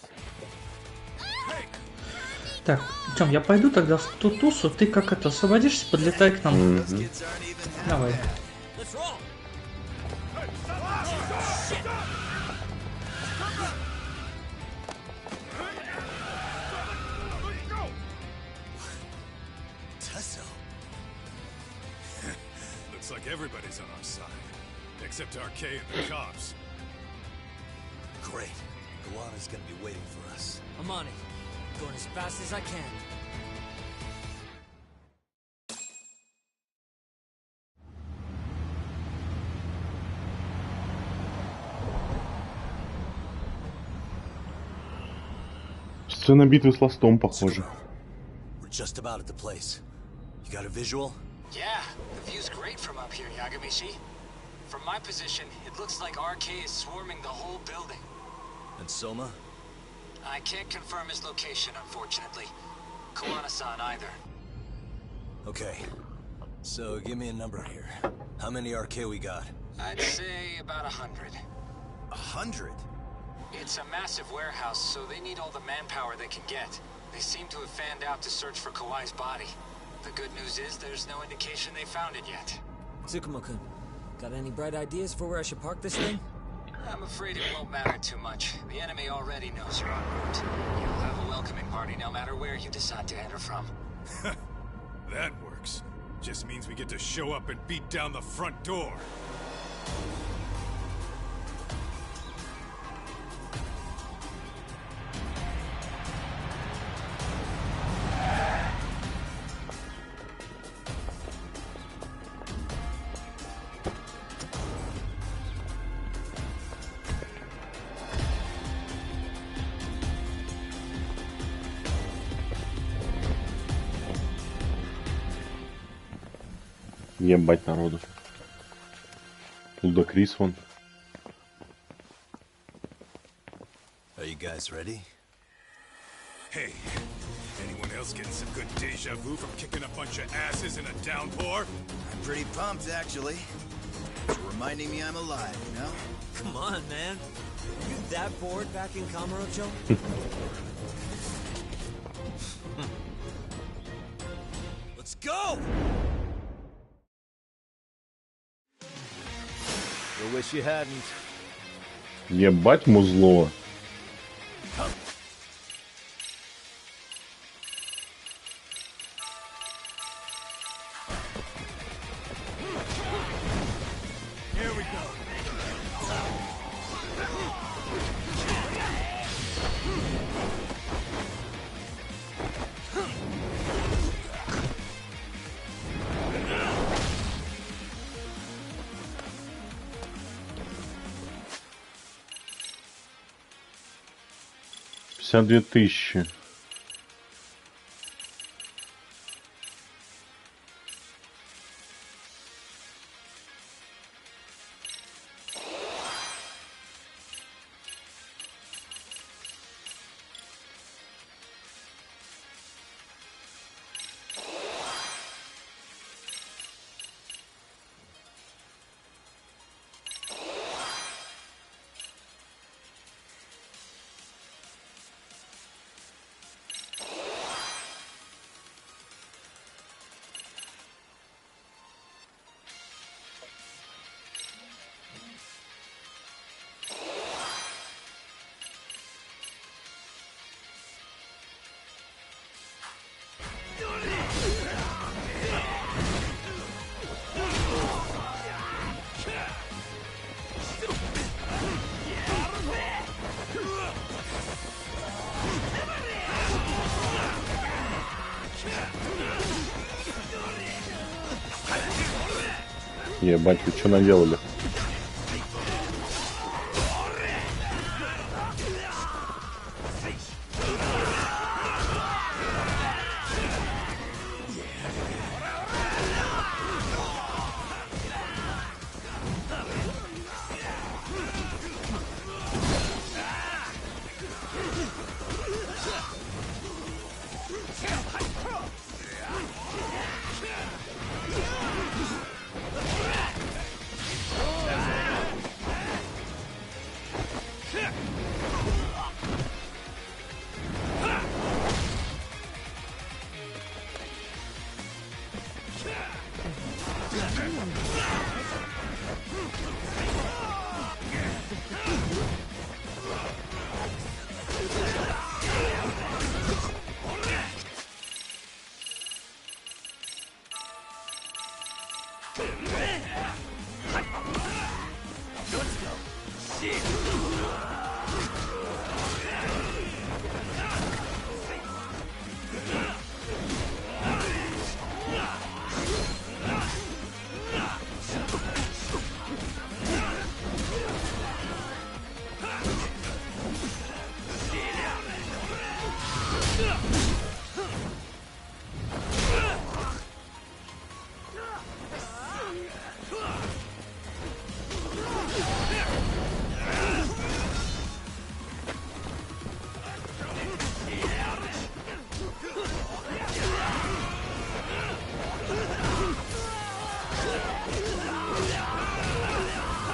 Hey! Так, Тём, я пойду тогда в ту тусу, ты как это, освободишься, подлетай к нам. Давай. Looks like everybody's on our side. Except RK and the cops. Great. Guana's gonna be waiting for us. I'm on it. Going as fast as I can. Сцена битвы с Ластом, похоже. We're just about at the place. You got a visual? Yeah, the view's great from up here, Yagamishi. From my position, it looks like RK is swarming the whole building. And Soma? I can't confirm his location, unfortunately. Kawana-san either. Okay. So, give me a number here. How many RK we got? I'd say about 100. 100? It's a massive warehouse, so they need all the manpower they can get. They seem to have fanned out to search for Kawai's body. The good news is there's no indication they found it yet. Tsukumo-kun, got any bright ideas for where I should park this thing? I'm afraid it won't matter too much. The enemy already knows you're en route. You'll have a welcoming party no matter where you decide to enter from. That works. Just means we get to show up and beat down the front door. Ебать народу. Крис вон. Are you guys ready? Hey, anyone else getting some good deja vu from kicking a bunch of asses in a downpour? I'm pretty pumped, actually. It's reminding me I'm alive, you know? Come on, man. Are you that bored back in Kamurocho? Let's go! I wish you hadn't. Ебать музло. Here we go. 52 тысячи. Ебать, вы что наделали?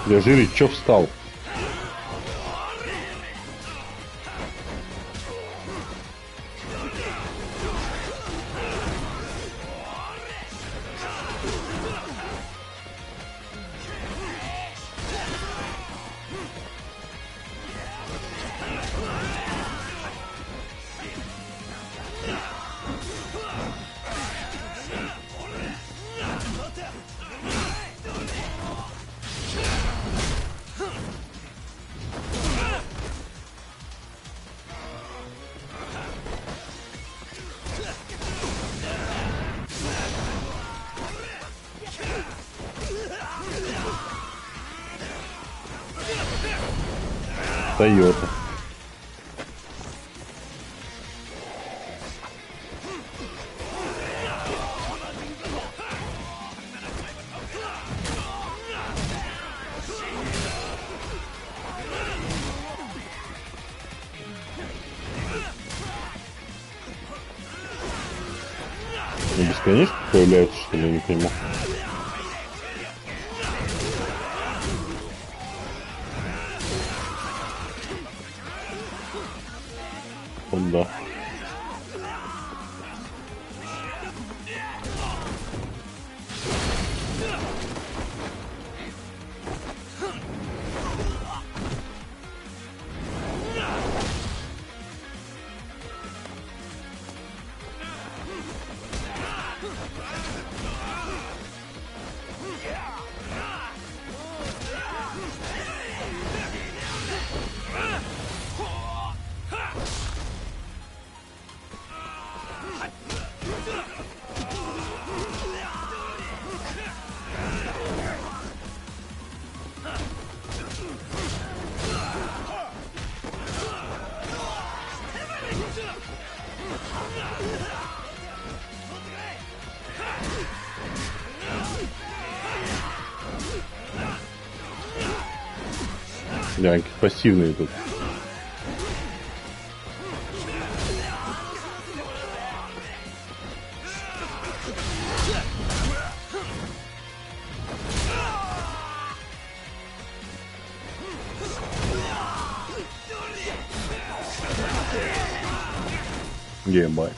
Я жири, чё встал? Тойота. Не бесконечно появляется, что ли, я не пойму. Вот да. Да, пассивные тут. Ебать.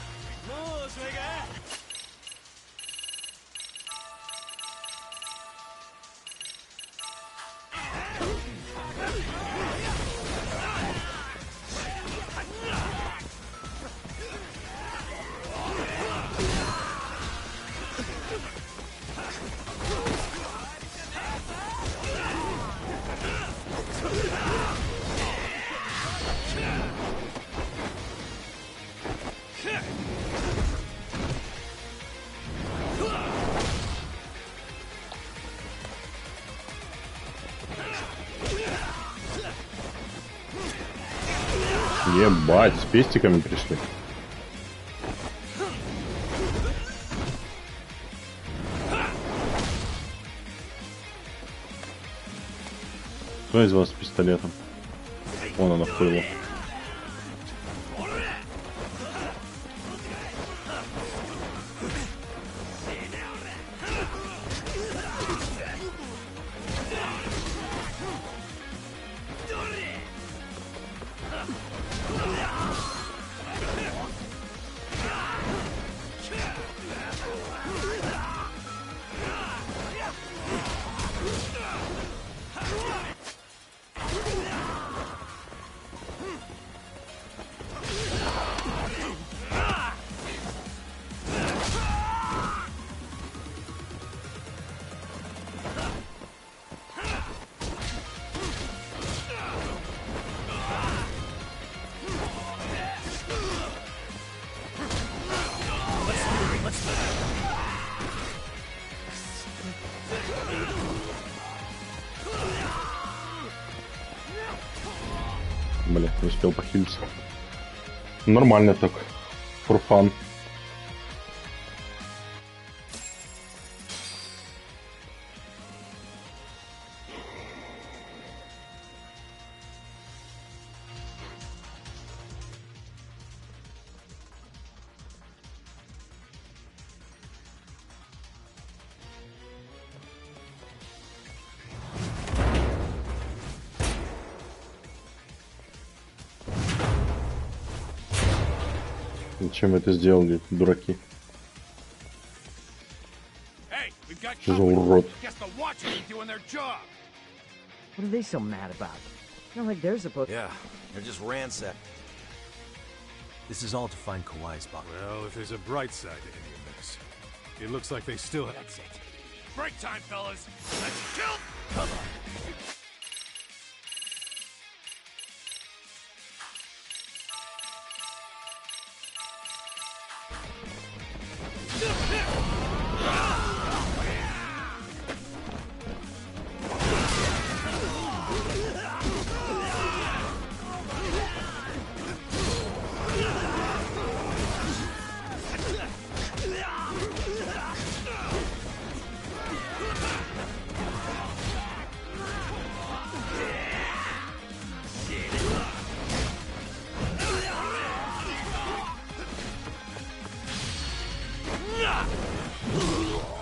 Ебать, с пестиками пришли. Кто из вас с пистолетом? Вон она вплыла. Бля, не успел похилиться. Нормально так. For fun. Зачем вы это сделали, дураки? Что за урод? What are they so mad about? Not like they're supposed. Yeah, they're just ransacked. This is all to find Kawhi's body. Well, if there's a bright side to any of this, it looks like they still have. That's it. Break time, fellas. Let's kill. Come on.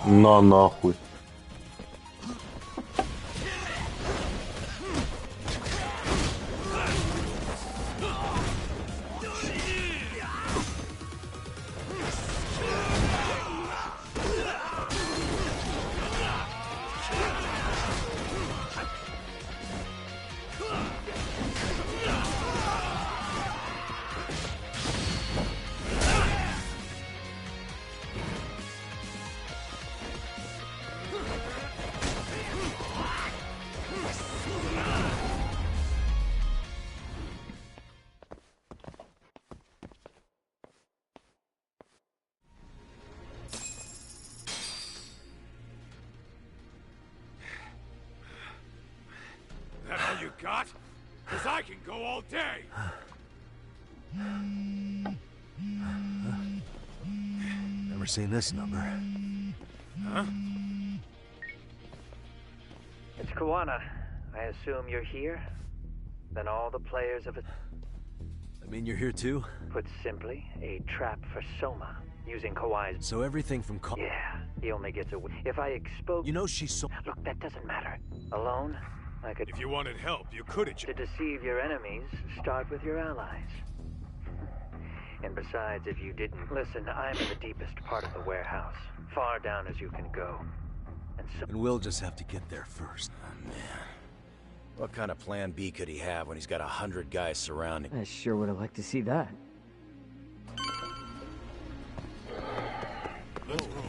На нахуй. That all you got? Because I can go all day. Never seen this number. Huh? It's Kawana. I assume you're here? then all the players of a... I mean, you're here too? Put simply, a trap for Soma, using Kawai's... So everything from Yeah, he only gets away. If I expose... You know she's so... Look, that doesn't matter. Alone, I could... If you wanted help, you could have... To deceive your enemies, start with your allies. And besides, if you didn't... Listen, I'm in the deepest part of the warehouse. Far down as you can go. And we'll just have to get there first. Oh, man. What kind of plan B could he have when he's got 100 guys surrounding? I sure would have liked to see that. Let's roll.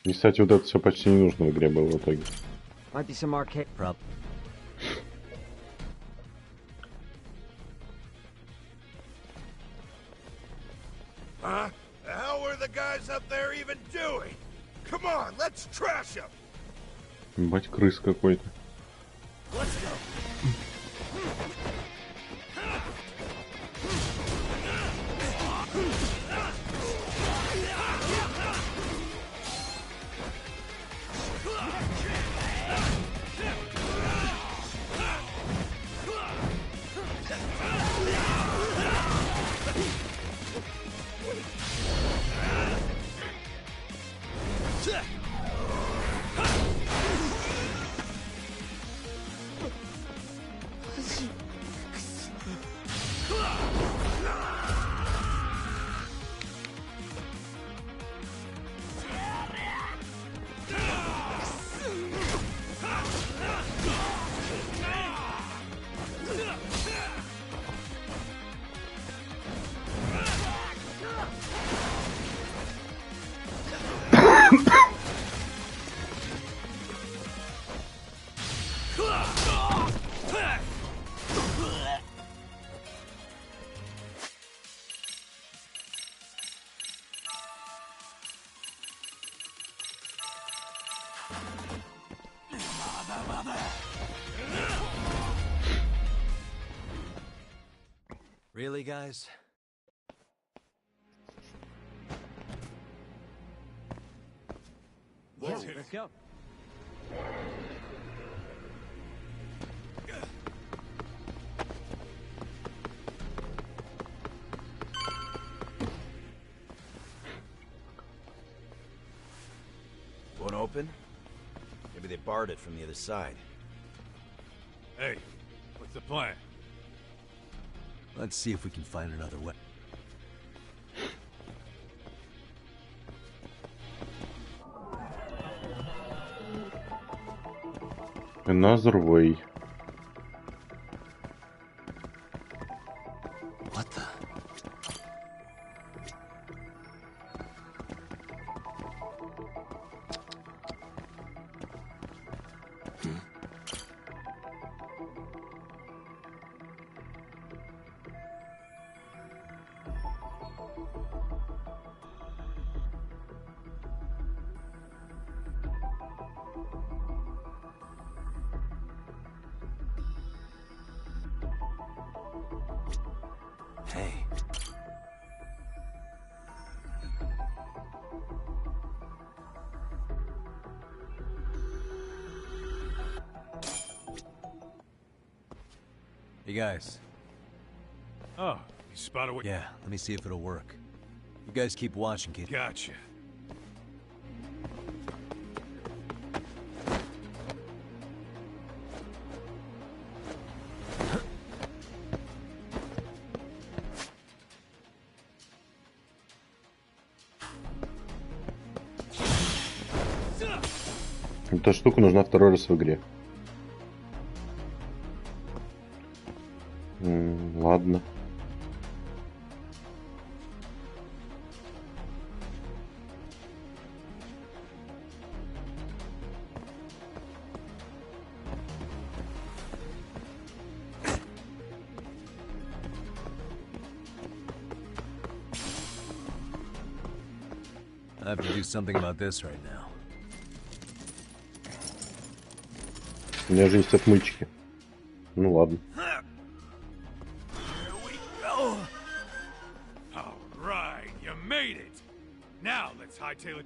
И, кстати, вот это все почти не нужно в игре было в итоге. Might be some arcade. Huh? The hell were the guys up there even doing? Come on, let's trash them. Ебать, крыс какой-то. Let's go. Really, guys? Let's go. Won't open? Maybe they barred it from the other side. Hey, what's the plan? Let's see if we can find another way. Another way. What the? Hey. Hey guys. Oh, you spotted what? Yeah, let me see if it'll work. You guys keep watching, kid. Gotcha. Эта штука нужна второй раз в игре. Ладно. I have to do something about this right now. У меня же есть отмычки. Ну ладно. All right, you made it. Now let's hightail it.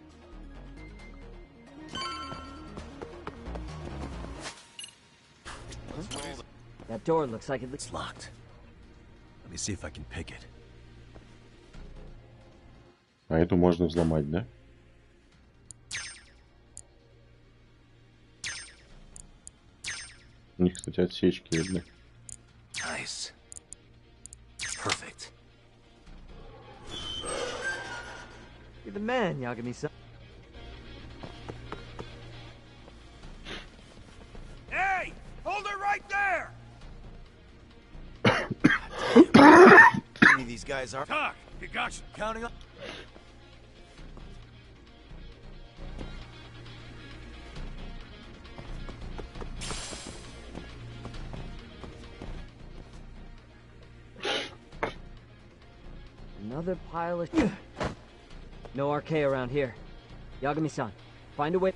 That door looks like it's locked. Let me see if I can pick it. А эту можно взломать, да? У них, кстати, отсечки видны. Nice. Perfect. You're the man, Yagami-san. Hey! Hold it right there! Any of these guys are... Talk! You got you. Counting up. Another pile of... No RK around here. Yagami-san, find a way...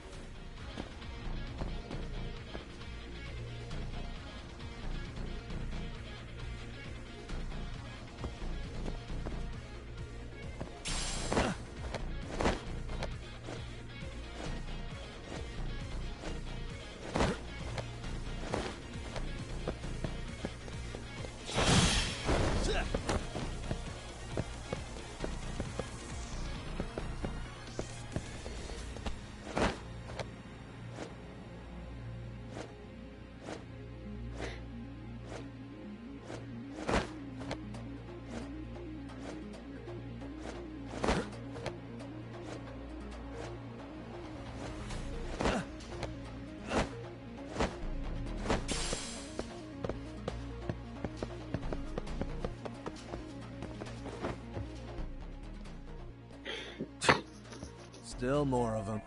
Still more of them.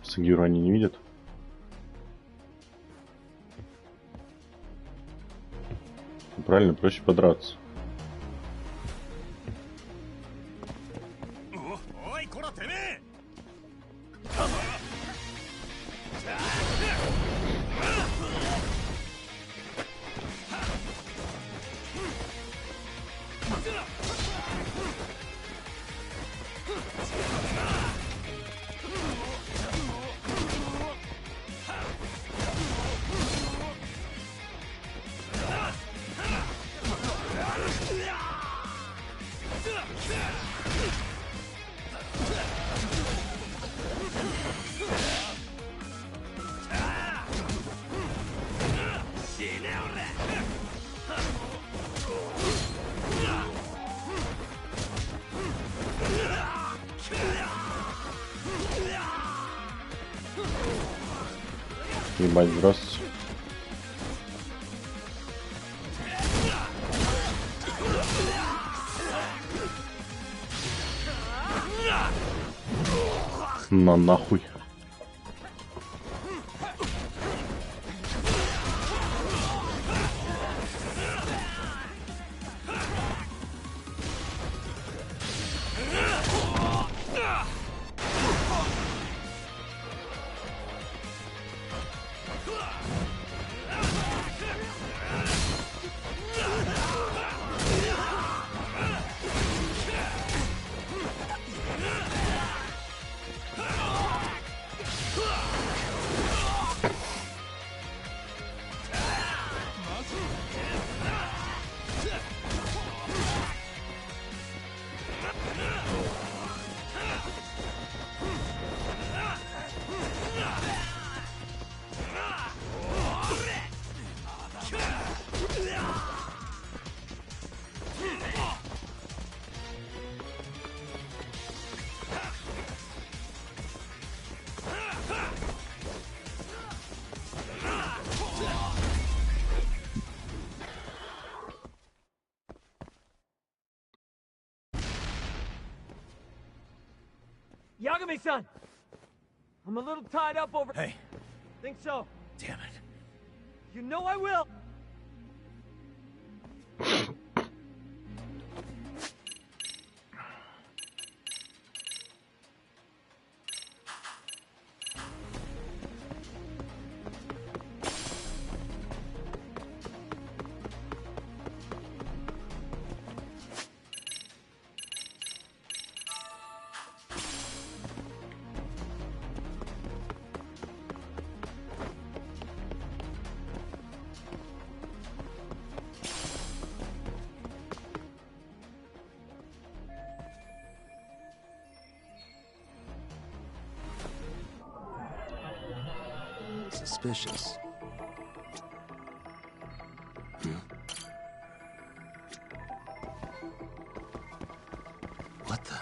Сагиру они не видят. Правильно, проще подраться. Ебать, здравствуйте. На нахуй. Yagami-san! I'm a little tied up over... Hey. Think so. Damn it. You know I will! Suspicious. What the?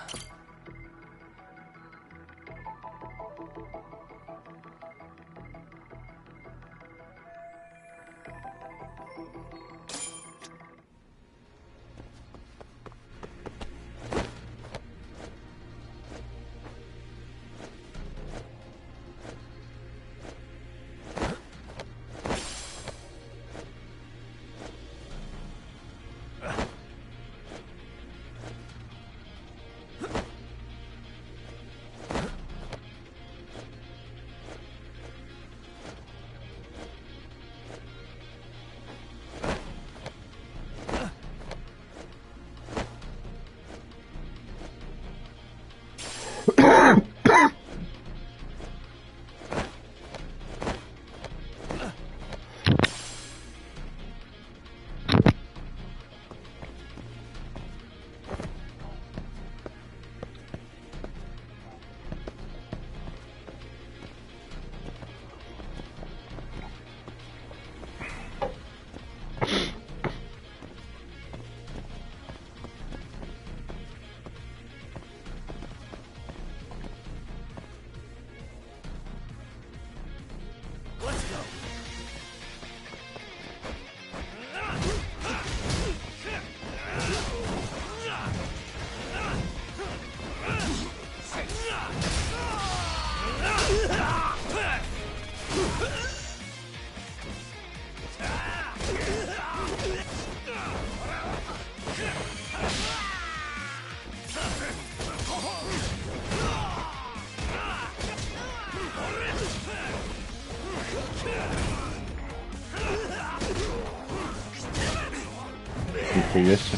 Нихуя себе.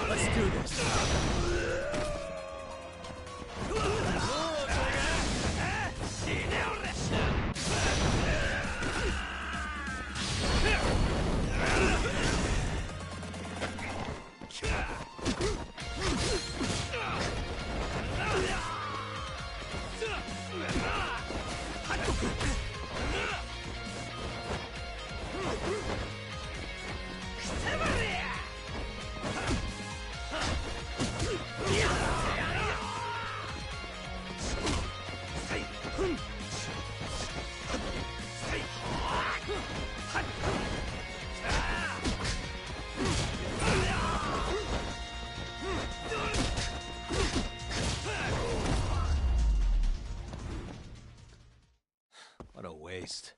Let's do this. What a waste.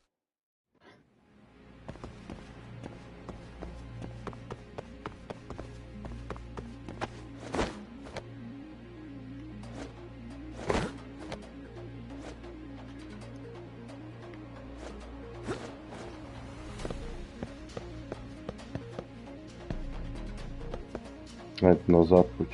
А это назад путь.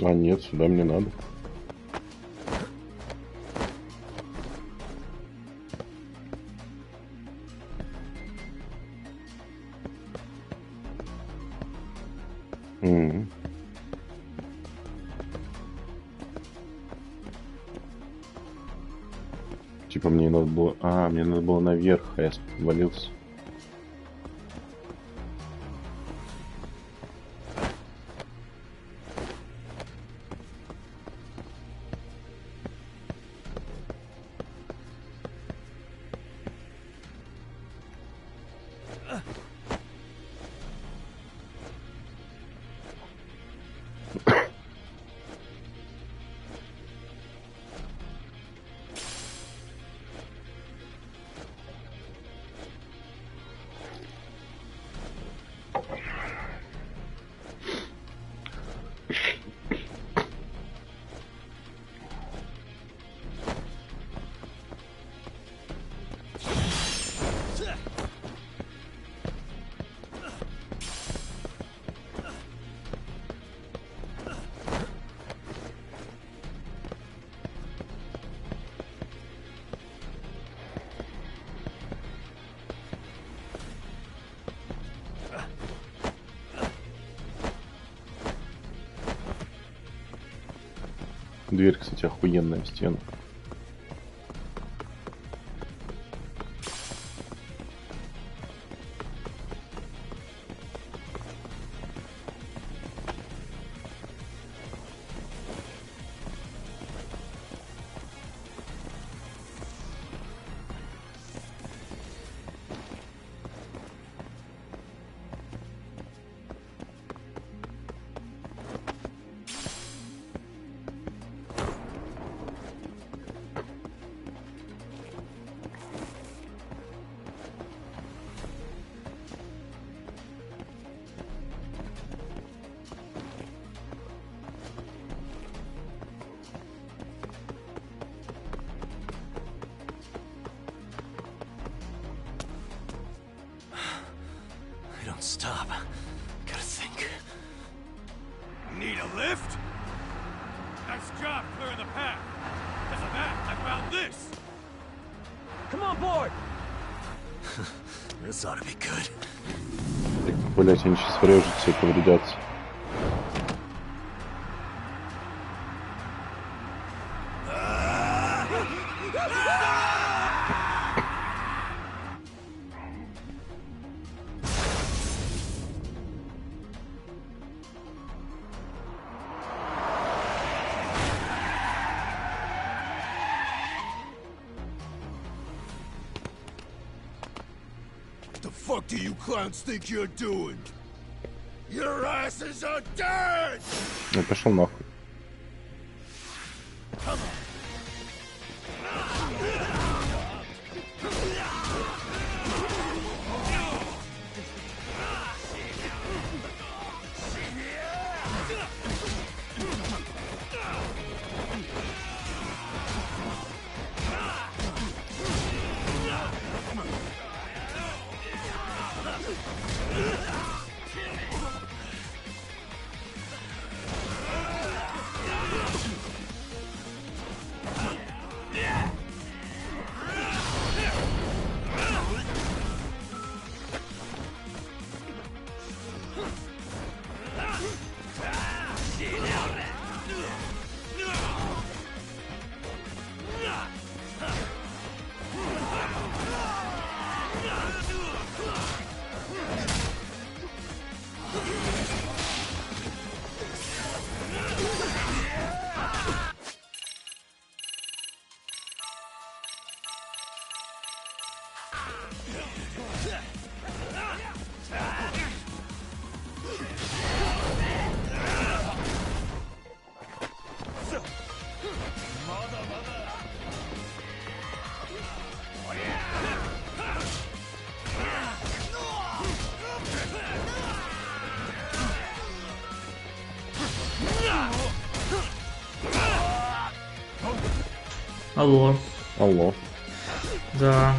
А нет, сюда мне надо. Типа мне надо было... мне надо было наверх, а я свалился. Дверь, кстати, охуенная в стену. Don't stop. Gotta think. Need a lift? Nice job clearing the path. Because of that, I found this. Come on board. This ought to be good. Блять, они сейчас врежутся и повредятся. What do you clowns think you're doing? Your asses are dead! Ну пошел нахуй. Алло. Алло. Да.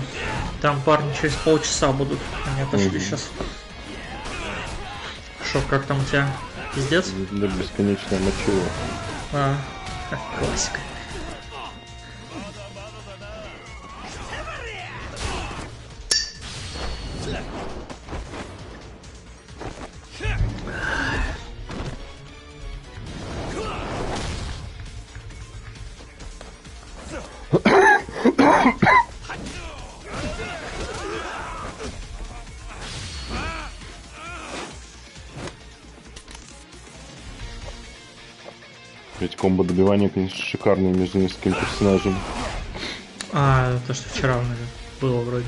Там парни через полчаса будут. Они отошли сейчас. Шо, как там у тебя? Пиздец? Да, бесконечное мочило. Классика. Ведь комбо добивания, конечно, шикарные между несколькими персонажами. А, то, что вчера было вроде.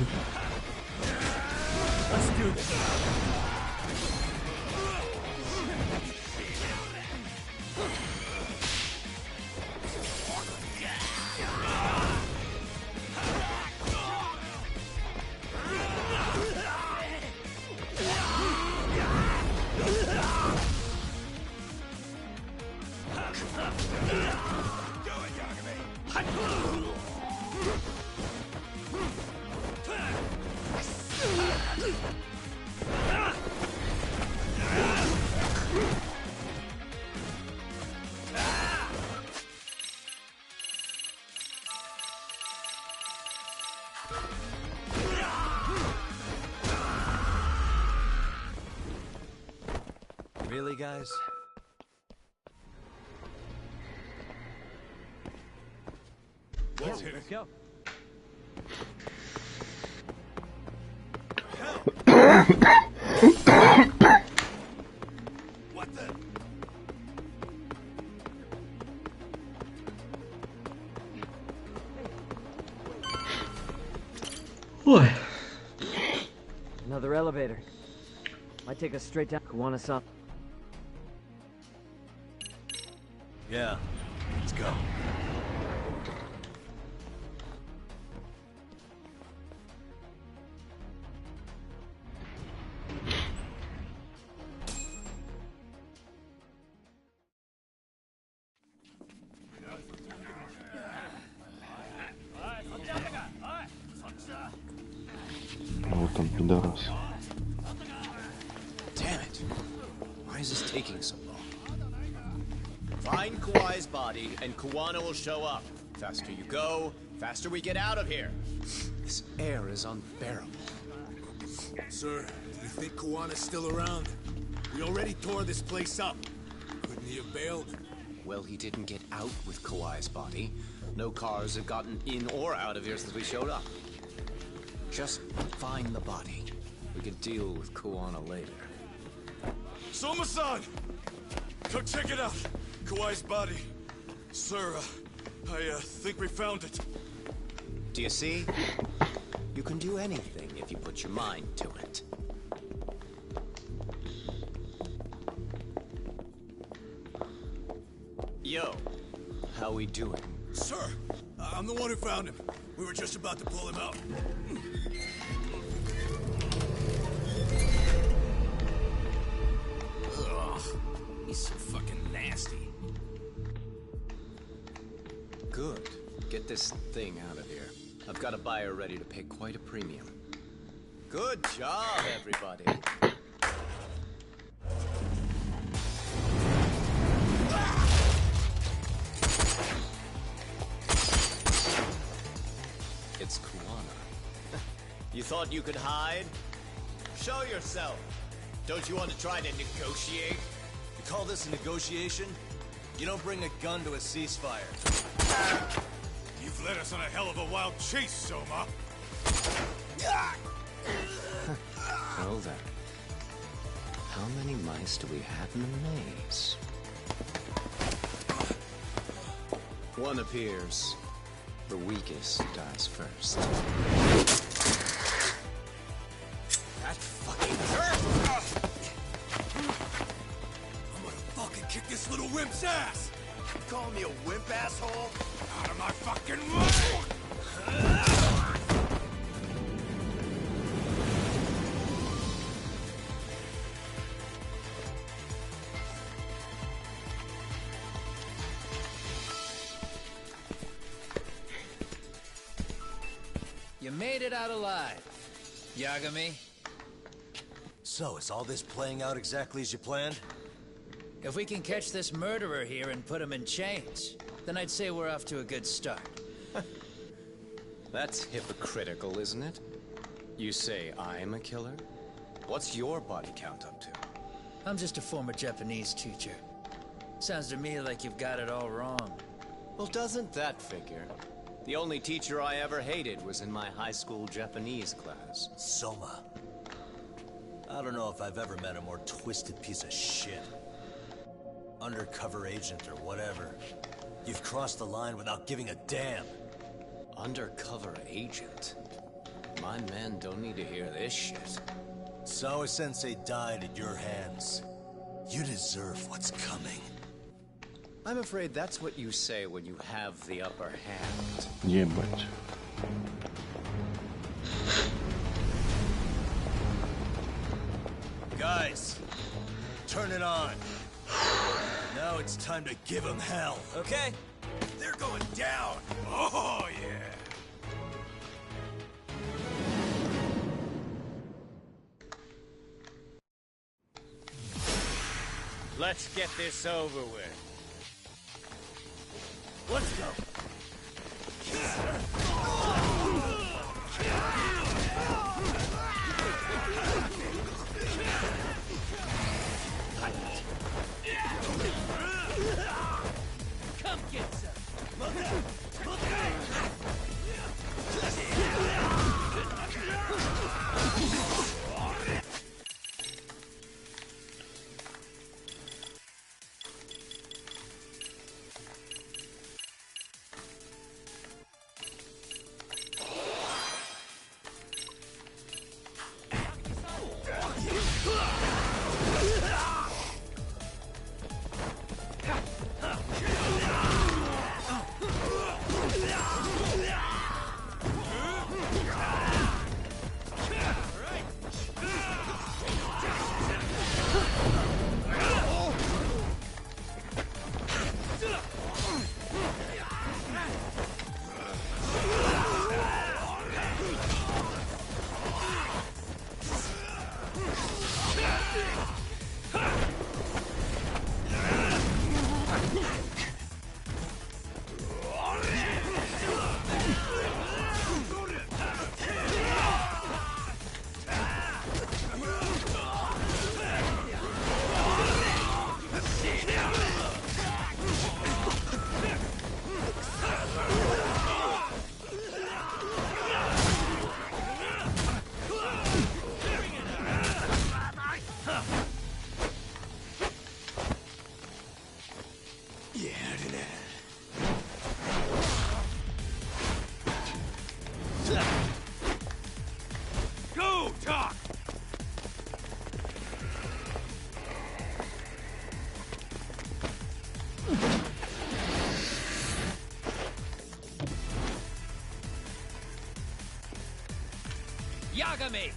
Really, guys? Let's hit it. Go. What the? Ой. Another elevator. Might take us straight down Kuwana-san. Yeah, let's go. Вот он, пидорас. Damn it! Why is this taking so long? Find Kawai's body, and Kuwana will show up. Faster you go, faster we get out of here. This air is unbearable. Sir, do you think Kawana's still around? We already tore this place up. Couldn't he have bailed? Well, he didn't get out with Kawai's body. No cars have gotten in or out of here since we showed up. Just find the body. We can deal with Kuwana later. Soma-san! Come check it out. Kawai's body. Sir, I think we found it. Do you see? You can do anything if you put your mind to it. Yo, how we doing? Sir, I'm the one who found him. We were just about to pull him out. Ugh, he's so fucking nasty. Good. Get this thing out of here. I've got a buyer ready to pay quite a premium. Good job, everybody. It's Kuwana. You thought you could hide? Show yourself. Don't you want to try to negotiate? You call this a negotiation? You don't bring a gun to a ceasefire. You've led us on a hell of a wild chase, Soma. Well then. How many mice do we have in the maze? One appears. The weakest dies first. That fucking hurt! I'm gonna fucking kick this little wimp's ass! You calling me a wimp, asshole? Out of my fucking way! You made it out alive, Yagami. So, is all this playing out exactly as you planned? If we can catch this murderer here and put him in chains, then I'd say we're off to a good start. That's hypocritical, isn't it? You say I'm a killer? What's your body count up to? I'm just a former Japanese teacher. Sounds to me like you've got it all wrong. Well, doesn't that figure? The only teacher I ever hated was in my high school Japanese class. Soma. I don't know if I've ever met a more twisted piece of shit. Undercover agent or whatever. You've crossed the line without giving a damn. Undercover agent? My men don't need to hear this shit. Sawa-sensei died at your hands. You deserve what's coming. I'm afraid that's what you say when you have the upper hand. Ебать. Guys, turn it on. Now it's time to give them hell. Okay. They're going down. Oh, yeah. Let's get this over with. Let's go. Come get some. Go, Doc! Yagami!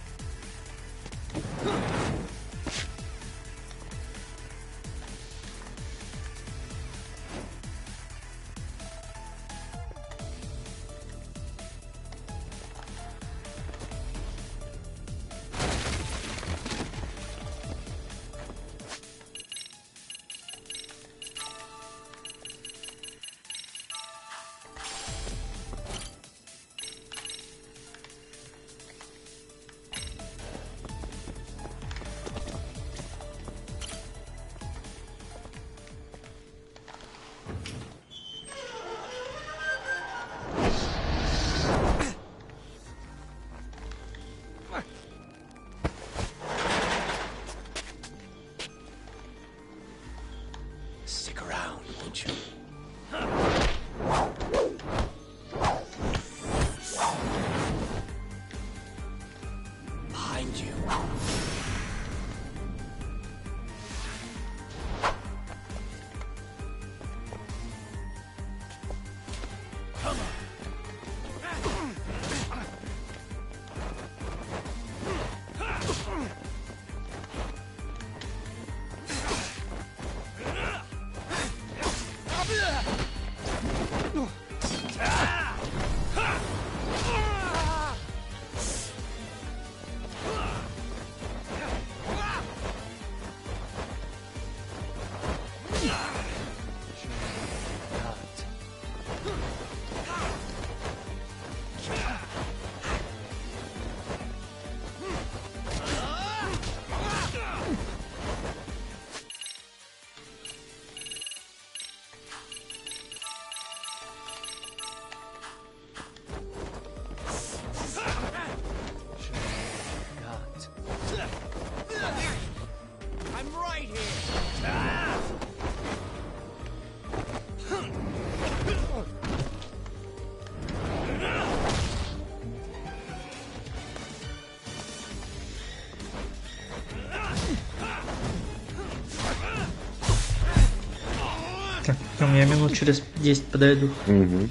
Я минут через 10 подойду. Угу.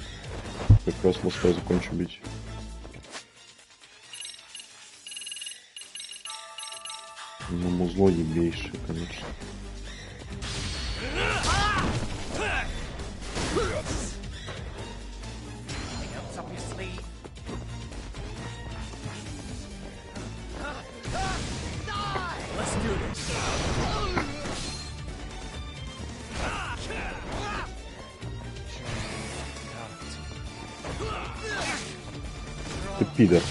Как раз мозга закончу бить. Ну, музло ебейшее, конечно. Ты пидор.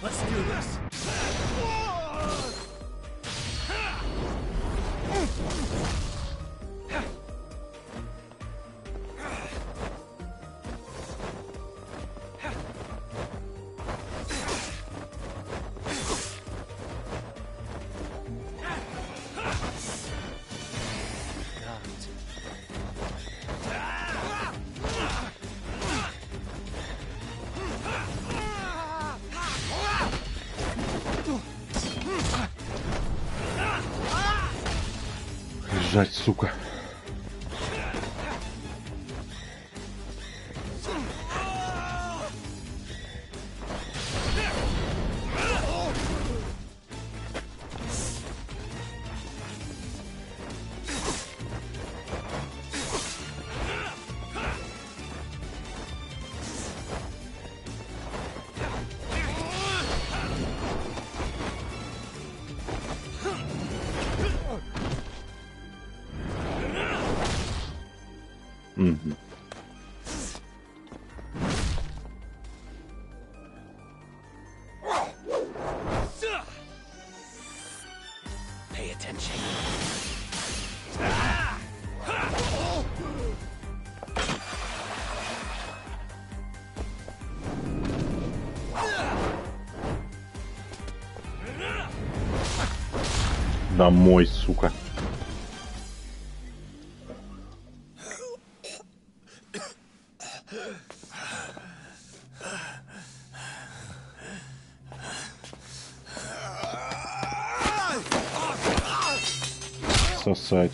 Let's do this. Жать, сука. Угу. Pay attention. Домой, сука. Сосать.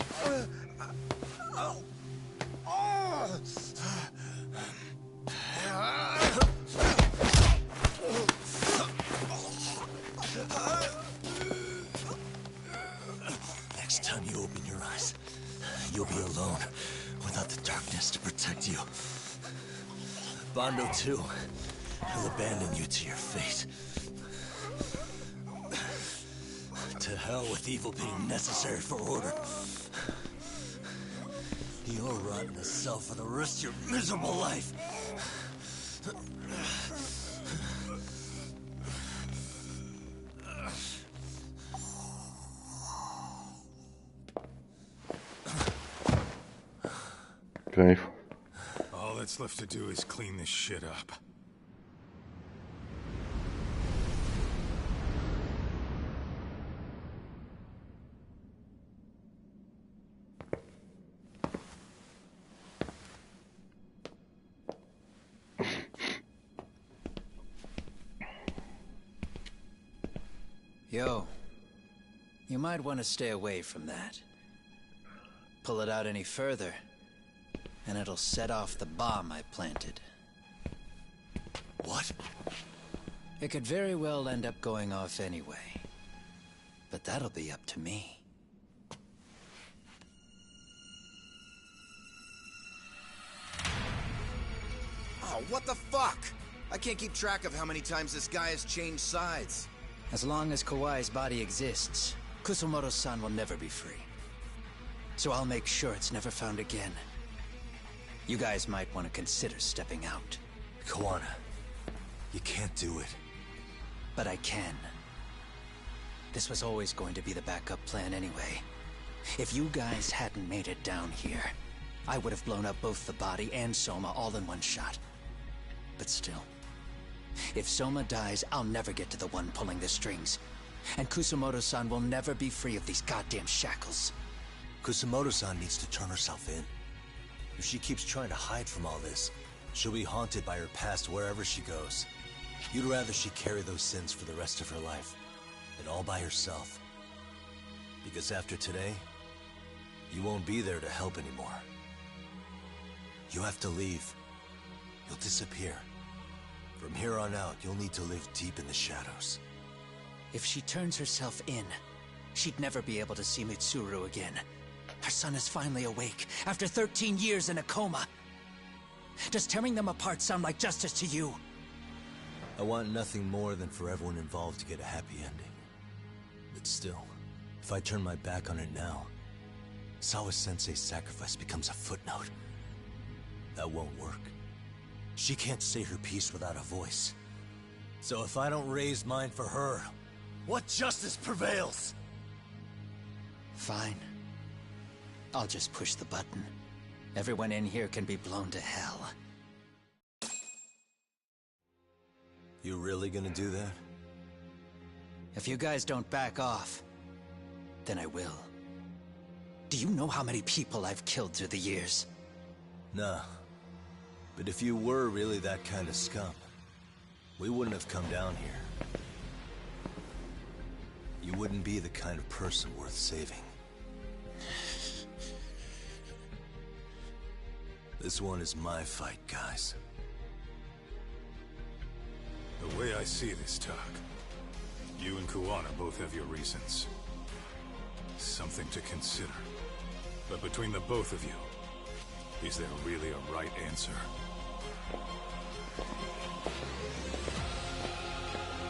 Next time you open your eyes, you'll be alone, without the darkness to protect you. Bondo, too. He'll abandon you to your fate. To hell with evil being necessary for order. You'll rot in a cell for the rest of your miserable life. Кайф. All that's left to do is clean this shit up. Yo, you might want to stay away from that. Pull it out any further, and it'll set off the bomb I planted. What? It could very well end up going off anyway. But that'll be up to me. Oh, what the fuck? I can't keep track of how many times this guy has changed sides. As long as Kawai's body exists, Kusumoto-san will never be free. So I'll make sure it's never found again. You guys might want to consider stepping out. Kawana, you can't do it. But I can. This was always going to be the backup plan anyway. If you guys hadn't made it down here, I would have blown up both the body and Soma all in one shot. But still, if Soma dies, I'll never get to the one pulling the strings. And Kusumoto-san will never be free of these goddamn shackles. Kusumoto-san needs to turn herself in. If she keeps trying to hide from all this, she'll be haunted by her past wherever she goes. You'd rather she carry those sins for the rest of her life, and all by herself. Because after today, you won't be there to help anymore. You have to leave. You'll disappear. From here on out, you'll need to live deep in the shadows. If she turns herself in, she'd never be able to see Mitsuru again. Her son is finally awake, after 13 years in a coma. Does tearing them apart sound like justice to you? I want nothing more than for everyone involved to get a happy ending. But still, if I turn my back on it now, Sawa-sensei's sacrifice becomes a footnote. That won't work. She can't say her piece without a voice. So if I don't raise mine for her, what justice prevails? Fine. I'll just push the button. Everyone in here can be blown to hell. You really gonna do that? If you guys don't back off, then I will. Do you know how many people I've killed through the years? Nah. But if you were really that kind of scum, we wouldn't have come down here. You wouldn't be the kind of person worth saving. This one is my fight, guys. The way I see this, Tak, you and Kuwana both have your reasons. Something to consider. But between the both of you, is there really a right answer?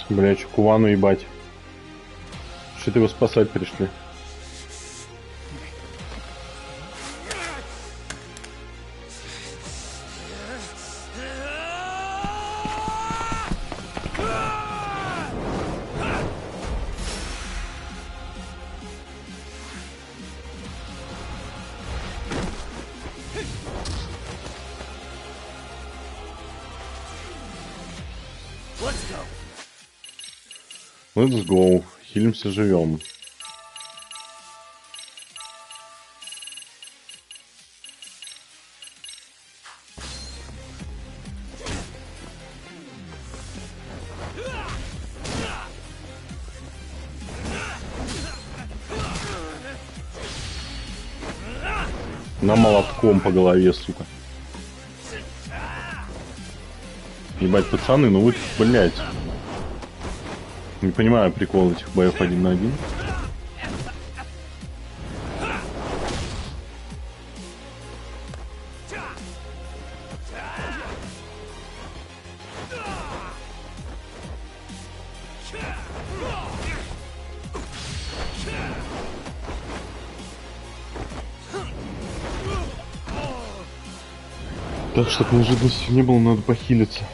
Бля, чё, Кувану ебать. Что-то его спасать пришли. Let's go. Хилимся, живем. На молотком по голове, сука. Ебать, пацаны, ну вы, блядь. Не понимаю прикол этих боев 1 на 1. Так, чтобы неожиданности не было, надо похилиться.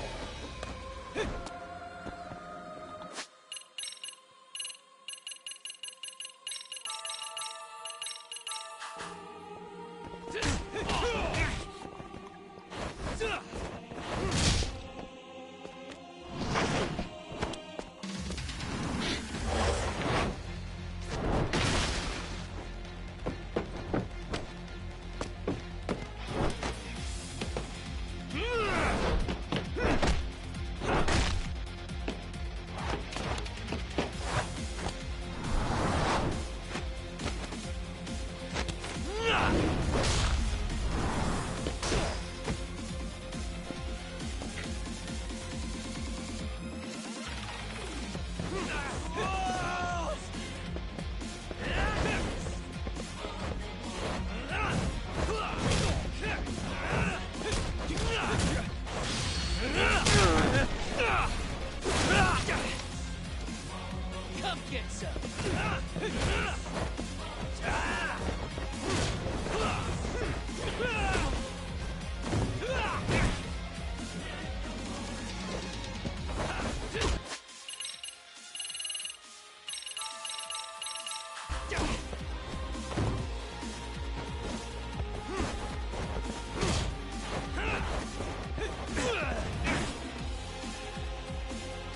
Get some.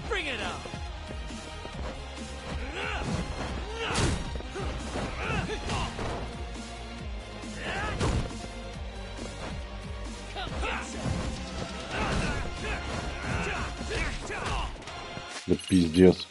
Bring it on. Да пиздец.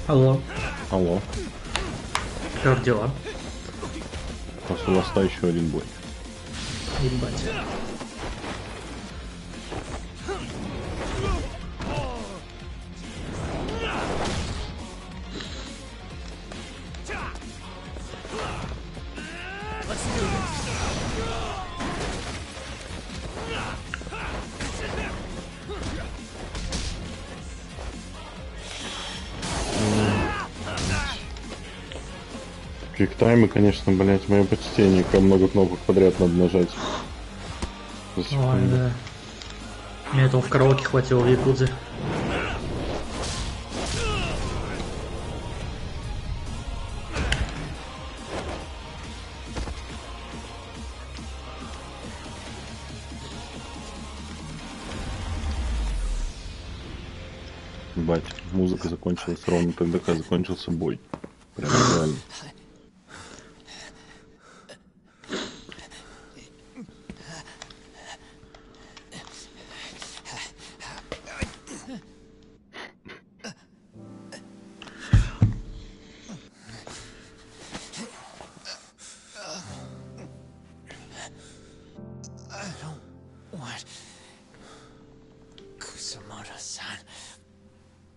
Алло. Алло. Как дела? После ласта еще один бой. Ебать. Квиктаймы, конечно, блять, мое почтение, как много кнопок подряд надо нажать. Ой, да. Мне этого в караоке хватило в Якудзе. Бать, музыка закончилась ровно тогда, когда закончился бой. Прям реально.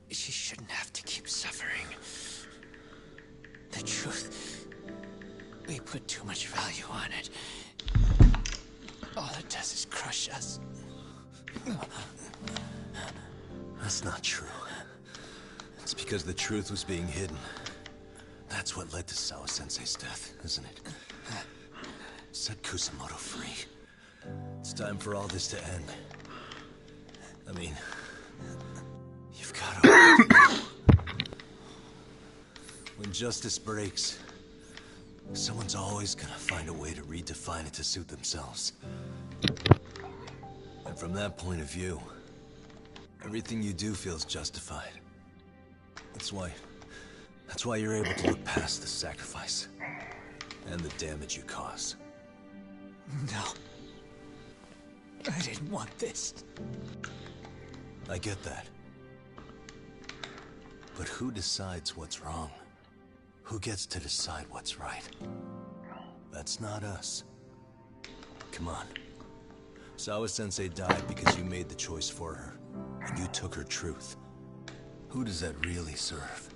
She shouldn't have to keep suffering. The truth, we put too much value on it. All it does is crush us. That's not true. It's because the truth was being hidden. That's what led to Sawa-sensei's death, isn't it? Set Kusamoto free. It's time for all this to end. I mean, you've got to... When justice breaks, someone's always gonna find a way to redefine it to suit themselves. And from that point of view, everything you do feels justified. That's why you're able to look past the sacrifice and the damage you cause. No. I didn't want this. I get that. But who decides what's wrong? Who gets to decide what's right? That's not us. Come on. Sawa-sensei died because you made the choice for her, and you took her truth. Who does that really serve?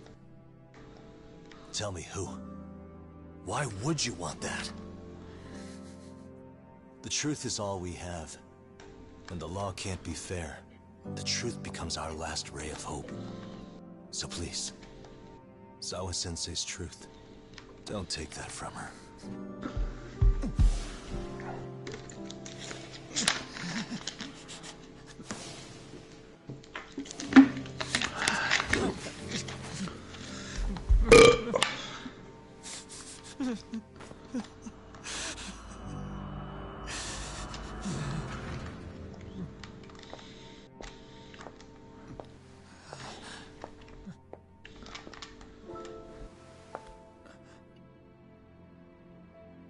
Tell me who. Why would you want that? The truth is all we have. When the law can't be fair, the truth becomes our last ray of hope. So please, Sawa-sensei's truth, don't take that from her.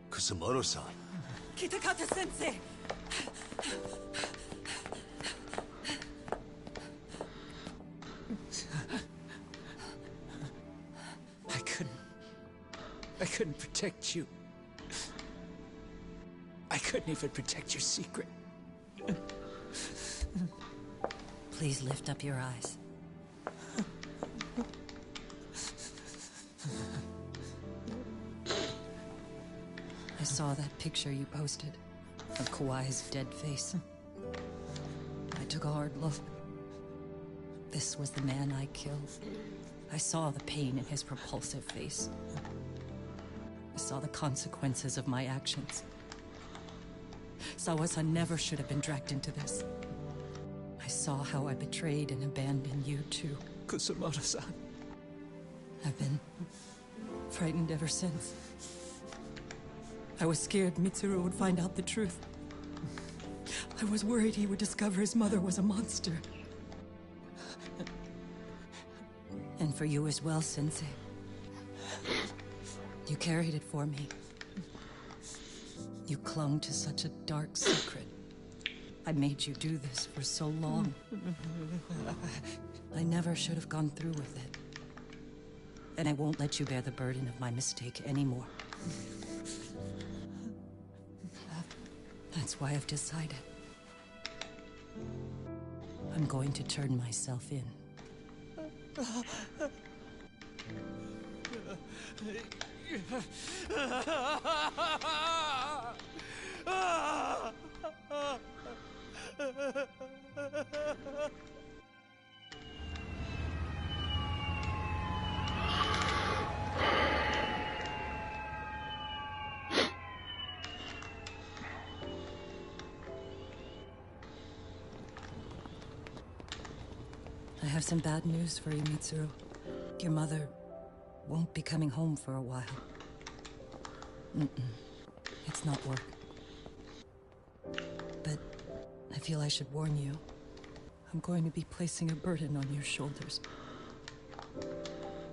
Kusumoto-san. Kitakata-sensei! I couldn't protect you. I couldn't even protect your secret. Please lift up your eyes. I saw that picture you posted of Kawai's dead face. I took a hard look. This was the man I killed. I saw the pain in his repulsive face. I saw the consequences of my actions. Sawa-san never should have been dragged into this. I saw how I betrayed and abandoned you too. Kusumoto-san. I've been frightened ever since. I was scared Mitsuru would find out the truth. I was worried he would discover his mother was a monster. And for you as well, Sensei. You carried it for me. You clung to such a dark secret. I made you do this for so long. I never should have gone through with it. And I won't let you bear the burden of my mistake anymore. That's why I've decided. I'm going to turn myself in. I have some bad news for you, Mitsuru. Your mother won't be coming home for a while. It's not work. But I feel I should warn you. I'm going to be placing a burden on your shoulders.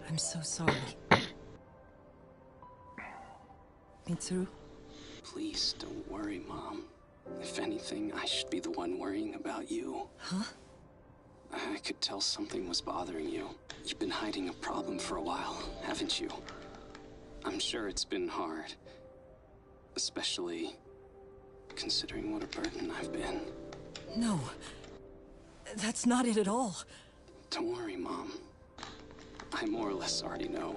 I'm so sorry. Mitsuru? Please don't worry, Mom. If anything, I should be the one worrying about you. Huh? I could tell something was bothering you. You've been hiding a problem for a while, haven't you? I'm sure it's been hard. Especially considering what a burden I've been. No. That's not it at all. Don't worry, Mom. I more or less already know.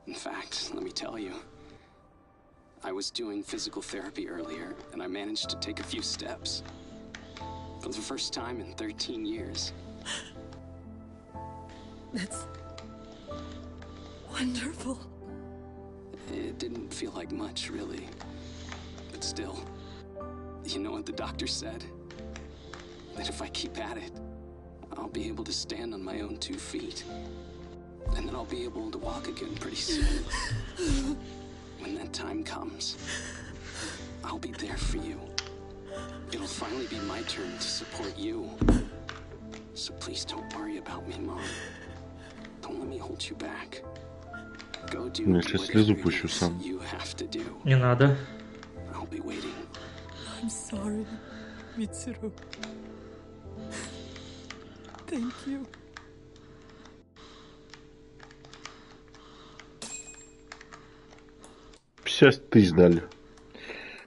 In fact, let me tell you. I was doing physical therapy earlier, and I managed to take a few steps. For the first time in 13 years. That's wonderful. It didn't feel like much, really. But still, you know what the doctor said? That if I keep at it, I'll be able to stand on my own 2 feet. And then I'll be able to walk again pretty soon. When that time comes, I'll be there for you. It'll finally be my turn to support you. So please don't worry about me, Mom. Don't let me hold you back. Go do whatever you have to do. Не надо. I'll be waiting. I'm sorry, Mitsuru. Thank you. $50 000 дали.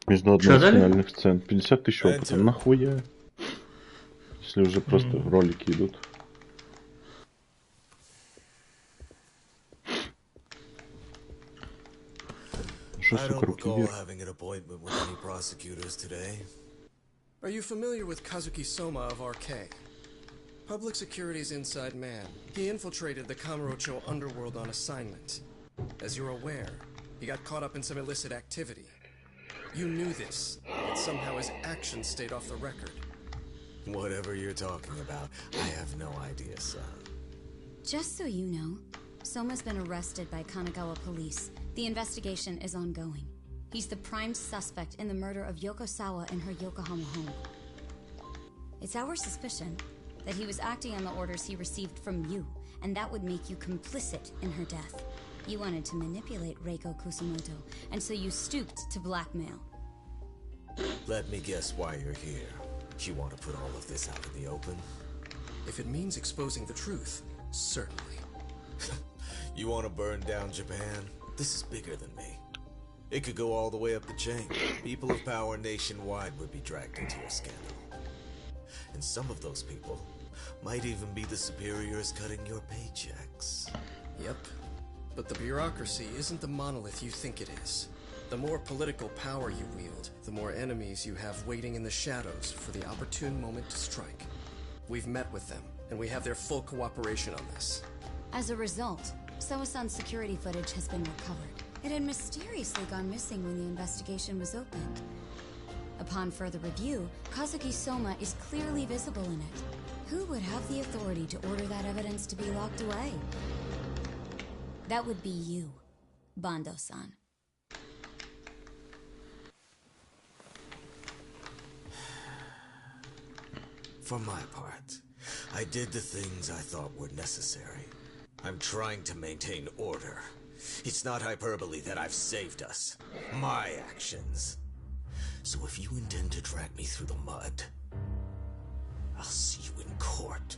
Между однонациональных сцен. 50 000 опыта. Нахуя? Если уже просто ролики идут. Что, сука, руки вверх? Are you familiar with Kazuki Soma of RK? Public Security's inside man. He infiltrated the Kamurocho underworld on assignment. As you're aware, he got caught up in some illicit activity. You knew this, but somehow his actions stayed off the record. Whatever you're talking about, I have no idea, son. Just so you know, Soma's been arrested by Kanagawa police The investigation is ongoing. He's the prime suspect in the murder of Yoko Sawa in her Yokohama home. It's our suspicion that he was acting on the orders he received from you, and that would make you complicit in her death. You wanted to manipulate Reiko Kusumoto, and so you stooped to blackmail. Let me guess why you're here. You want to put all of this out in the open? If it means exposing the truth, certainly. You want to burn down Japan? This is bigger than me. It could go all the way up the chain. People of power nationwide would be dragged into your scandal. And some of those people might even be the superiors cutting your paychecks. Yep. But the bureaucracy isn't the monolith you think it is. The more political power you wield, the more enemies you have waiting in the shadows for the opportune moment to strike. We've met with them, and we have their full cooperation on this. As a result, Sawa-san's security footage has been recovered. It had mysteriously gone missing when the investigation was opened. Upon further review, Kazuki Soma is clearly visible in it. Who would have the authority to order that evidence to be locked away? That would be you, Bando-san. For my part, I did the things I thought were necessary. I'm trying to maintain order. It's not hyperbole that I've saved us. My actions. So if you intend to drag me through the mud, I'll see you in court.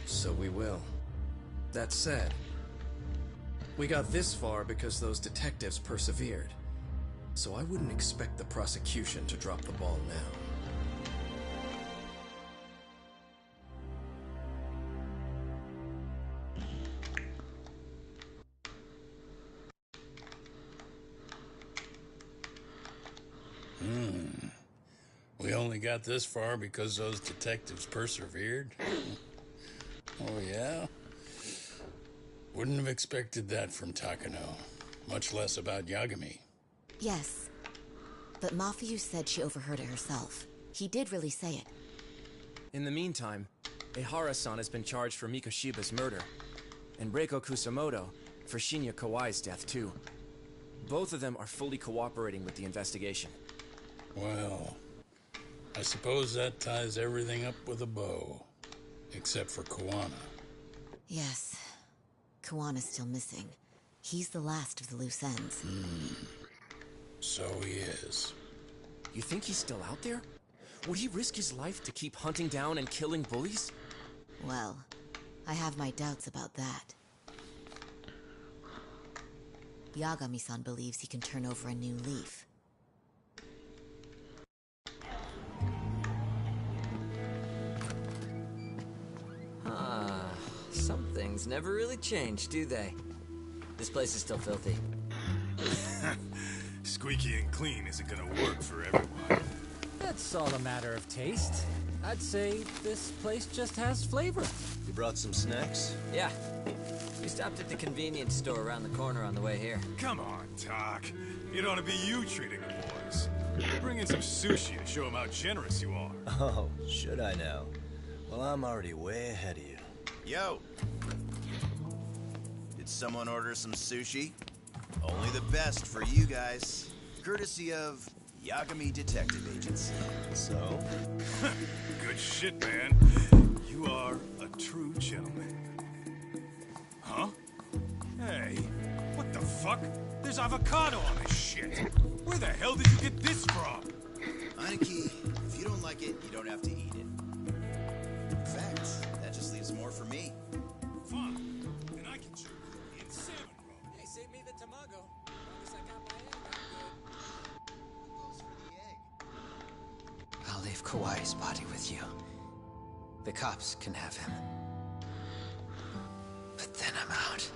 So we will. That said, we got this far because those detectives persevered. So I wouldn't expect the prosecution to drop the ball now. We only got this far because those detectives persevered? Oh, yeah? Wouldn't have expected that from Takano. Much less about Yagami. Yes. But Mafuyu said she overheard it herself. He did really say it. In the meantime, Ehara-san has been charged for Mikoshiba's murder, and Reiko Kusumoto for Shinya Kawai's death, too. Both of them are fully cooperating with the investigation. Well, I suppose that ties everything up with a bow. Except for Kuwana. Yes. Kuwana's still missing. He's the last of the loose ends. So he is. You think he's still out there? Would he risk his life to keep hunting down and killing bullies? Well, I have my doubts about that. Yagami-san believes he can turn over a new leaf. Some things never really change, do they? This place is still filthy. Squeaky and clean isn't gonna work for everyone. That's all a matter of taste. I'd say this place just has flavor. You brought some snacks? Yeah. We stopped at the convenience store around the corner on the way here. Come on, Doc. It ought to be you treating the boys. Bring in some sushi to show them how generous you are. Oh, should I now? Well, I'm already way ahead of you. Yo! Did someone order some sushi? Only the best for you guys. Courtesy of Yagami Detective Agency. So? Good shit, man. You are a true gentleman. Huh? Hey, what the fuck? There's avocado on this shit. Where the hell did you get this from? Aniki, if you don't like it, you don't have to eat it. In fact, that just leaves more for me. Fine. And I can chew in salmon roll. Hey, save me the tamago. As long as I got my egg, I'm good. I'll leave Kawai's body with you. The cops can have him. But then I'm out.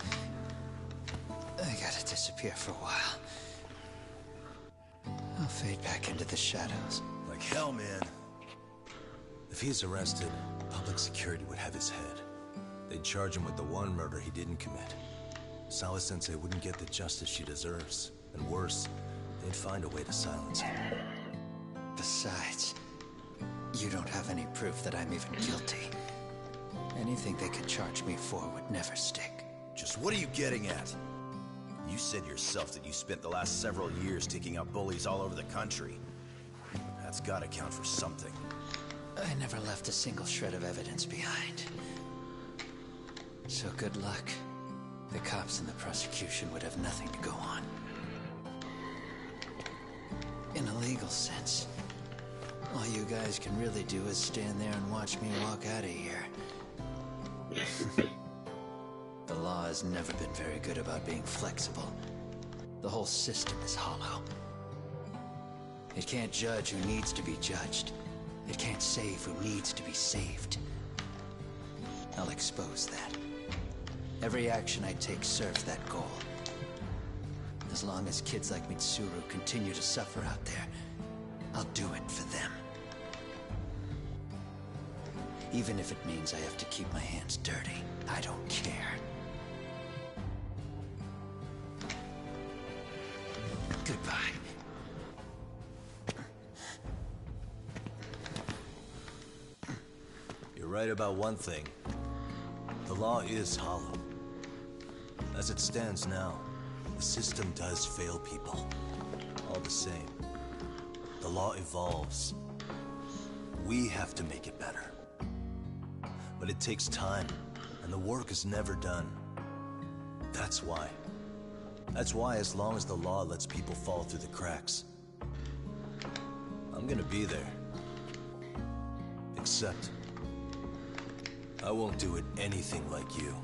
I gotta disappear for a while. I'll fade back into the shadows. Like hell, man. If he's arrested, public security would have his head. They'd charge him with the one murder he didn't commit. Sawa-sensei wouldn't get the justice she deserves. And worse, they'd find a way to silence her. Besides, you don't have any proof that I'm even guilty. Anything they could charge me for would never stick. Just what are you getting at? You said yourself that you spent the last several years taking out bullies all over the country. That's gotta count for something. I never left a single shred of evidence behind. So good luck. The cops and the prosecution would have nothing to go on. In a legal sense, all you guys can really do is stand there and watch me walk out of here. The law has never been very good about being flexible. The whole system is hollow. It can't judge who needs to be judged. It can't save who needs to be saved. I'll expose that. Every action I take serves that goal. As long as kids like Mitsuru continue to suffer out there, I'll do it for them. Even if it means I have to keep my hands dirty, I don't care. Goodbye. You're right about one thing. The law is hollow. As it stands now, the system does fail people. All the same, the law evolves. We have to make it better. But it takes time, and the work is never done. That's why. That's why as long as the law lets people fall through the cracks, I'm gonna be there. Except, I won't do it anything like you.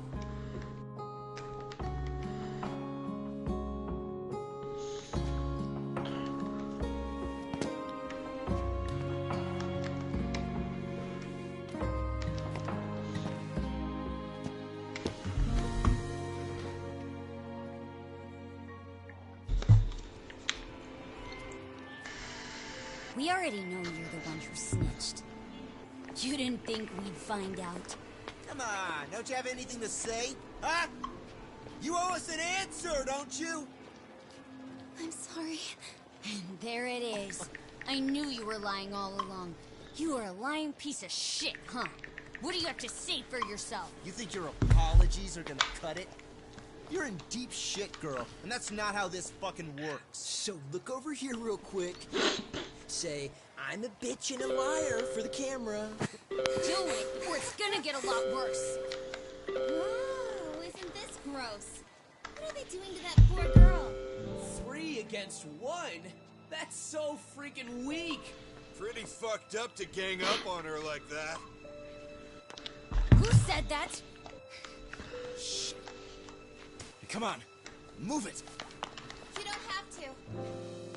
We already know you're the one who snitched. You didn't think we'd find out. Come on, don't you have anything to say? Huh? You owe us an answer, don't you? I'm sorry. And there it is. I knew you were lying all along. You are a lying piece of shit, huh? What do you have to say for yourself? You think your apologies are gonna cut it? You're in deep shit, girl, and that's not how this fucking works. So look over here real quick. Say, I'm a bitch and a liar for the camera. Do it, or it's gonna get a lot worse. Whoa, isn't this gross? What are they doing to that poor girl? 3 against 1? That's so freaking weak. Pretty fucked up to gang up on her like that. Who said that? Shh. Come on, move it. You don't have to.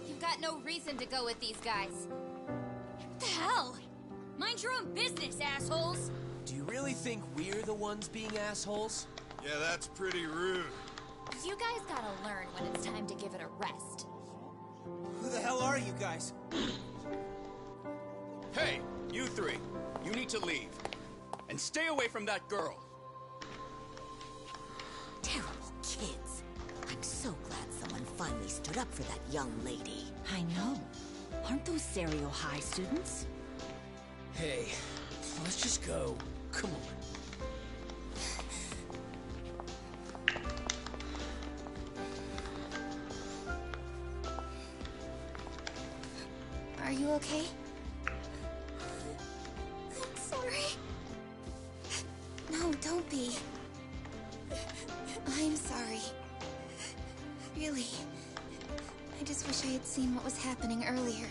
You've got no reason to go with these guys. What the hell? Mind your own business, assholes! Do you really think we're the ones being assholes? Yeah, that's pretty rude. You guys gotta learn when it's time to give it a rest. Who the hell are you guys? Hey, you 3. You need to leave. And stay away from that girl. Terrible kids. I'm so glad someone finally stood up for that young lady. I know. Aren't those Serio High students? Hey, let's just go. Come on. Are you okay? I'm sorry. No, don't be. I'm sorry. Really. I just wish I had seen what was happening earlier.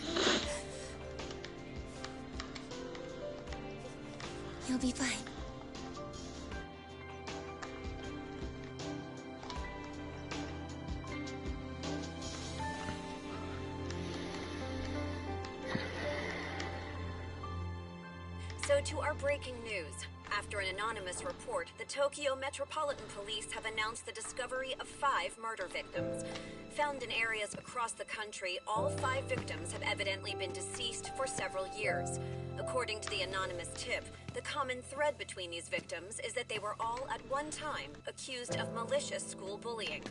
You'll be fine. So to our breaking news. After an anonymous report, the Tokyo Metropolitan Police have announced the discovery of 5 murder victims. Found in areas across the country, all 5 victims have evidently been deceased for several years. According to the anonymous tip, the common thread between these victims is that they were all at one time accused of malicious school bullying.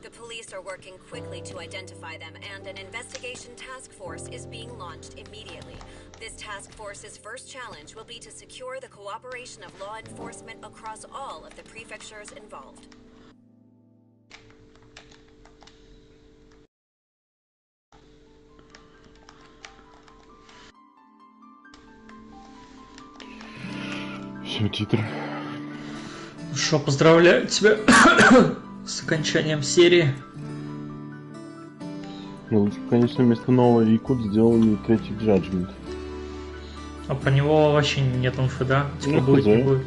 The police are working quickly to identify them, and an investigation task force is being launched immediately. This task force's first challenge will be to secure the cooperation of law enforcement across all of the prefectures involved. Титры. Ну что, поздравляю тебя с окончанием серии. Ну, конечно, вместо нового Якут сделали третий Judgement. А про него вообще нет инфы, да? Типа Ну, будет, не будет.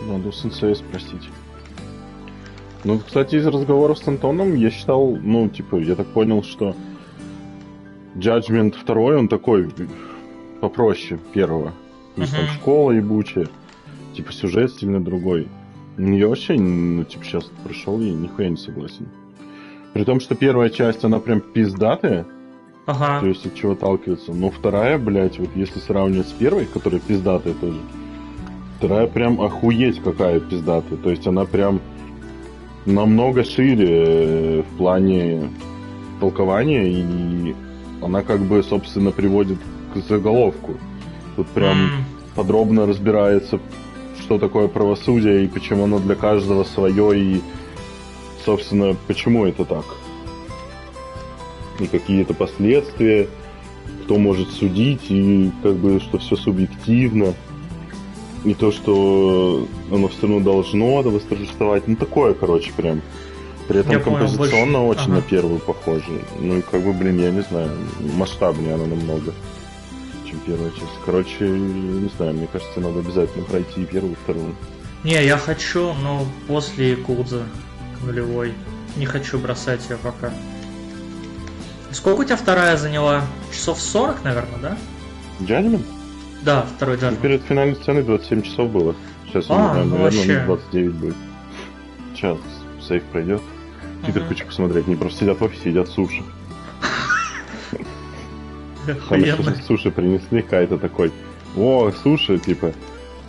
Надо у сенсея спросить. Ну, кстати, из разговоров с Антоном я считал, ну, типа, я так понял, что Judgement 2, он такой попроще первого. Там школа ебучая, типа сюжет сильно другой. Я вообще, ну, типа, сейчас прошел и нихуя не согласен. При том, что первая часть, она прям пиздатая. Ага. То есть от чего отталкиваться. Но вторая, блядь, вот если сравнивать с первой, которая пиздатая тоже, вторая прям охуеть какая пиздатая. То есть она прям намного шире в плане толкования, и она как бы, собственно, приводит к заголовку. Тут прям подробно разбирается, что такое правосудие и почему оно для каждого свое, и, собственно, почему это так. И какие-то последствия, кто может судить, и как бы, что все субъективно. И то, что оно все равно должно восторжествовать. Ну, такое, короче, прям. При этом композиционно очень на первую похоже. Ну, и как бы, блин, я не знаю, масштабнее она намного, чем первая часть. Короче, не знаю, мне кажется, надо обязательно пройти и первую, и вторую. Не, я хочу, но после Якудзы нулевой. Не хочу бросать ее пока. Сколько у тебя вторая заняла? Часов 40, наверное, да? Judgement? Да, второй Judgement. Ну, перед финальной сценой 27 часов было. Сейчас, я не знаю, наверное, вообще... 29 будет. Сейчас сейф пройдет. Титр хочу посмотреть. Не просто сидят в офисе, едят суши. Там еще суши принесли, какая-то такой: о, суши, типа.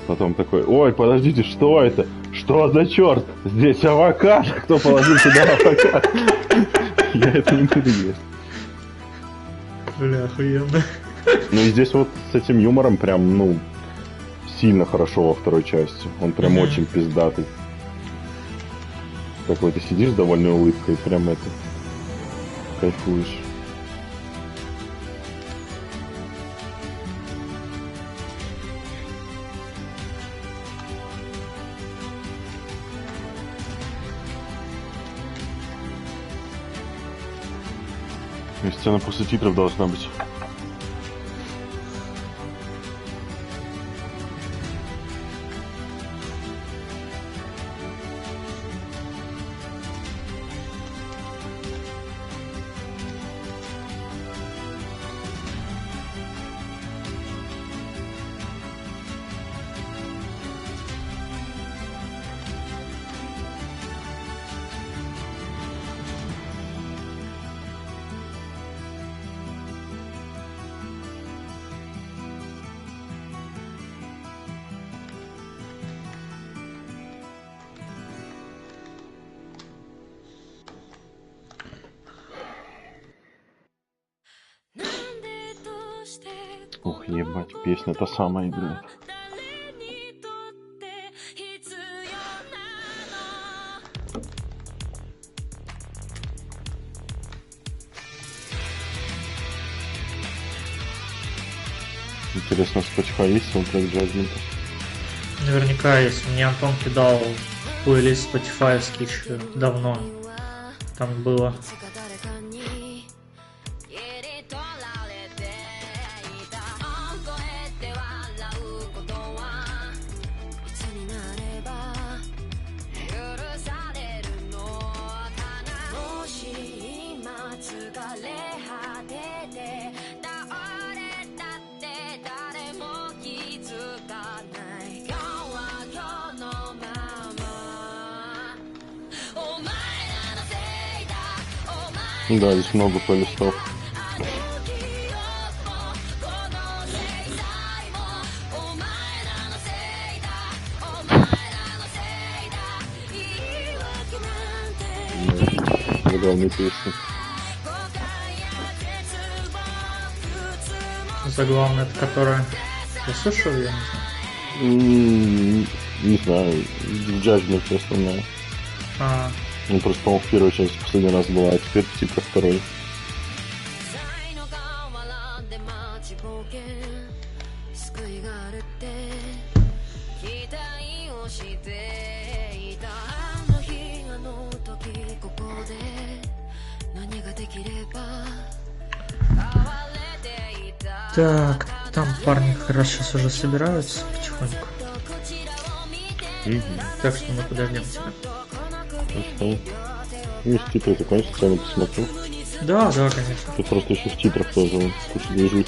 Потом такой: ой, подождите, что это? Что за черт? Здесь авокадо. Кто положил сюда авокадо? Я это не буду есть. Бля, охуенно. Ну и здесь вот с этим юмором прям, ну, сильно хорошо во второй части. Он прям очень пиздатый. Такой ты сидишь с довольной улыбкой, прям это, кайфуешь. И сцена после титров должна быть. Ох, ебать, песня та самая играет. Интересно, в Spotify есть саундтрек Judgement? Наверняка есть. Мне Антон кидал плейлист Spotify-ский еще давно. Там было. Да, здесь много плейлистов. Заглавные песни. Заглавная, это которая... Я слышал, я не знаю. Не знаю, в Judgement основная. Ну, просто, по-моему, в первой части последний раз была, а теперь типа второй. Так, там парни как раз сейчас уже собираются потихоньку. Так что мы подождем тебя. Хорошо. Если титры закончатся, я посмотрю. Да, да, конечно. Тут просто еще в титрах тоже куча движух.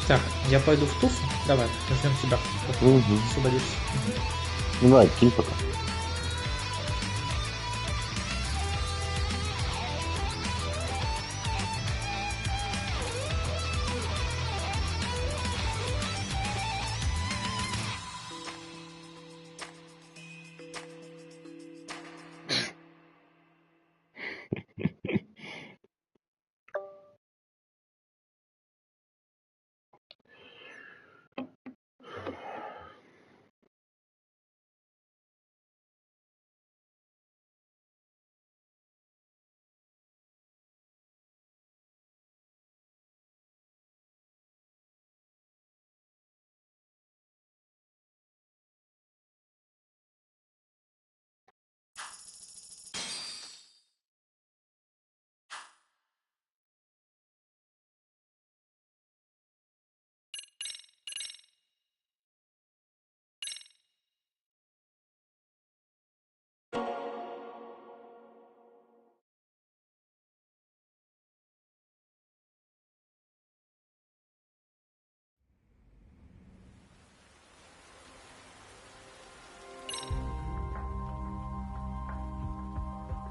Так, я пойду в туфу. Давай, ждем тебя. Освободишься. Ну давай, кинь пока.